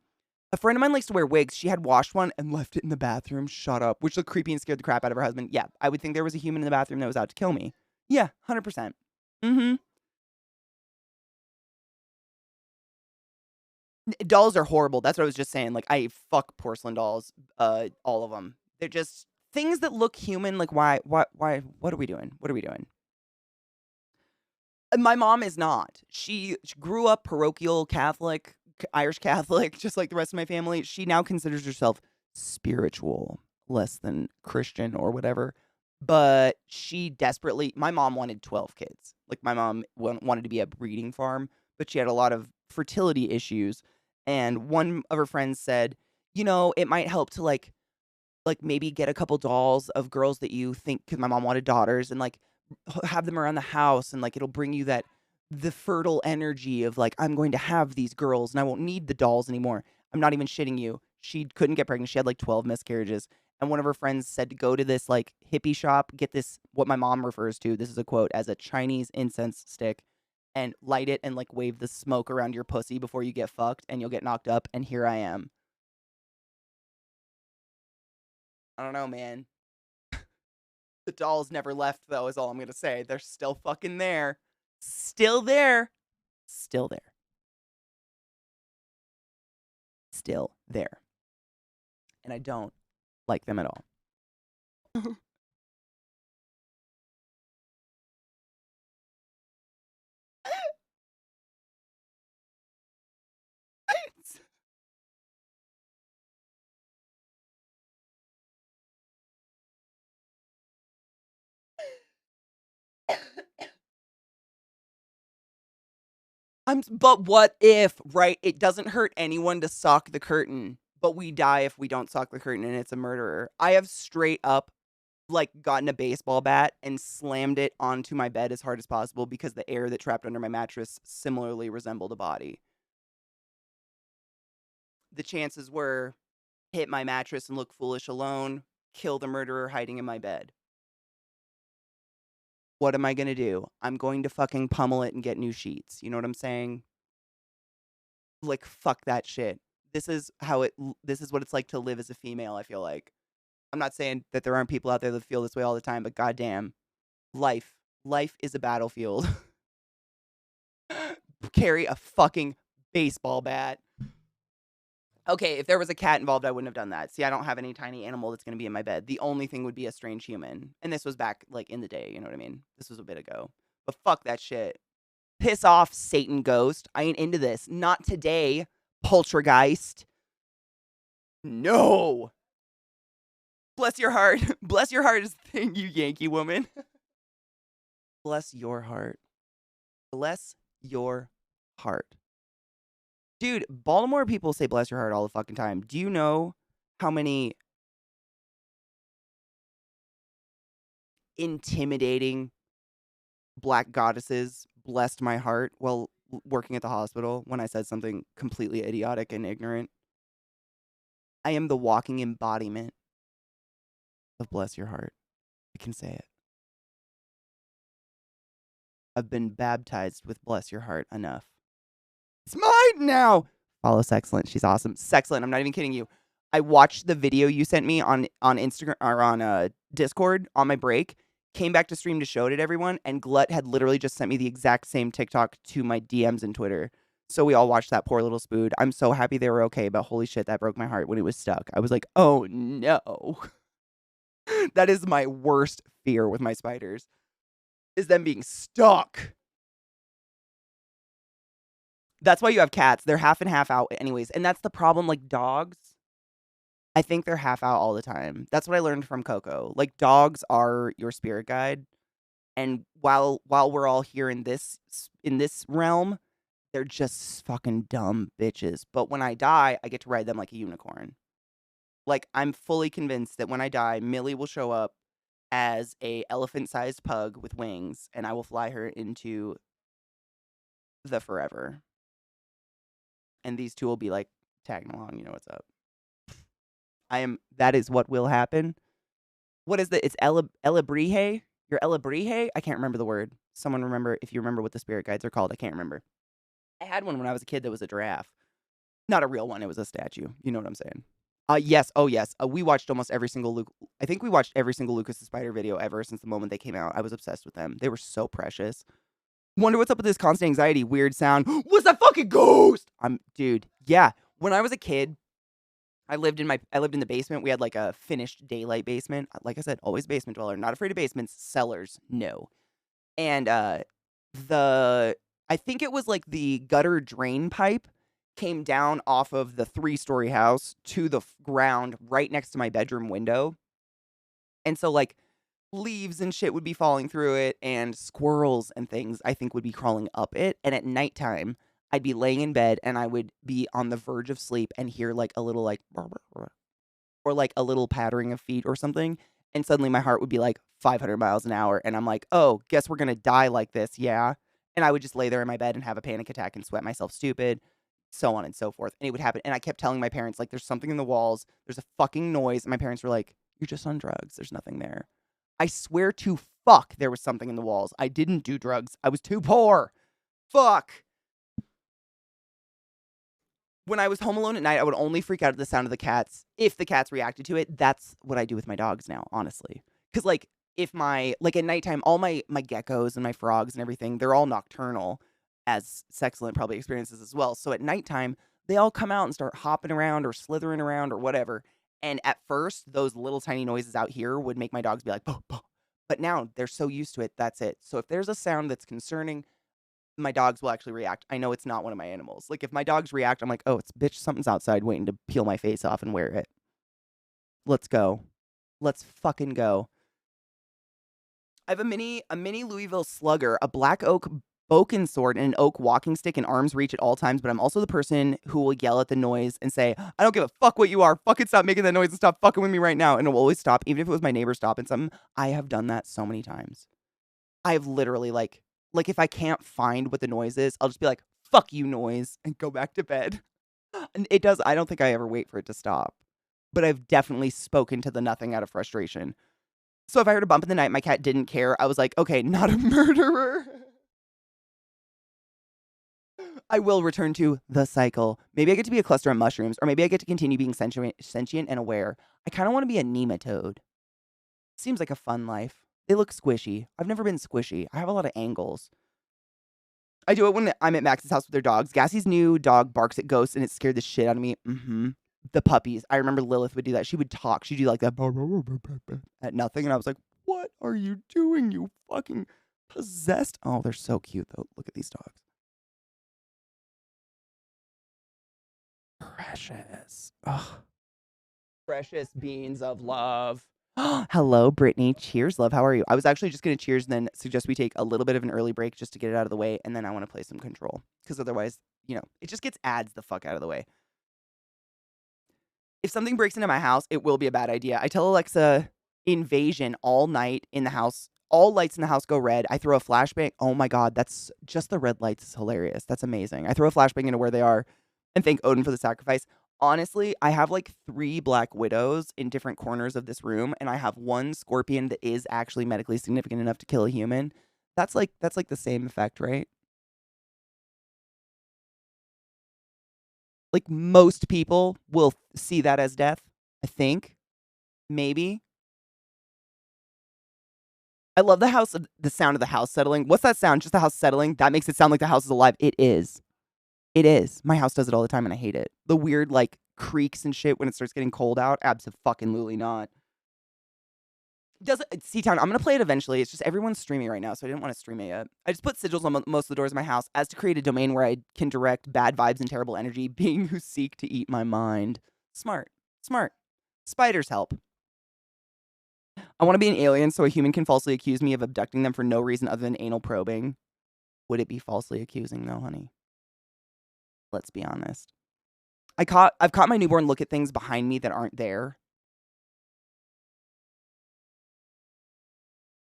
A friend of mine likes to wear wigs. She had washed one and left it in the bathroom. Shut up. Which looked creepy and scared the crap out of her husband. Yeah, I would think there was a human in the bathroom that was out to kill me. Yeah, 100%. Mm-hmm. Dolls are horrible. That's what I was just saying. Like, I fuck porcelain dolls. All of them. They're just things that look human. Like, why, what are we doing? What are we doing? My mom is not. She grew up parochial Catholic, Irish Catholic, just like the rest of my family. She now considers herself spiritual, less than Christian or whatever. But she desperately, my mom wanted 12 kids. Like, my mom wanted to be a breeding farm, but she had a lot of fertility issues. And one of her friends said, you know, it might help to like maybe get a couple dolls of girls that you think, because my mom wanted daughters, and like have them around the house, and like it'll bring you the fertile energy of like, I'm going to have these girls and I won't need the dolls anymore. I'm not even shitting you. She couldn't get pregnant. She had like 12 miscarriages. And one of her friends said to go to this like hippie shop, get this, what my mom refers to, this is a quote, as a Chinese incense stick, and light it and like wave the smoke around your pussy before you get fucked and you'll get knocked up. And here I am. I don't know, man. The dolls never left, though, is all I'm going to say. They're still fucking there. Still there. Still there. Still there. And I don't like them at all. But what if, right? It doesn't hurt anyone to sock the curtain, but we die if we don't sock the curtain and it's a murderer. I have straight up like gotten a baseball bat and slammed it onto my bed as hard as possible because the air that trapped under my mattress similarly resembled a body. The chances were hit my mattress and look foolish alone, kill the murderer hiding in my bed. What am I going to do? I'm going to fucking pummel it and get new sheets. You know what I'm saying? Like, fuck that shit. This is what it's like to live as a female, I feel like. I'm not saying that there aren't people out there that feel this way all the time, but goddamn, life is a battlefield. Carry a fucking baseball bat. Okay, if there was a cat involved, I wouldn't have done that. See, I don't have any tiny animal that's going to be in my bed. The only thing would be a strange human. And this was back, like, in the day, you know what I mean? This was a bit ago. But fuck that shit. Piss off, Satan ghost. I ain't into this. Not today, poltergeist. No. Bless your heart. Bless your heart is the thing, you Yankee woman. Bless your heart. Bless your heart. Dude, Baltimore people say bless your heart all the fucking time. Do you know how many intimidating black goddesses blessed my heart while working at the hospital when I said something completely idiotic and ignorant? I am the walking embodiment of bless your heart. I can say it. I've been baptized with bless your heart enough. It's mine now. Follow Sexcellent. She's awesome. Sexcellent. I'm not even kidding you. I watched the video you sent me on Instagram or on Discord on my break. Came back to stream to show it to everyone, and Glut had literally just sent me the exact same TikTok to my DMs and Twitter. So we all watched that poor little spood. I'm so happy they were okay, but holy shit, that broke my heart when it was stuck. I was like, oh no. That is my worst fear with my spiders, is them being stuck. That's why you have cats. They're half and half out anyways. And that's the problem. Like dogs, I think they're half out all the time. That's what I learned from Coco. Like dogs are your spirit guide. And while we're all here in this realm, They're just fucking dumb bitches. But when I die, I get to ride them like a unicorn. Like, I'm fully convinced that when I die, Millie will show up as a elephant-sized pug with wings, and I will fly her into the forever. And these two will be like tagging along. You know what's up. That is what will happen. What is the? It's Elabrihe. You're Elabrihe? I can't remember the word. Someone remember if you remember what the spirit guides are called. I can't remember. I had one when I was a kid that was a giraffe. Not a real one. It was a statue. You know what I'm saying? Yes. Oh, yes. We watched almost every single Luke. I think we watched every single Lucas the Spider video ever since the moment they came out. I was obsessed with them. They were so precious. Wonder what's up with this constant anxiety. Weird sound. What's that fucking ghost? Dude. Yeah. When I was a kid, I lived in the basement. We had like a finished daylight basement. Like I said, always basement dweller. Not afraid of basements. Cellars, no. And I think it was like the gutter drain pipe came down off of the 3-story house to the ground right next to my bedroom window. And so like leaves and shit would be falling through it, and squirrels and things I think would be crawling up it. And at nighttime, I'd be laying in bed and I would be on the verge of sleep and hear like a little like or like a little pattering of feet or something. And suddenly my heart would be like 500 miles an hour. And I'm like, oh, guess we're going to die like this. Yeah. And I would just lay there in my bed and have a panic attack and sweat myself stupid, so on and so forth. And it would happen. And I kept telling my parents, like, there's something in the walls. There's a fucking noise. And my parents were like, you're just on drugs. There's nothing there. I swear to fuck there was something in the walls. I didn't do drugs. I was too poor. Fuck. When I was home alone at night, I would only freak out at the sound of the cats if the cats reacted to it. That's what I do with my dogs now, honestly. Because, like, if at nighttime, all my geckos and my frogs and everything, they're all nocturnal, as Sexcellent probably experiences as well. So at nighttime, they all come out and start hopping around or slithering around or whatever. And at first, those little tiny noises out here would make my dogs be like, "Bah, bah." But now they're so used to it, that's it. So if there's a sound that's concerning, my dogs will actually react. I know it's not one of my animals. Like, if my dogs react, I'm like, oh, it's bitch, something's outside waiting to peel my face off and wear it. Let's go. Let's fucking go. I have a mini Louisville Slugger, a black oak Boken sword, and an oak walking stick in arm's reach at all times, but I'm also the person who will yell at the noise and say, I don't give a fuck what you are. Fucking stop making that noise and stop fucking with me right now. And it will always stop, even if it was my neighbor stopping something. I have done that so many times. I have literally, like if I can't find what the noise is, I'll just be like, fuck you, noise, and go back to bed. And I don't think I ever wait for it to stop. But I've definitely spoken to the nothing out of frustration. So if I heard a bump in the night, my cat didn't care. I was like, okay, not a murderer. I will return to the cycle. Maybe I get to be a cluster of mushrooms, or maybe I get to continue being sentient and aware. I kind of want to be a nematode. Seems like a fun life. They look squishy. I've never been squishy. I have a lot of angles. I do it when I'm at Max's house with their dogs. Gassie's new dog barks at ghosts, and it scared the shit out of me. The puppies. I remember Lilith would do that. She would talk. She'd do like that at nothing, and I was like, what are you doing, you fucking possessed? Oh, they're so cute, though. Look at these dogs. Precious. Ugh. Precious beans of love. Hello, Brittany. Cheers, love. How are you? I was actually just going to cheers and then suggest we take a little bit of an early break just to get it out of the way, and then I want to play some Control. Because otherwise, it just gets ads the fuck out of the way. If something breaks into my house, it will be a bad idea. I tell Alexa, invasion all night in the house. All lights in the house go red. I throw a flashbang. Oh my God, that's just the red lights is hilarious. That's amazing. I throw a flashbang into where they are and thank Odin for the sacrifice. Honestly, I have like 3 black widows in different corners of this room, and I have 1 scorpion that is actually medically significant enough to kill a human. That's like the same effect, right? Like, most people will see that as death, I think. Maybe. I love the sound of the house settling. What's that sound? Just the house settling? That makes it sound like the house is alive. It is. It is. My house does it all the time, and I hate it. The weird, like, creaks and shit when it starts getting cold out. Abso-fucking-lutely not. C-Town, I'm going to play it eventually. It's just everyone's streaming right now, so I didn't want to stream it yet. I just put sigils on most of the doors of my house as to create a domain where I can direct bad vibes and terrible energy, being who seek to eat my mind. Smart. Smart. Spiders help. I want to be an alien so a human can falsely accuse me of abducting them for no reason other than anal probing. Would it be falsely accusing, though, honey? Let's be honest. I've caught my newborn look at things behind me that aren't there.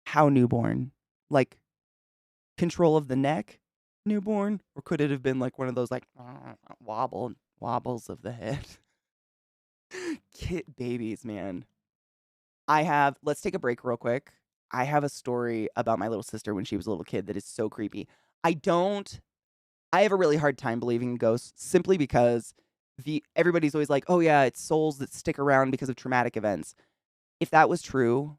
How newborn? Like control of the neck newborn? Or could it have been like one of those like wobbles of the head? Kid babies, man. Let's take a break real quick. I have a story about my little sister when she was a little kid that is so creepy. I have a really hard time believing in ghosts simply because everybody's always like, oh yeah, it's souls that stick around because of traumatic events. If that was true,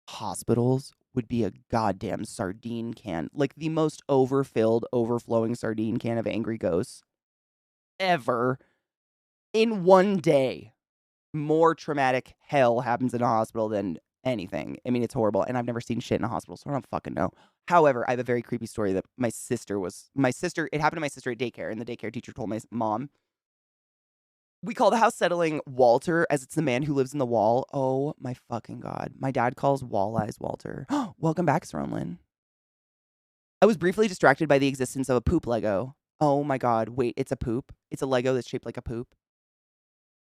hospitals would be a goddamn sardine can. Like the most overfilled, overflowing sardine can of angry ghosts ever. In one day, more traumatic hell happens in a hospital than anything. I mean, it's horrible. And I've never seen shit in a hospital, so I don't fucking know. However, I have a very creepy story that it happened to my sister at daycare, and the daycare teacher told my mom. We call the house settling Walter, as it's the man who lives in the wall. Oh my fucking God. My dad calls Walleyes Walter. Welcome back, Sronlin. I was briefly distracted by the existence of a poop Lego. Oh my God. Wait, it's a poop? It's a Lego that's shaped like a poop?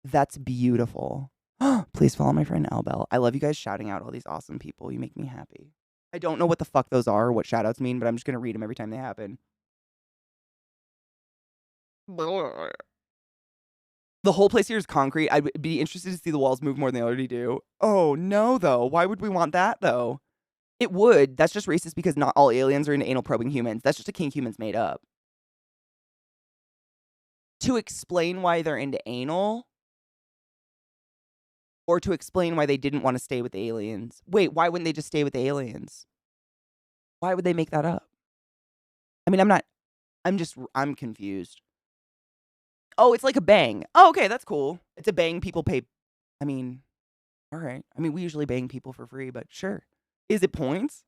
That's beautiful. Please follow my friend Albel. I love you guys shouting out all these awesome people. You make me happy. I don't know what the fuck those are or what shout outs mean, but I'm just going to read them every time they happen. The whole place here is concrete. I'd be interested to see the walls move more than they already do. Oh, no, though. Why would we want that, though? It would. That's just racist because not all aliens are into anal probing humans. That's just a kink humans made up. To explain why they're into anal, or to explain why they didn't want to stay with the aliens. Wait, why wouldn't they just stay with the aliens? Why would they make that up? I mean, I'm confused. Oh, it's like a bang. Oh, okay, that's cool. It's a bang people pay. I mean, all right. I mean, we usually bang people for free, but sure. Is it points?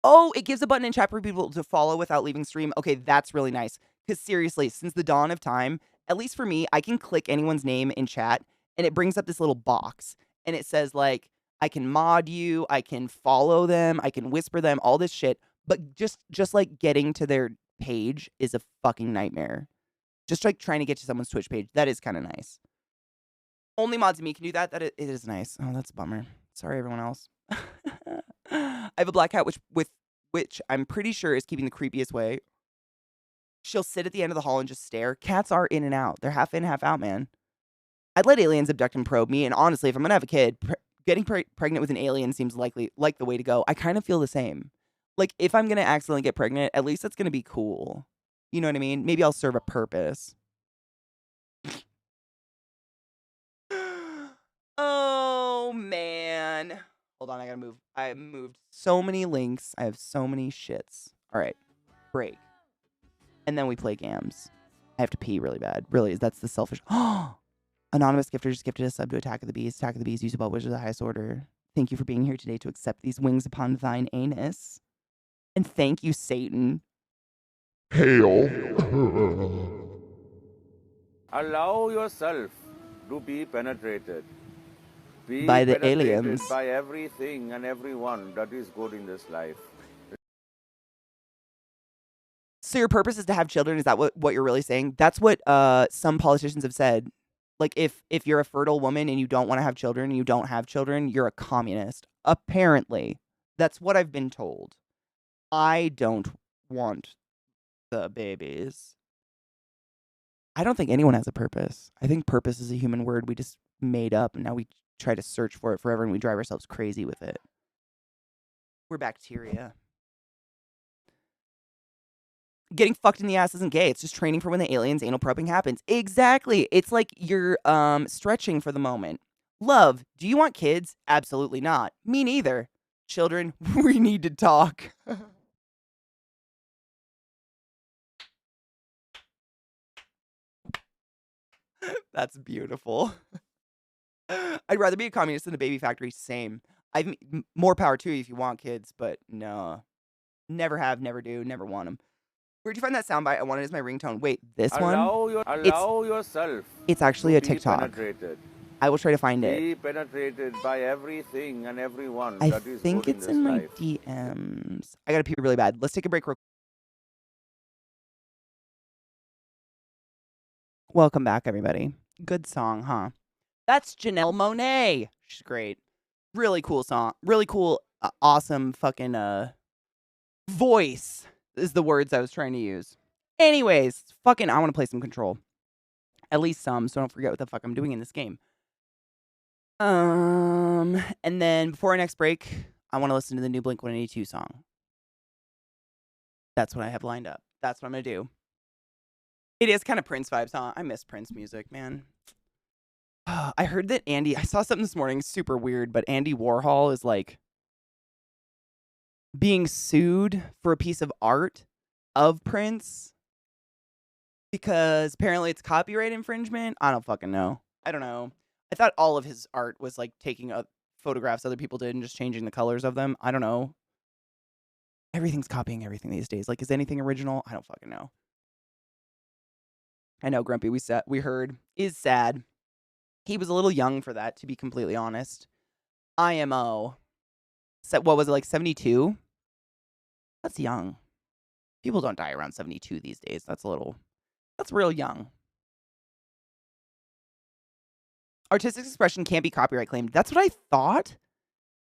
Oh, it gives a button in chat for people to follow without leaving stream. Okay, that's really nice. Because seriously, since the dawn of time, at least for me, I can click anyone's name in chat and it brings up this little box. And it says, like, I can mod you, I can follow them, I can whisper them, all this shit. But just like getting to their page is a fucking nightmare. Just like trying to get to someone's Twitch page. That is kind of nice. Only mods and me can do that. It is nice. Oh, that's a bummer. Sorry, everyone else. I have a black cat which I'm pretty sure is keeping the creepiest way. She'll sit at the end of the hall and just stare. Cats are in and out. They're half in, half out, man. I'd let aliens abduct and probe me, and honestly, if I'm gonna have a kid, getting pregnant with an alien seems like the way to go. I kind of feel the same. Like, if I'm gonna accidentally get pregnant, at least that's gonna be cool. You know what I mean? Maybe I'll serve a purpose. Oh, man. Hold on, I gotta move. I moved so many links. I have so many shits. All right, break. And then we play games. I have to pee really bad. Really, that's the selfish. Anonymous gifter just gifted a sub to Attack of the Bees. Attack of the Bees, use about which is the highest order. Thank you for being here today to accept these wings upon thine anus. And thank you, Satan. Hail. Allow yourself to be penetrated. Be By the penetrated aliens. by everything and everyone that is good in this life. So your purpose is to have children? Is that what you're really saying? That's what some politicians have said. Like, if you're a fertile woman and you don't want to have children and you don't have children, you're a communist. Apparently. That's what I've been told. I don't want the babies. I don't think anyone has a purpose. I think purpose is a human word we just made up, and now we try to search for it forever, and we drive ourselves crazy with it. We're bacteria. Getting fucked in the ass isn't gay. It's just training for when the aliens anal probing happens. Exactly. It's like you're stretching for the moment. Love, do you want kids? Absolutely not. Me neither. Children, we need to talk. That's beautiful. I'd rather be a communist than a baby factory. Same. More power to you if you want kids, but no. Never have, never do, never want them. Where'd you find that soundbite? I want it as my ringtone. Wait, this Allow one? yourself. It's actually a be TikTok. Penetrated. I will try to find it. Be penetrated by everything and everyone I that is think good it's in in this my life. DMs. I gotta pee really bad. Let's take a break real Welcome back, everybody. Good song, huh? That's Janelle Monáe. She's great. Really cool song. Really cool, awesome fucking voice is the words I was trying to use. Anyways, fucking, I want to play some Control. At least some, so don't forget what the fuck I'm doing in this game. And then before our next break, I want to listen to the new Blink-182 song. That's what I have lined up. That's what I'm gonna do. It is kind of Prince vibes, huh? I miss Prince music, man. I heard that I saw something this morning, super weird, but Andy Warhol is like being sued for a piece of art of Prince because apparently it's copyright infringement. I don't fucking know. I don't know. I thought all of his art was like taking photographs other people did and just changing the colors of them. I don't know. Everything's copying everything these days. Like, is anything original? I don't fucking know. I know, Grumpy, we heard, is sad. He was a little young for that, to be completely honest. IMO. What was it, like 72? That's young. People don't die around 72 these days. That's real young. Artistic expression can't be copyright claimed. That's what I thought.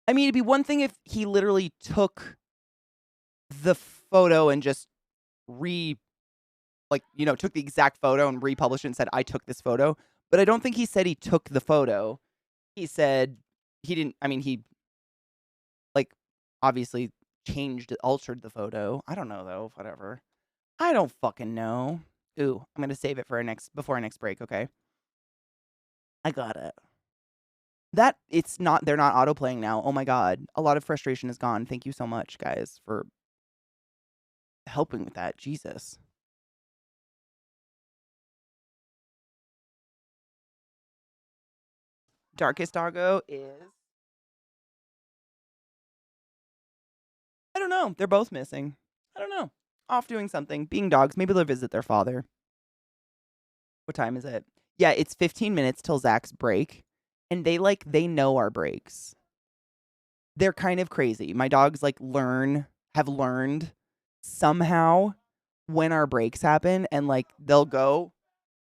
I mean, it'd be one thing if he literally took the photo and just took the exact photo and republished it and said, I took this photo. But I don't think he said he took the photo. He said he didn't, he obviously altered the photo. I don't know though, whatever. I don't fucking know. Ooh, I'm gonna save it for before our next break, okay? I got it. They're not auto-playing now. Oh my god. A lot of frustration is gone. Thank you so much, guys, for helping with that. Jesus. Darkest Doggo is... I don't know. They're both missing. I don't know. Off doing something. Being dogs. Maybe they'll visit their father. What time is it? Yeah, it's 15 minutes till Zach's break. And they know our breaks. They're kind of crazy. My dogs have learned somehow when our breaks happen, and they'll go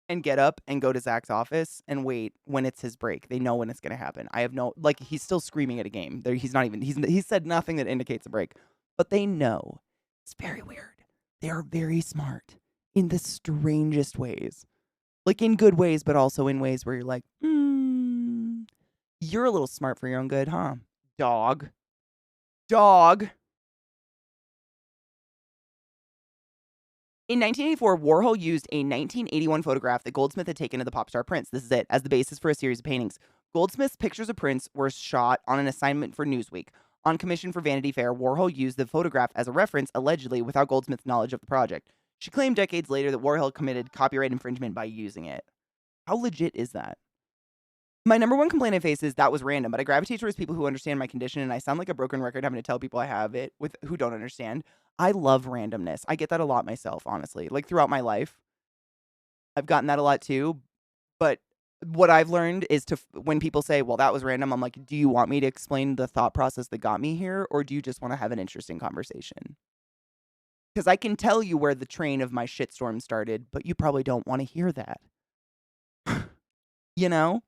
and get up and go to Zach's office and wait when it's his break. They know when it's gonna happen. I have no he's still screaming at a game. He said nothing that indicates a break, but they know. It's very weird. They are very smart in the strangest ways, in good ways, but also in ways where you're like, you're a little smart for your own good, huh? Dog. In 1984, Warhol used a 1981 photograph that Goldsmith had taken of the pop star Prince. This is it, as the basis for a series of paintings. Goldsmith's pictures of Prince were shot on an assignment for Newsweek. On commission for Vanity Fair, Warhol used the photograph as a reference, allegedly without Goldsmith's knowledge of the project. She claimed decades later that Warhol committed copyright infringement by using it. How legit is that? My number one complaint I face is that was random, but I gravitate towards people who understand my condition, and I sound like a broken record having to tell people I have it who don't understand. I love randomness. I get that a lot myself, honestly. Throughout my life, I've gotten that a lot too. But what I've learned is when people say, well, that was random, I'm like, do you want me to explain the thought process that got me here, or do you just want to have an interesting conversation? Because I can tell you where the train of my shitstorm started, but you probably don't want to hear that. You know?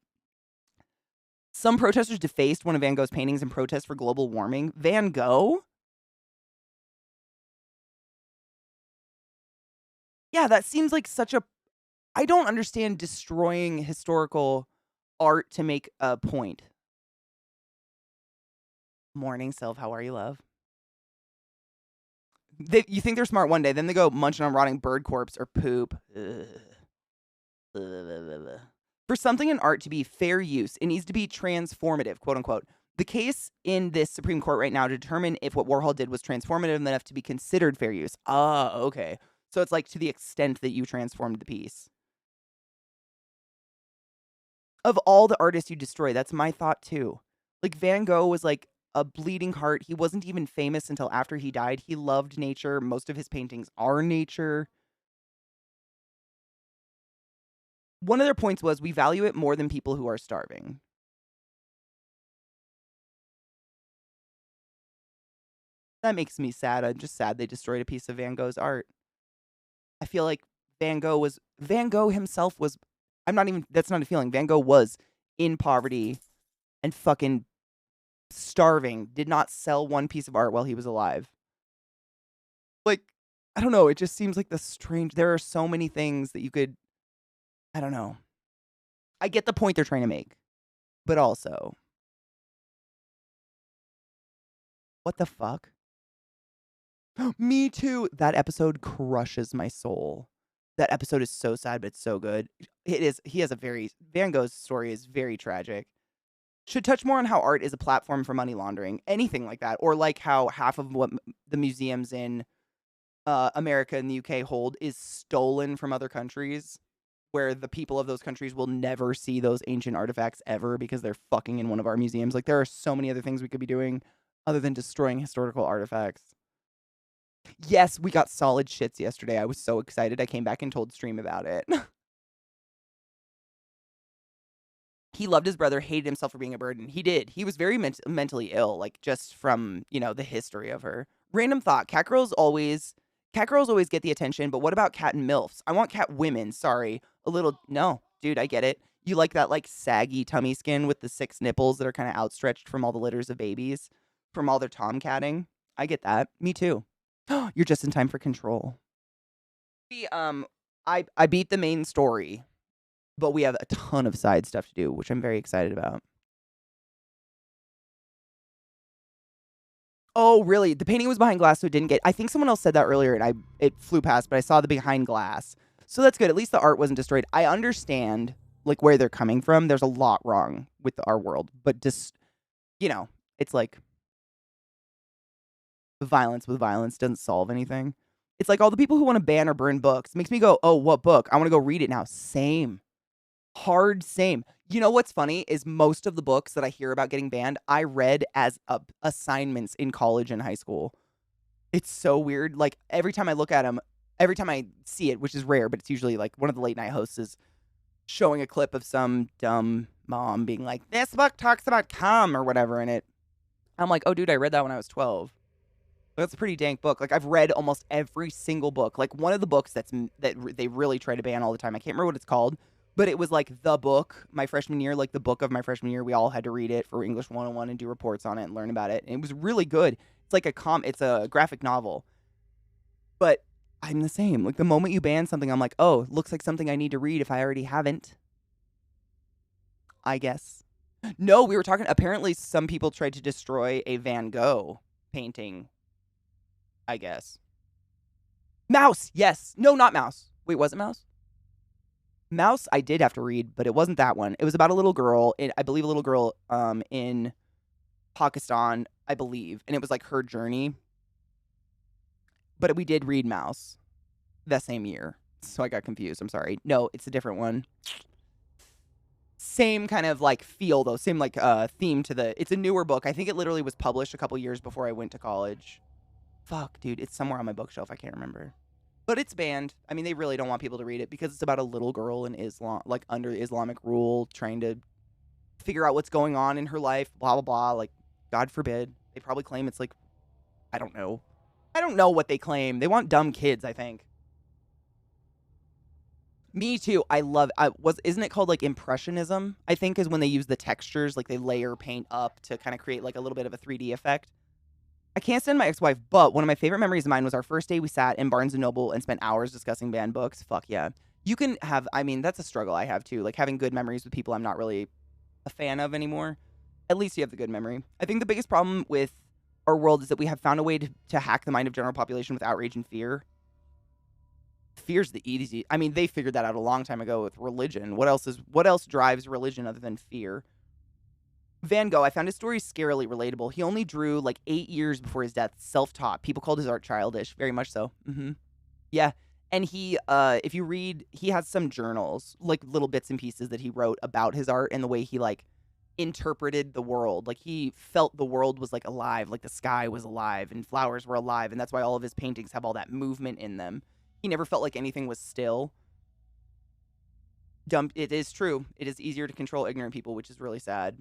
Some protesters defaced one of Van Gogh's paintings in protest for global warming. Van Gogh? Yeah, that seems like such a... I don't understand destroying historical art to make a point. Morning, Sylv. How are you, love? You think they're smart one day, then they go munching on rotting bird corpse or poop. Ugh. For something in art to be fair use, it needs to be transformative, quote unquote. The case in this Supreme Court right now to determine if what Warhol did was transformative enough to be considered fair use. Ah, okay. So it's to the extent that you transformed the piece. Of all the artists you destroy, that's my thought too. Van Gogh was a bleeding heart. He wasn't even famous until after he died. He loved nature. Most of his paintings are nature. One of their points was we value it more than people who are starving. That makes me sad. I'm just sad they destroyed a piece of Van Gogh's art. I feel like Van Gogh himself was, that's not a feeling. Van Gogh was in poverty and fucking starving, did not sell one piece of art while he was alive. Like, I don't know, it just seems like there are so many things that you could, I don't know. I get the point they're trying to make, but also, what the fuck? Me too. That episode crushes my soul. That episode is so sad, but it's so good. Van Gogh's story is very tragic. Should touch more on how art is a platform for money laundering, anything like that, or like how half of what the museums in America and the UK hold is stolen from other countries, where the people of those countries will never see those ancient artifacts ever because they're fucking in one of our museums. Like, there are so many other things we could be doing other than destroying historical artifacts. Yes, we got solid shits yesterday. I was so excited. I came back and told Stream about it. He loved his brother, hated himself for being a burden. He did. He was very mentally ill, like, just from, the history of her. Random thought. Cat girls always get the attention, but what about cat and MILFs? I want cat women, sorry. No, dude, I get it. You like that, like, saggy tummy skin with the 6 nipples that are kind of outstretched from all the litters of babies, from all their tomcatting. I get that. Me too. You're just in time for Control. I beat the main story, but we have a ton of side stuff to do, which I'm very excited about. Oh, really? The painting was behind glass, so it didn't get. I think someone else said that earlier, and it flew past, but I saw the behind glass, so that's good. At least the art wasn't destroyed. I understand like where they're coming from. There's a lot wrong with our world, but just it's like violence with violence doesn't solve anything. It's like all the people who want to ban or burn books makes me go, oh, what book? I want to go read it now. Same. Hard same. You know what's funny is most of the books that I hear about getting banned, I read as assignments in college and high school. It's so weird. Like, every time I look at them, every time I see it, which is rare, but it's usually like one of the late night hosts is showing a clip of some dumb mom being like, this book talks about cum or whatever in it. I'm like, oh, dude, I read that when I was 12. That's a pretty dank book. Like, I've read almost every single book. Like, one of the books that they really try to ban all the time, I can't remember what it's called, but it was like the book my freshman year, like the book of my freshman year. We all had to read it for English 101 and do reports on it and learn about it. And it was really good. It's like it's a graphic novel. But I'm the same. Like, the moment you ban something, I'm like, oh, looks like something I need to read if I already haven't. I guess. No, we were talking, apparently some people tried to destroy a Van Gogh painting, I guess. Mouse, yes. No, not Mouse. Wait, was it Mouse? Mouse, I did have to read, but it wasn't that one. It was about a little girl, I believe a little girl in Pakistan, I believe. And it was like her journey. But we did read Mouse that same year. So I got confused. I'm sorry. No, it's a different one. Same kind of like feel though. Same like theme to it's a newer book. I think it literally was published a couple years before I went to college. Fuck, dude. It's somewhere on my bookshelf. I can't remember. But it's banned. I mean, they really don't want people to read it because it's about a little girl in Islam, like under Islamic rule, trying to figure out what's going on in her life, blah, blah, blah. Like, God forbid. They probably claim it's like, I don't know. I don't know what they claim. They want dumb kids, I think. Me too. Isn't it called like impressionism? I think is when they use the textures, like they layer paint up to kind of create like a little bit of a 3D effect. I can't stand my ex-wife, but one of my favorite memories of mine was our first day we sat in Barnes & Noble and spent hours discussing banned books. Fuck yeah. You can have, I mean, that's a struggle I have too. Like having good memories with people I'm not really a fan of anymore. At least you have the good memory. I think the biggest problem with our world is that we have found a way to hack the mind of general population with outrage and fear. Fear's the easy. I mean, they figured that out a long time ago with religion. What else drives religion other than fear? Van Gogh, I found his story scarily relatable. He only drew like 8 years before his death, self-taught. People called his art childish, very much so. Yeah, and he, if you read, he has some journals, like little bits and pieces that he wrote about his art and the way he like interpreted the world. Like he felt the world was like alive, like the sky was alive and flowers were alive, and that's why all of his paintings have all that movement in them. He never felt like anything was still. It is true. It is easier to control ignorant people, which is really sad.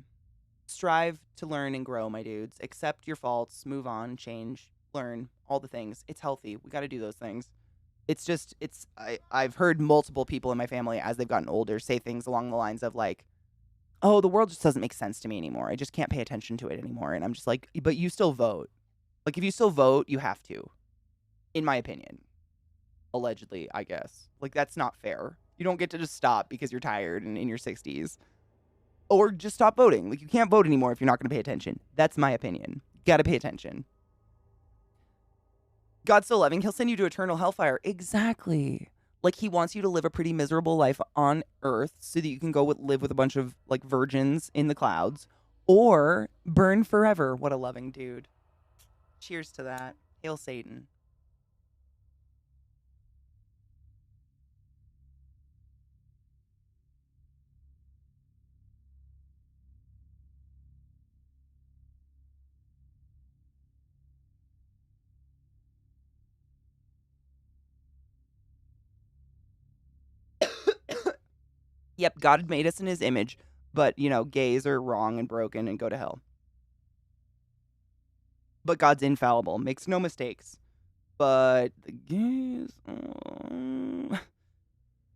Strive to learn and grow, my dudes. Accept your faults, move on, change, learn, all the things. It's healthy. We got to do those things. It's just, I've heard multiple people in my family as they've gotten older say things along the lines of like, oh, the world just doesn't make sense to me anymore. I just can't pay attention to it anymore. And I'm just like, but you still vote. Like, if you still vote, you have to, in my opinion. Allegedly, I guess. Like, that's not fair. You don't get to just stop because you're tired and in your 60s. Or just stop voting. Like, you can't vote anymore if you're not going to pay attention. That's my opinion. Got to pay attention. God's so loving, he'll send you to eternal hellfire. Exactly. Like, he wants you to live a pretty miserable life on earth so that you can go live with a bunch of, like, virgins in the clouds. Or burn forever. What a loving dude. Cheers to that. Hail Satan. Yep, God made us in his image, but, you know, gays are wrong and broken and go to hell. But God's infallible, makes no mistakes. But the gays,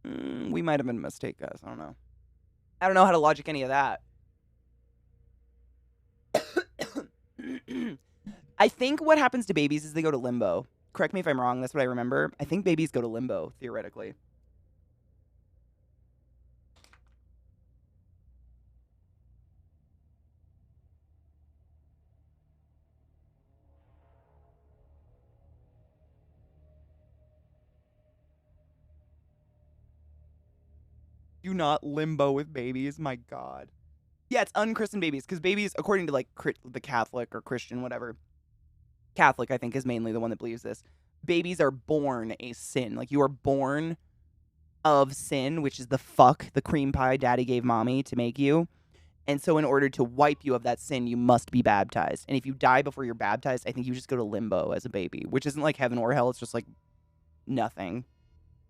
we might have been a mistake, guys. I don't know. I don't know how to logic any of that. I think what happens to babies is they go to limbo. Correct me if I'm wrong. That's what I remember. I think babies go to limbo, theoretically. Do not limbo with babies. My God. Yeah, it's unchristened babies because babies, according to like the Catholic or Christian, whatever. Catholic, I think, is mainly the one that believes this. Babies are born a sin. Like, you are born of sin, which is the cream pie daddy gave mommy to make you. And so in order to wipe you of that sin, you must be baptized. And if you die before you're baptized, I think you just go to limbo as a baby, which isn't like heaven or hell. It's just like nothing.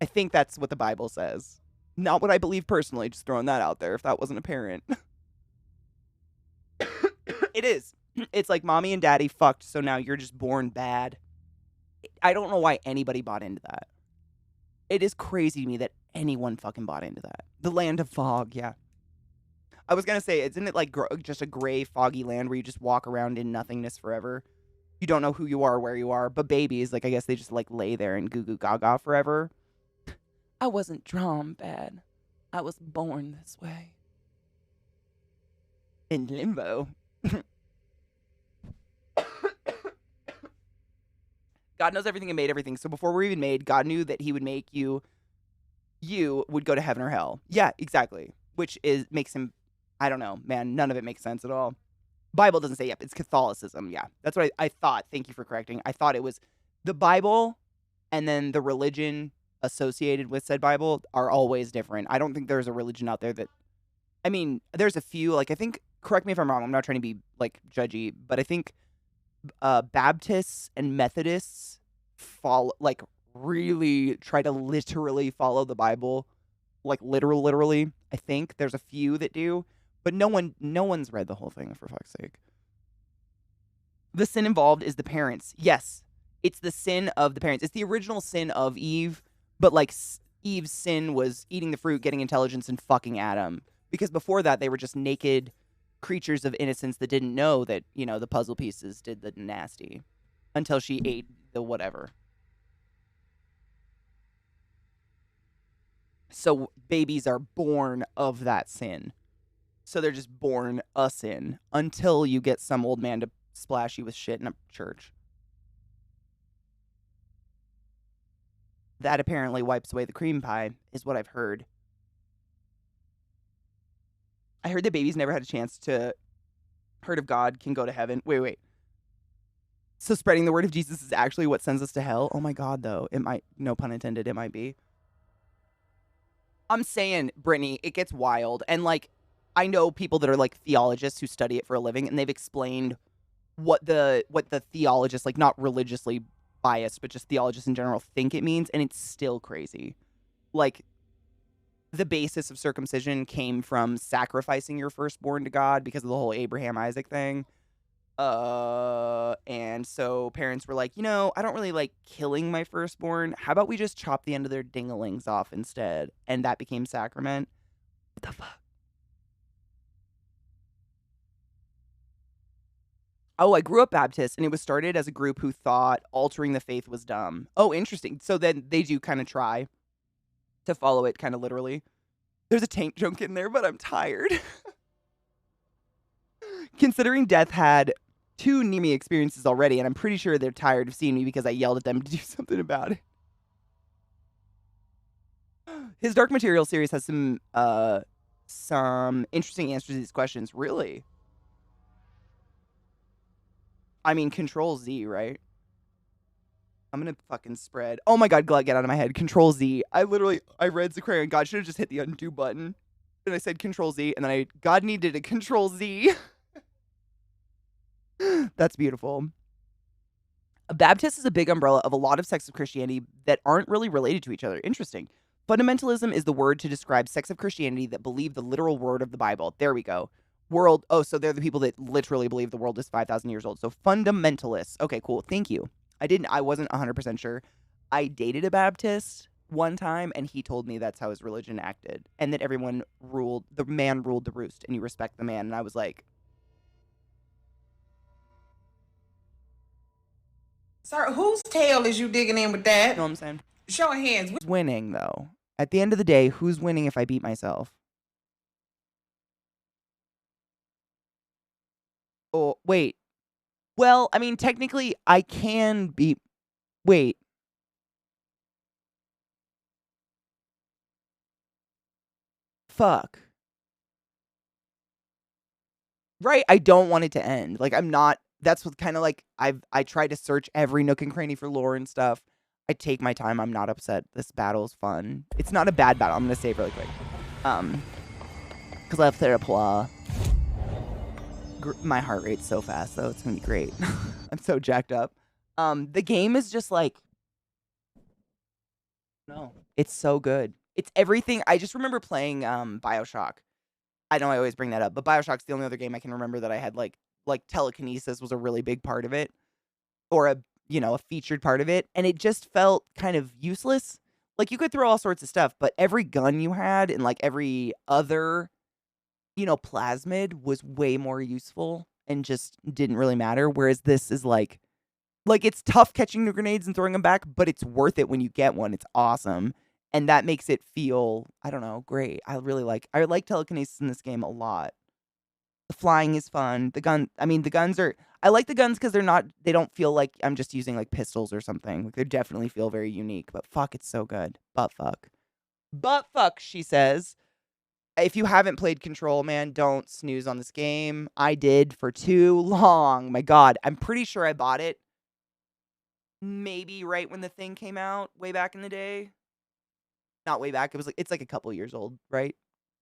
I think that's what the Bible says. Not what I believe personally, just throwing that out there if that wasn't apparent. It is. It's like mommy and daddy fucked, so now you're just born bad. I don't know why anybody bought into that. It is crazy to me that anyone fucking bought into that. The land of fog, yeah. I was gonna say, isn't it like just a gray, foggy land where you just walk around in nothingness forever? You don't know who you are, where you are. But babies, like, I guess they just like lay there and goo goo gaga forever. I wasn't drawn bad. I was born this way. In limbo. God knows everything and made everything. So before we're even made, God knew that he would make you would go to heaven or hell. Yeah, exactly. Which makes him, I don't know, man, none of it makes sense at all. Bible doesn't say, yep, it's Catholicism. Yeah, that's what I thought. Thank you for correcting. I thought it was the Bible and then the religion associated with said Bible are always different. I don't think there's a religion out there that, I mean, there's a few, like, I think, correct me if I'm wrong, I'm not trying to be, like, judgy, but I think Baptists and Methodists really try to literally follow the Bible, like literally. I think there's a few that do, but no one's read the whole thing, for fuck's sake. The sin involved is the parents. Yes, it's the sin of the parents. It's the original sin of Eve, but like Eve's sin was eating the fruit, getting intelligence, and fucking Adam. Because before that, they were just naked creatures of innocence that didn't know that, you know, the puzzle pieces did the nasty until she ate the whatever. So babies are born of that sin. So they're just born a sin until you get some old man to splash you with shit in a church. That apparently wipes away the cream pie, is what I've heard. I heard that babies never had a chance to heard of God can go to heaven. Wait. So spreading the word of Jesus is actually what sends us to hell? Oh my God, though. It might, no pun intended, it might be. I'm saying, Brittany, it gets wild. And like, I know people that are like theologists who study it for a living, and they've explained what the theologists, like not religiously biased, but just theologists in general think it means, and it's still crazy. Like, the basis of circumcision came from sacrificing your firstborn to God because of the whole Abraham Isaac thing. And so parents were like, I don't really like killing my firstborn. How about we just chop the end of their dinglings off instead? And that became sacrament. What the fuck? Oh, I grew up Baptist, and it was started as a group who thought altering the faith was dumb. Oh, interesting. So then they do kind of try to follow it kind of literally. There's a tank joke in there, but I'm tired. Considering Death had 2 near-me experiences already, and I'm pretty sure they're tired of seeing me because I yelled at them to do something about it. His Dark Material series has some interesting answers to these questions. Really? I mean, Control Z, right? I'm gonna fucking spread. Oh my god, Glut, get out of my head. Control Z. I read Zaquarian. God should have just hit the undo button. And I said Control Z, and then God needed a Control Z. That's beautiful. A Baptist is a big umbrella of a lot of sects of Christianity that aren't really related to each other. Interesting. Fundamentalism is the word to describe sects of Christianity that believe the literal word of the Bible. There we go. So they're the people that literally believe the world is 5,000 years old. So fundamentalists. Okay, cool. Thank you. I wasn't 100% sure. I dated a Baptist one time, and he told me that's how his religion acted. And that the man ruled the roost, and you respect the man. And I was like, Sir, whose tail is you digging in with you that? know what I'm saying? Show of hands. Who's winning, though? At the end of the day, who's winning if I beat myself? Oh, wait. Well, I mean, technically, I can beat... Wait. Fuck. Right? I don't want it to end. Like, I'm not... That's what kind of like... I tried to search every nook and cranny for lore and stuff. I take my time. I'm not upset. This battle's fun. It's not a bad battle. I'm gonna save really quick. Because I have therapy. My heart rate's so fast, though. It's gonna be great. I'm so jacked up. The game is just like... No. It's so good. It's everything. I just remember playing BioShock. I know I always bring that up, but BioShock's the only other game I can remember that I had like telekinesis was a really big part of it, or a featured part of it, and it just felt kind of useless. Like, you could throw all sorts of stuff, but every gun you had and like every other plasmid was way more useful and just didn't really matter. Whereas this is like it's tough catching the grenades and throwing them back, but it's worth it when you get one. It's awesome. And that makes it feel, I don't know, great. I like telekinesis in this game a lot. The flying is fun. The guns are, I like the guns because they don't feel like I'm just using like pistols or something. Like, they definitely feel very unique, but fuck, it's so good. Butt fuck. Butt fuck, she says. If you haven't played Control, man, don't snooze on this game. I did for too long. My God, I'm pretty sure I bought it maybe right when the thing came out, way back in the day. Not way back. It's like a couple years old, right?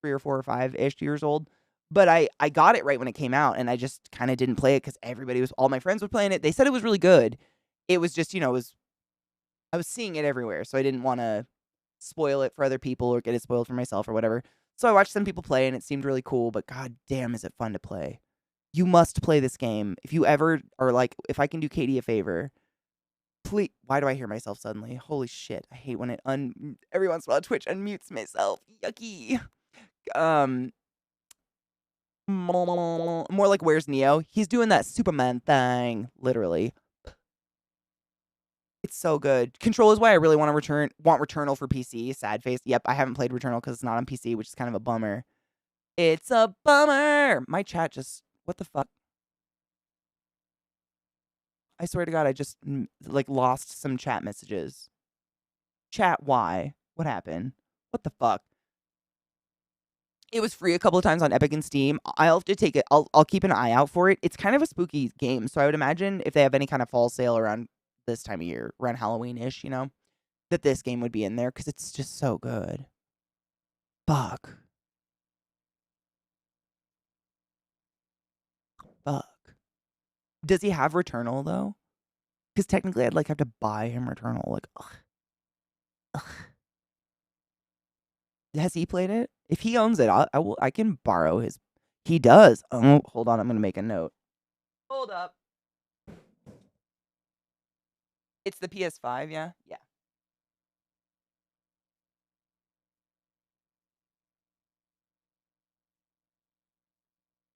3 or 4 or 5-ish years old. But I got it right when it came out, and I just kind of didn't play it because all my friends were playing it. They said it was really good. It was just, I was seeing it everywhere, so I didn't want to spoil it for other people or get it spoiled for myself or whatever. So I watched some people play, and it seemed really cool, but god damn, is it fun to play. You must play this game. If you ever are like, if I can do Katie a favor, please. Why do I hear myself suddenly? Holy shit. I hate when it every once in a while Twitch unmutes myself. Yucky. More like, where's Neo? He's doing that Superman thing, literally. It's so good. Control is why I really want Returnal for PC. Sad face. Yep, I haven't played Returnal because it's not on PC, which is kind of a bummer. It's a bummer. My chat just... What the fuck? I swear to God, I just, lost some chat messages. Chat, why? What happened? What the fuck? It was free a couple of times on Epic and Steam. I'll have to take it. I'll keep an eye out for it. It's kind of a spooky game, so I would imagine if they have any kind of fall sale around this time of year, around Halloween-ish, that this game would be in there, because it's just so good. Fuck. Fuck. Does he have Returnal, though? Because technically I'd have to buy him Returnal. Ugh. Has he played it? If he owns it, I can borrow his. He does. Oh, hold on. I'm going to make a note. Hold up. It's the PS5, yeah? Yeah.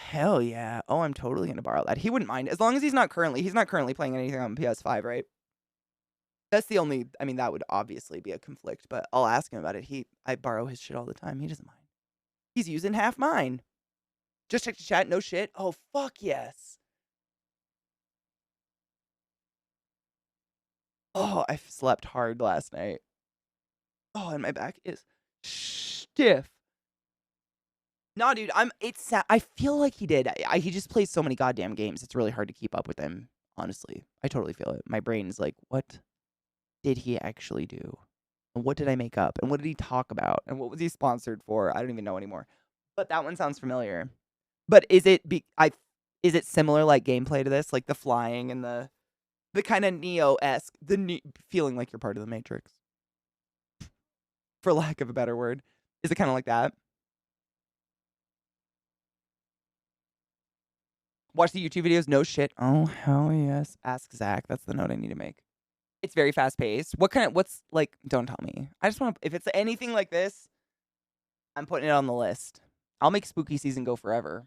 Hell yeah. Oh, I'm totally gonna borrow that. He wouldn't mind. As long as he's not currently playing anything on PS5, right? That's the only, I mean, that would obviously be a conflict, but I'll ask him about it. I borrow his shit all the time. He doesn't mind. He's using half mine. Just check the chat, no shit. Oh, fuck yes. Oh, I slept hard last night. Oh, and my back is stiff. Nah, dude, I feel like he did. He just plays so many goddamn games. It's really hard to keep up with him, honestly. I totally feel it. My brain's like, what did he actually do? And what did I make up? And what did he talk about? And what was he sponsored for? I don't even know anymore. But that one sounds familiar. But is it similar like gameplay to this? Like the flying and the kind of Neo-esque, feeling like you're part of the Matrix. For lack of a better word. Is it kind of like that? Watch the YouTube videos? No shit. Oh, hell yes. Ask Zach. That's the note I need to make. It's very fast paced. What's like, don't tell me. I just want to, if it's anything like this, I'm putting it on the list. I'll make spooky season go forever.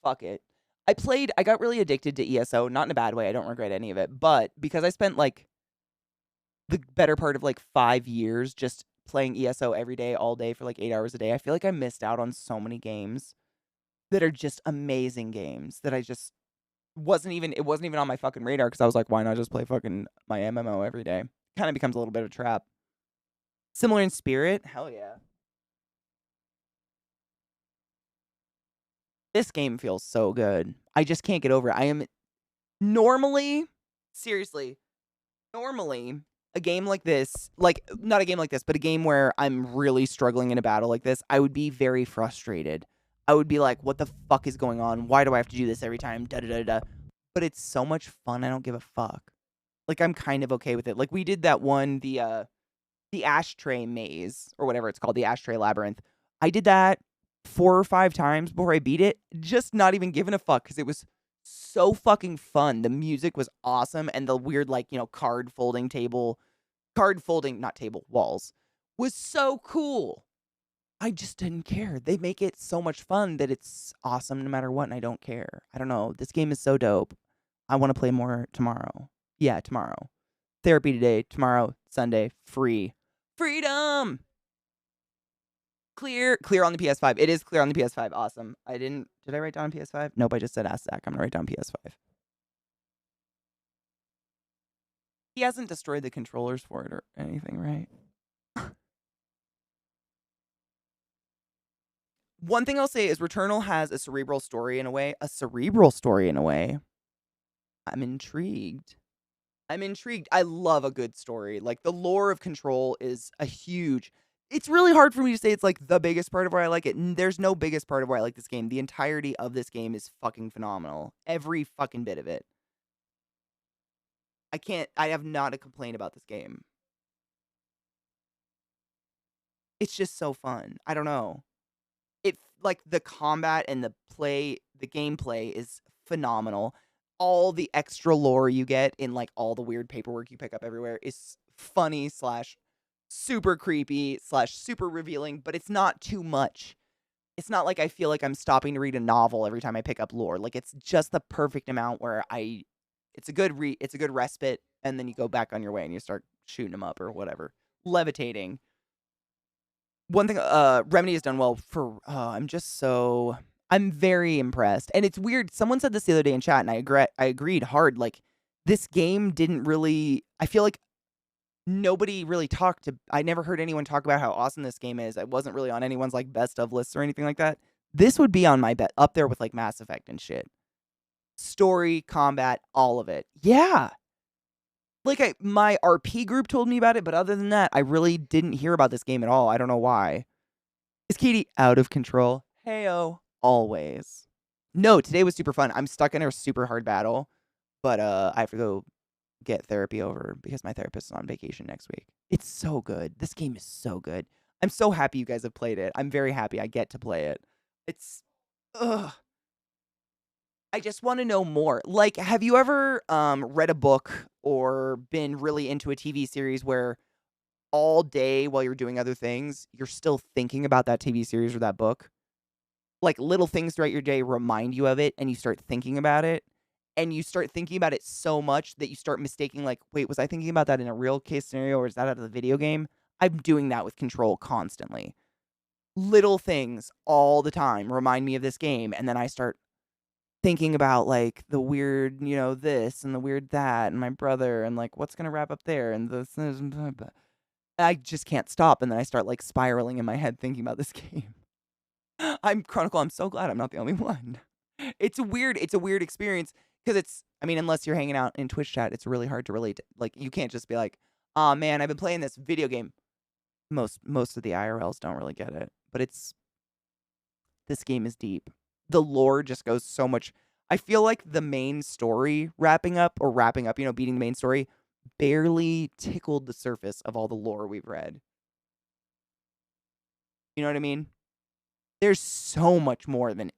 Fuck it. I got really addicted to ESO, not in a bad way. I don't regret any of it. But because I spent like the better part of like 5 years just playing ESO every day, all day for like 8 hours a day, I feel like I missed out on so many games that are just amazing games that I just wasn't even on my fucking radar because I was like, why not just play fucking my MMO every day? Kind of becomes a little bit of a trap. Similar in spirit? Hell yeah. This game feels so good. I just can't get over it. I am normally, seriously, a game like this, like not a game like this, but a game where I'm really struggling in a battle like this, I would be very frustrated. I would be like, what the fuck is going on? Why do I have to do this every time? Da da da da. But it's so much fun. I don't give a fuck. Like I'm kind of okay with it. Like we did that one, the ashtray maze or whatever it's called, the ashtray labyrinth. I did that 4 or 5 times before I beat it, just not even giving a fuck because it was so fucking fun. The music was awesome and the weird like, card folding, not table, walls was so cool. I just didn't care. They make it so much fun that it's awesome no matter what, and I don't care. I don't know. This game is so dope. I want to play more tomorrow. Yeah, tomorrow. Therapy today, tomorrow, Sunday, free. Freedom! Clear on the PS5. It is clear on the PS5. Awesome. Did I write down PS5? Nope, I just said ask Zach. I'm gonna write down PS5. He hasn't destroyed the controllers for it or anything, right? One thing I'll say is Returnal has a cerebral story in a way. I'm intrigued. I love a good story. Like, the lore of Control is it's really hard for me to say it's, like, the biggest part of why I like it. There's no biggest part of why I like this game. The entirety of this game is fucking phenomenal. Every fucking bit of it. I have not a complaint about this game. It's just so fun. I don't know. Like, the combat and the gameplay is phenomenal. All the extra lore you get in, like, all the weird paperwork you pick up everywhere is funny / super creepy / super revealing, but it's not too much. It's not like I feel like I'm stopping to read a novel every time I pick up lore. Like, it's just the perfect amount where it's a good respite, and then you go back on your way and you start shooting them up or whatever. Levitating. One thing Remedy has done well for I'm very impressed. And it's weird. Someone said this the other day in chat and I agreed hard. Like, this game didn't really, I feel like nobody really I never heard anyone talk about how awesome this game is. It wasn't really on anyone's like best of lists or anything like that. This would be on my up there with like Mass Effect and shit. Story, combat, all of it. Yeah. Like, my RP group told me about it, but other than that, I really didn't hear about this game at all. I don't know why. Is Katie out of control? Heyo. Always. No, today was super fun. I'm stuck in a super hard battle, but I have to go get therapy over because my therapist is on vacation next week. It's so good. This game is so good. I'm so happy you guys have played it. I'm very happy I get to play it. It's... Ugh. I just want to know more. Like, have you ever read a book or been really into a TV series where all day while you're doing other things, you're still thinking about that TV series or that book? Like, little things throughout your day remind you of it, and you start thinking about it, and you start thinking about it so much that you start mistaking, like, wait, was I thinking about that in a real case scenario, or is that out of the video game? I'm doing that with Control constantly. Little things all the time remind me of this game, and then I start thinking about, like, the weird, this and the weird that and my brother and, like, what's gonna wrap up there and this and blah, blah. I just can't stop, and then I start, like, spiraling in my head thinking about this game. Chronicle, I'm so glad I'm not the only one. It's a weird experience because unless you're hanging out in Twitch chat, it's really hard to relate to, like, you can't just be like, "Aw, man, I've been playing this video game." Most of the IRLs don't really get it, but this game is deep. The lore just goes so much. I feel like the main story wrapping up, beating the main story, barely tickled the surface of all the lore we've read. You know what I mean? There's so much more than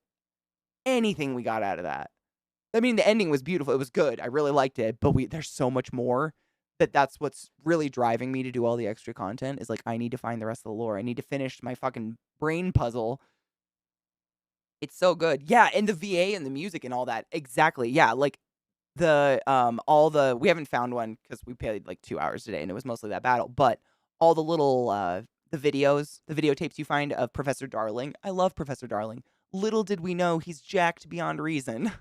anything we got out of that. I mean, the ending was beautiful. It was good. I really liked it, but there's so much more that's what's really driving me to do all the extra content is, like, I need to find the rest of the lore. I need to finish my fucking brain puzzle. It's so good. Yeah, and the VA and the music and all that. Exactly. Yeah, like we haven't found one because we played like 2 hours today and it was mostly that battle, but all the little the videotapes you find of Professor Darling. I love Professor Darling. Little did we know he's jacked beyond reason.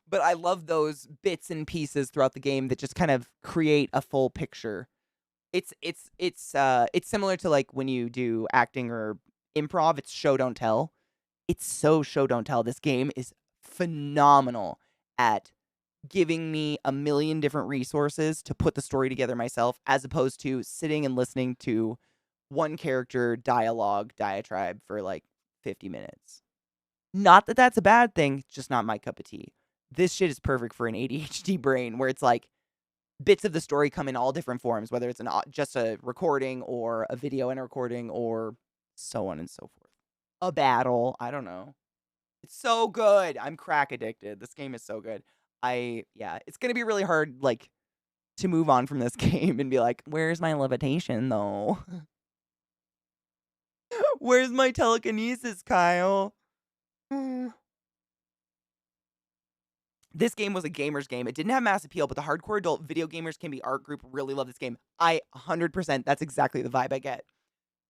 But I love those bits and pieces throughout the game that just kind of create a full picture. It's similar to, like, when you do acting or improv, it's show don't tell. It's so show don't tell. This game is phenomenal at giving me a million different resources to put the story together myself, as opposed to sitting and listening to one character diatribe for like 50 minutes. Not that that's a bad thing, just not my cup of tea. This shit is perfect for an ADHD brain where it's like bits of the story come in all different forms, whether it's just a recording or a video and a recording or so on and so forth. A battle, I don't know. It's so good. I'm crack addicted. This game is so good. It's going to be really hard, like, to move on from this game and be like, where's my levitation, though? Where's my telekinesis, Kyle? This game was a gamer's game. It didn't have mass appeal, but the hardcore adult video gamers can be art group really love this game. 100%, that's exactly the vibe I get.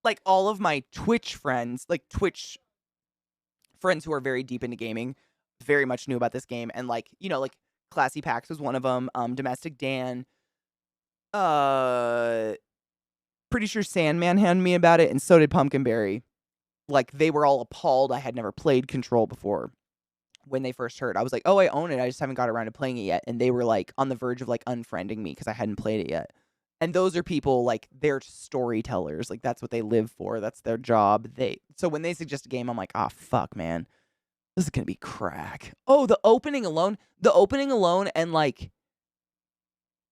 Like, all of my Twitch friends, like, Twitch friends who are very deep into gaming, very much knew about this game. And, like, like, Classy Pax was one of them. Domestic Dan. Pretty sure Sandman handed me about it, and so did Pumpkinberry. Like, they were all appalled I had never played Control before. When they first heard, I was like, oh, I own it. I just haven't got around to playing it yet. And they were, like, on the verge of, like, unfriending me because I hadn't played it yet. And those are people, like, they're storytellers. Like, that's what they live for. That's their job. So when they suggest a game, I'm like, oh, fuck, man. This is going to be crack. Oh, the opening alone, and, like,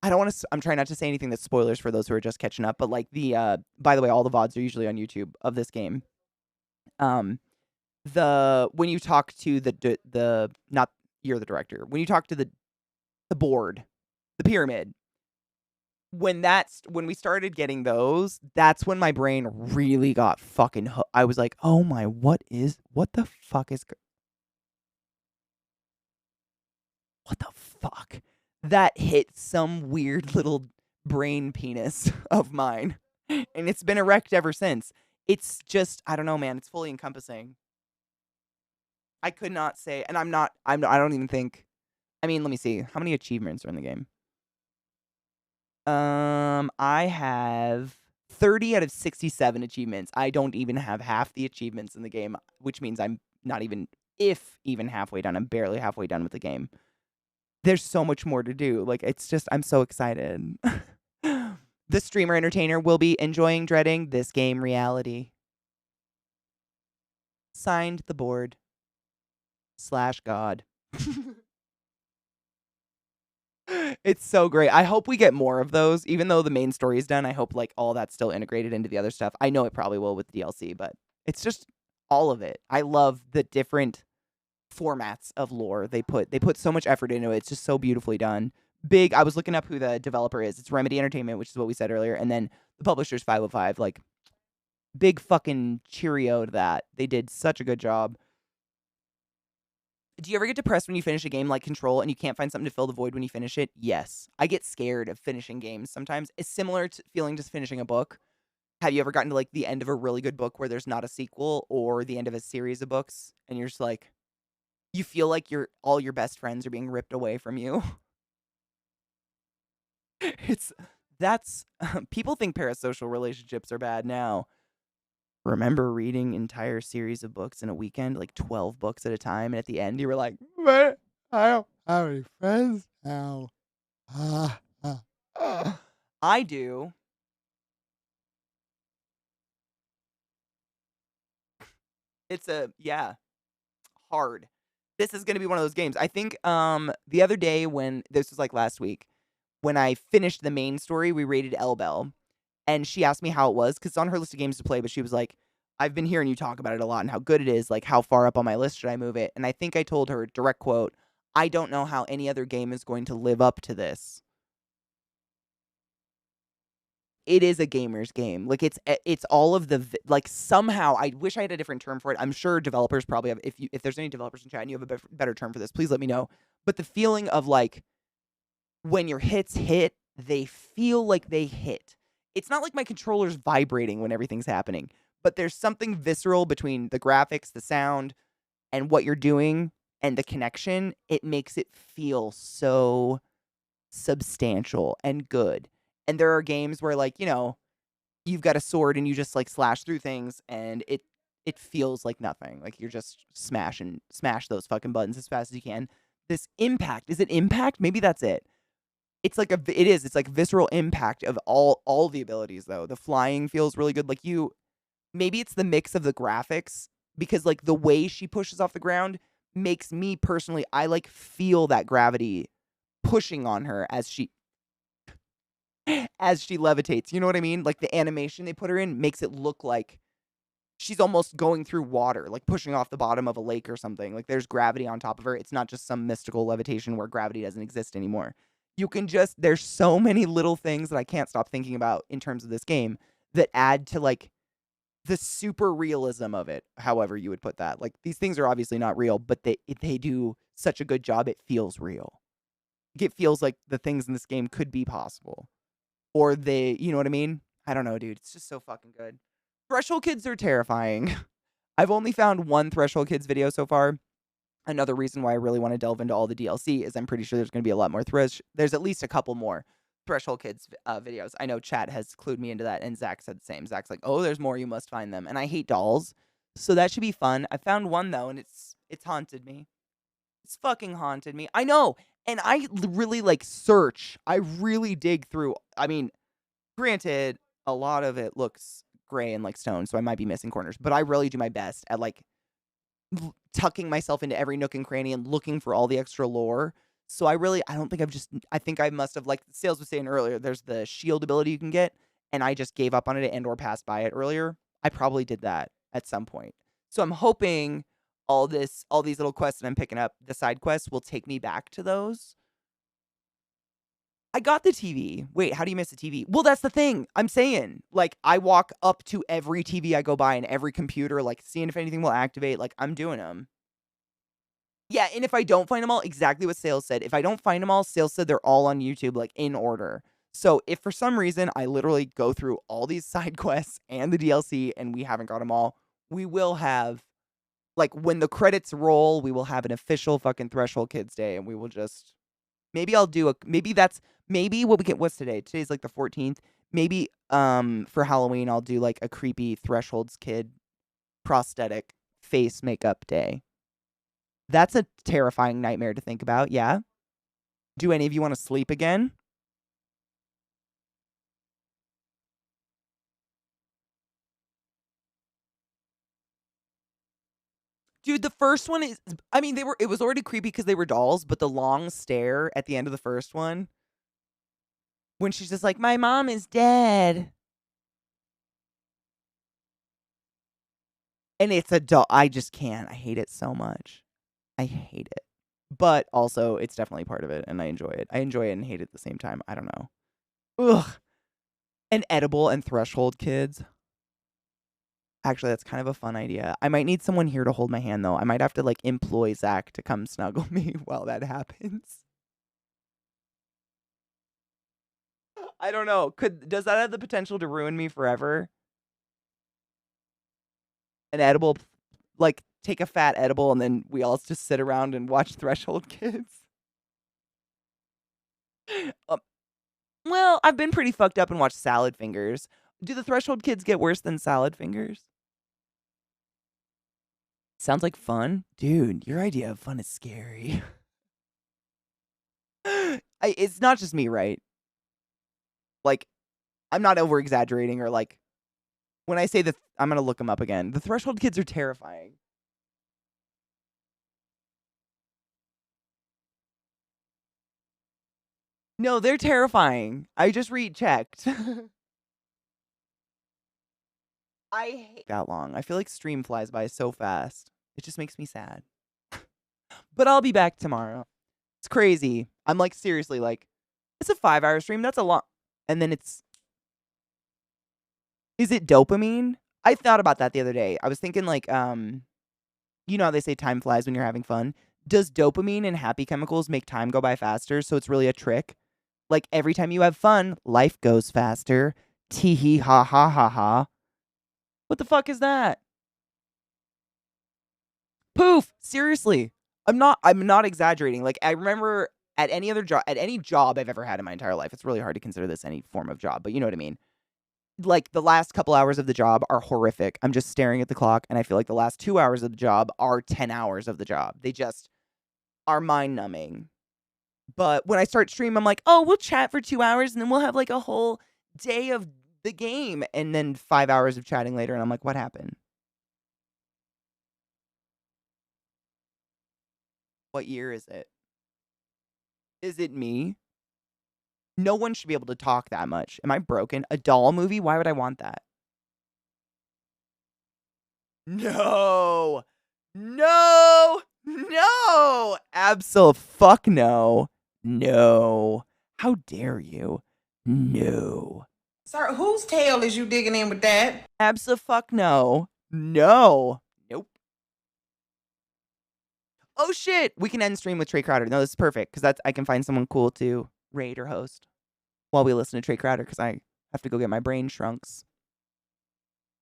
I'm trying not to say anything that's spoilers for those who are just catching up, but, like, by the way, all the VODs are usually on YouTube of this game. When you talk to not you're the director, when you talk to the board, the pyramid, when we started getting those, that's when my brain really got fucking hooked. I was like, oh my, what the fuck? That hit some weird little brain penis of mine. And it's been erect ever since. It's just, I don't know, man. It's fully encompassing. I could not say, and I don't even think, I mean, let me see. How many achievements are in the game? I have 30 out of 67 achievements. I don't even have half the achievements in the game, which means I'm not even, if even halfway done. I'm barely halfway done with the game. There's so much more to do. Like, it's just, I'm so excited. The streamer entertainer will be enjoying dreading this game reality. Signed, the board / God. It's so great. I hope we get more of those. Even though the main story is done, I hope, like, all that's still integrated into the other stuff. I know it probably will with DLC, but it's just all of it. I love the different formats of lore. They put so much effort into it. It's just so beautifully done. Big. I was looking up who the developer is. It's Remedy Entertainment, which is what we said earlier, and then the publisher's 505. Like, big fucking cheerio to that. They did such a good job. Do you ever get depressed when you finish a game like Control and you can't find something to fill the void when you finish it? Yes. I get scared of finishing games sometimes. It's similar to feeling just finishing a book. Have you ever gotten to like the end of a really good book where there's not a sequel, or the end of a series of books and you're just like, you feel like all your best friends are being ripped away from you? That's people think parasocial relationships are bad now. Remember reading entire series of books in a weekend, like 12 books at a time, and at the end you were like, "But I don't have any friends now." I do. It's hard. This is gonna be one of those games. I think the other day, when this was like last week, when I finished the main story, we rated Elbel, and she asked me how it was, because it's on her list of games to play, but she was like, I've been hearing you talk about it a lot and how good it is. Like, how far up on my list should I move it? And I think I told her, direct quote, I don't know how any other game is going to live up to this. It is a gamer's game. Like, it's all of the, like, somehow, I wish I had a different term for it. I'm sure developers probably have, if there's any developers in chat and you have a better term for this, please let me know. But the feeling of, like, when your hits hit, they feel like they hit. It's not like my controller's vibrating when everything's happening, but there's something visceral between the graphics, the sound, and what you're doing, and the connection. It makes it feel so substantial and good. And there are games where, like, you've got a sword and you just like slash through things and it feels like nothing. Like, you're just smash those fucking buttons as fast as you can. This impact, is it impact? Maybe that's it. It's like it's like visceral impact of all the abilities though. The flying feels really good. Like, maybe it's the mix of the graphics, because like the way she pushes off the ground makes me personally, I like feel that gravity pushing on her as she levitates. You know what I mean? Like, the animation they put her in makes it look like she's almost going through water, like pushing off the bottom of a lake or something. Like, there's gravity on top of her. It's not just some mystical levitation where gravity doesn't exist anymore. There's so many little things that I can't stop thinking about in terms of this game that add to like the super realism of it, however you would put that. Like, these things are obviously not real, but they do such a good job, it feels real. It feels like the things in this game could be possible. Or you know what I mean? I don't know, dude. It's just so fucking good. Threshold Kids are terrifying. I've only found one Threshold Kids video so far. Another reason why I really want to delve into all the DLC is I'm pretty sure there's going to be a lot more there's at least a couple more Threshold Kids videos. I know chat has clued me into that, and Zach said the same. Zach's like, oh, there's more, you must find them. And I hate dolls, so that should be fun. I found one, though, and it's haunted me. It's fucking haunted me. I know, and I really, like, search. I really dig through. I mean, granted, a lot of it looks gray and like stone, so I might be missing corners, but I really do my best at, like, tucking myself into every nook and cranny and looking for all the extra lore. So I think I must have, like Sales was saying earlier, there's the shield ability you can get, and I just gave up on it and or passed by it earlier. I probably did that at some point. So I'm hoping all these little quests that I'm picking up, the side quests, will take me back to those. I got the TV. Wait, how do you miss a TV? Well, that's the thing. I'm saying, like, I walk up to every TV I go by and every computer, like, seeing if anything will activate. Like, I'm doing them. Yeah, and if I don't find them all, exactly what Sales said. If I don't find them all, Sales said they're all on YouTube, like, in order. So if for some reason I literally go through all these side quests and the DLC and we haven't got them all, we will have, like, when the credits roll, we will have an official fucking Threshold Kids Day, and we will just, maybe what we get, what's today? Today's like the 14th. Maybe for Halloween I'll do like a creepy Thresholds Kid prosthetic face makeup day. That's a terrifying nightmare to think about, yeah? Do any of you want to sleep again? Dude, the first one is, I mean, it was already creepy because they were dolls, but the long stare at the end of the first one, when she's just like, my mom is dead. And it's a doll. I just can't. I hate it so much. I hate it. But also, it's definitely part of it, and I enjoy it. I enjoy it and hate it at the same time. I don't know. Ugh. And edible and threshold kids. Actually, that's kind of a fun idea. I might need someone here to hold my hand, though. I might have to, like, employ Zach to come snuggle me while that happens. I don't know. Does that have the potential to ruin me forever? An edible, like, take a fat edible and then we all just sit around and watch Threshold Kids? Well, I've been pretty fucked up and watched Salad Fingers. Do the Threshold Kids get worse than Salad Fingers? Sounds like fun? Dude, your idea of fun is scary. It's not just me, right? Like, I'm not over-exaggerating or, like, when I say that, I'm gonna look them up again. The Threshold Kids are terrifying. No, they're terrifying. I just rechecked. I hate that long. I feel like stream flies by so fast. It just makes me sad. But I'll be back tomorrow. It's crazy. I'm like, seriously, like, it's a 5-hour stream. That's a lot. And then is it dopamine? I thought about that the other day. I was thinking like, you know how they say time flies when you're having fun? Does dopamine and happy chemicals make time go by faster? So it's really a trick? Like every time you have fun, life goes faster. Tee hee ha ha ha ha. What the fuck is that? Poof! Seriously. I'm not exaggerating. Like I remember at any job I've ever had in my entire life, it's really hard to consider this any form of job, but you know what I mean. Like the last couple hours of the job are horrific. I'm just staring at the clock and I feel like the last 2 hours of the job are 10 hours of the job. They just are mind numbing. But when I start stream, I'm like, oh, we'll chat for 2 hours and then we'll have like a whole day of the game. And then 5 hours of chatting later. And I'm like, what happened? What year is it? Is it me? No one should be able to talk that much. Am I broken? A doll movie? Why would I want that? No. No. No. Fuck no. No. How dare you? No. Sir, whose tail is you digging in with that? Fuck no. No. Nope. Oh shit. We can end stream with Trey Crowder. No, this is perfect because I can find someone cool to raid or host while we listen to Trey Crowder because I have to go get my brain shrunks.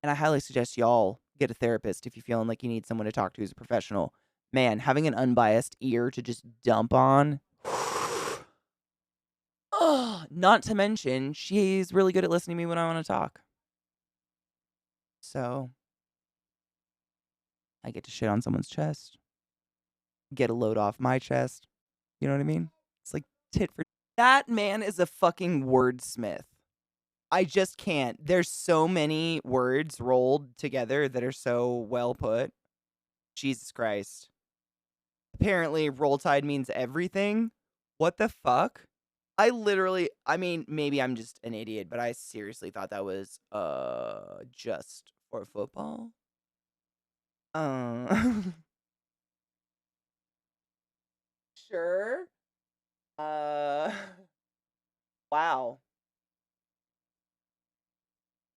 And I highly suggest y'all get a therapist if you're feeling like you need someone to talk to who's a professional. Man, having an unbiased ear to just dump on. Oh, not to mention, she's really good at listening to me when I want to talk. So, I get to shit on someone's chest. Get a load off my chest. You know what I mean? It's like tit for... That man is a fucking wordsmith. I just can't. There's so many words rolled together that are so well put. Jesus Christ. Apparently, roll tide means everything. What the fuck? I mean, maybe I'm just an idiot, but I seriously thought that was, just for football. Sure. Wow.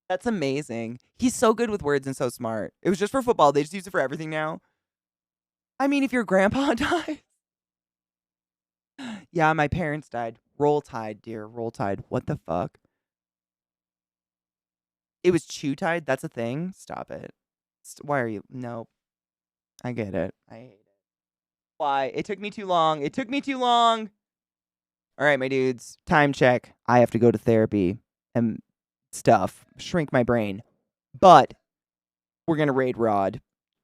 That's amazing. He's so good with words and so smart. It was just for football. They just use it for everything now. I mean, if your grandpa dies. Yeah, my parents died. Roll tide, dear. Roll tide. What the fuck? It was chew tide? That's a thing? Stop it. Why are you? Nope. I get it. I hate it. Why? It took me too long. It took me too long. All right, my dudes. Time check. I have to go to therapy and stuff. Shrink my brain. But we're going to raid Rod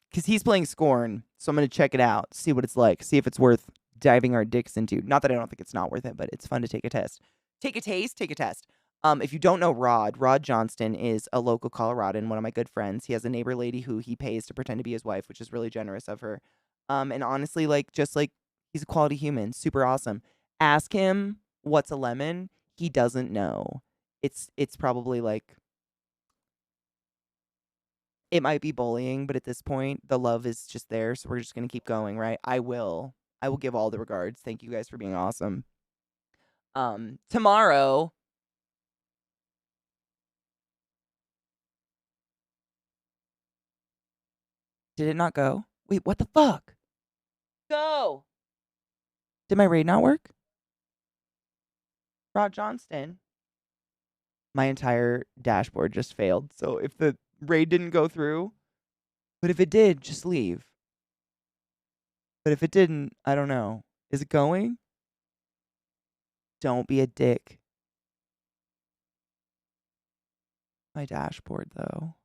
because he's playing Scorn. So I'm going to check it out. See what it's like. See if it's worth diving our dicks into. Not that I don't think it's not worth it, but it's fun to take a test. Take a taste, take a test. If you don't know Rod Johnston is a local Coloradan, one of my good friends. He has a neighbor lady who he pays to pretend to be his wife, which is really generous of her. And honestly, like, just like, he's a quality human. Super awesome. Ask him what's a lemon. He doesn't know. It's probably like It might be bullying, but at this point, the love is just there, so we're just gonna keep going, right? I will give all the regards. Thank you guys for being awesome. Tomorrow. Did it not go? Wait, what the fuck? Go! Did my raid not work? Rod Johnston. My entire dashboard just failed. So if the raid didn't go through, but if it did, just leave. But if it didn't, I don't know. Is it going? Don't be a dick. My dashboard, though.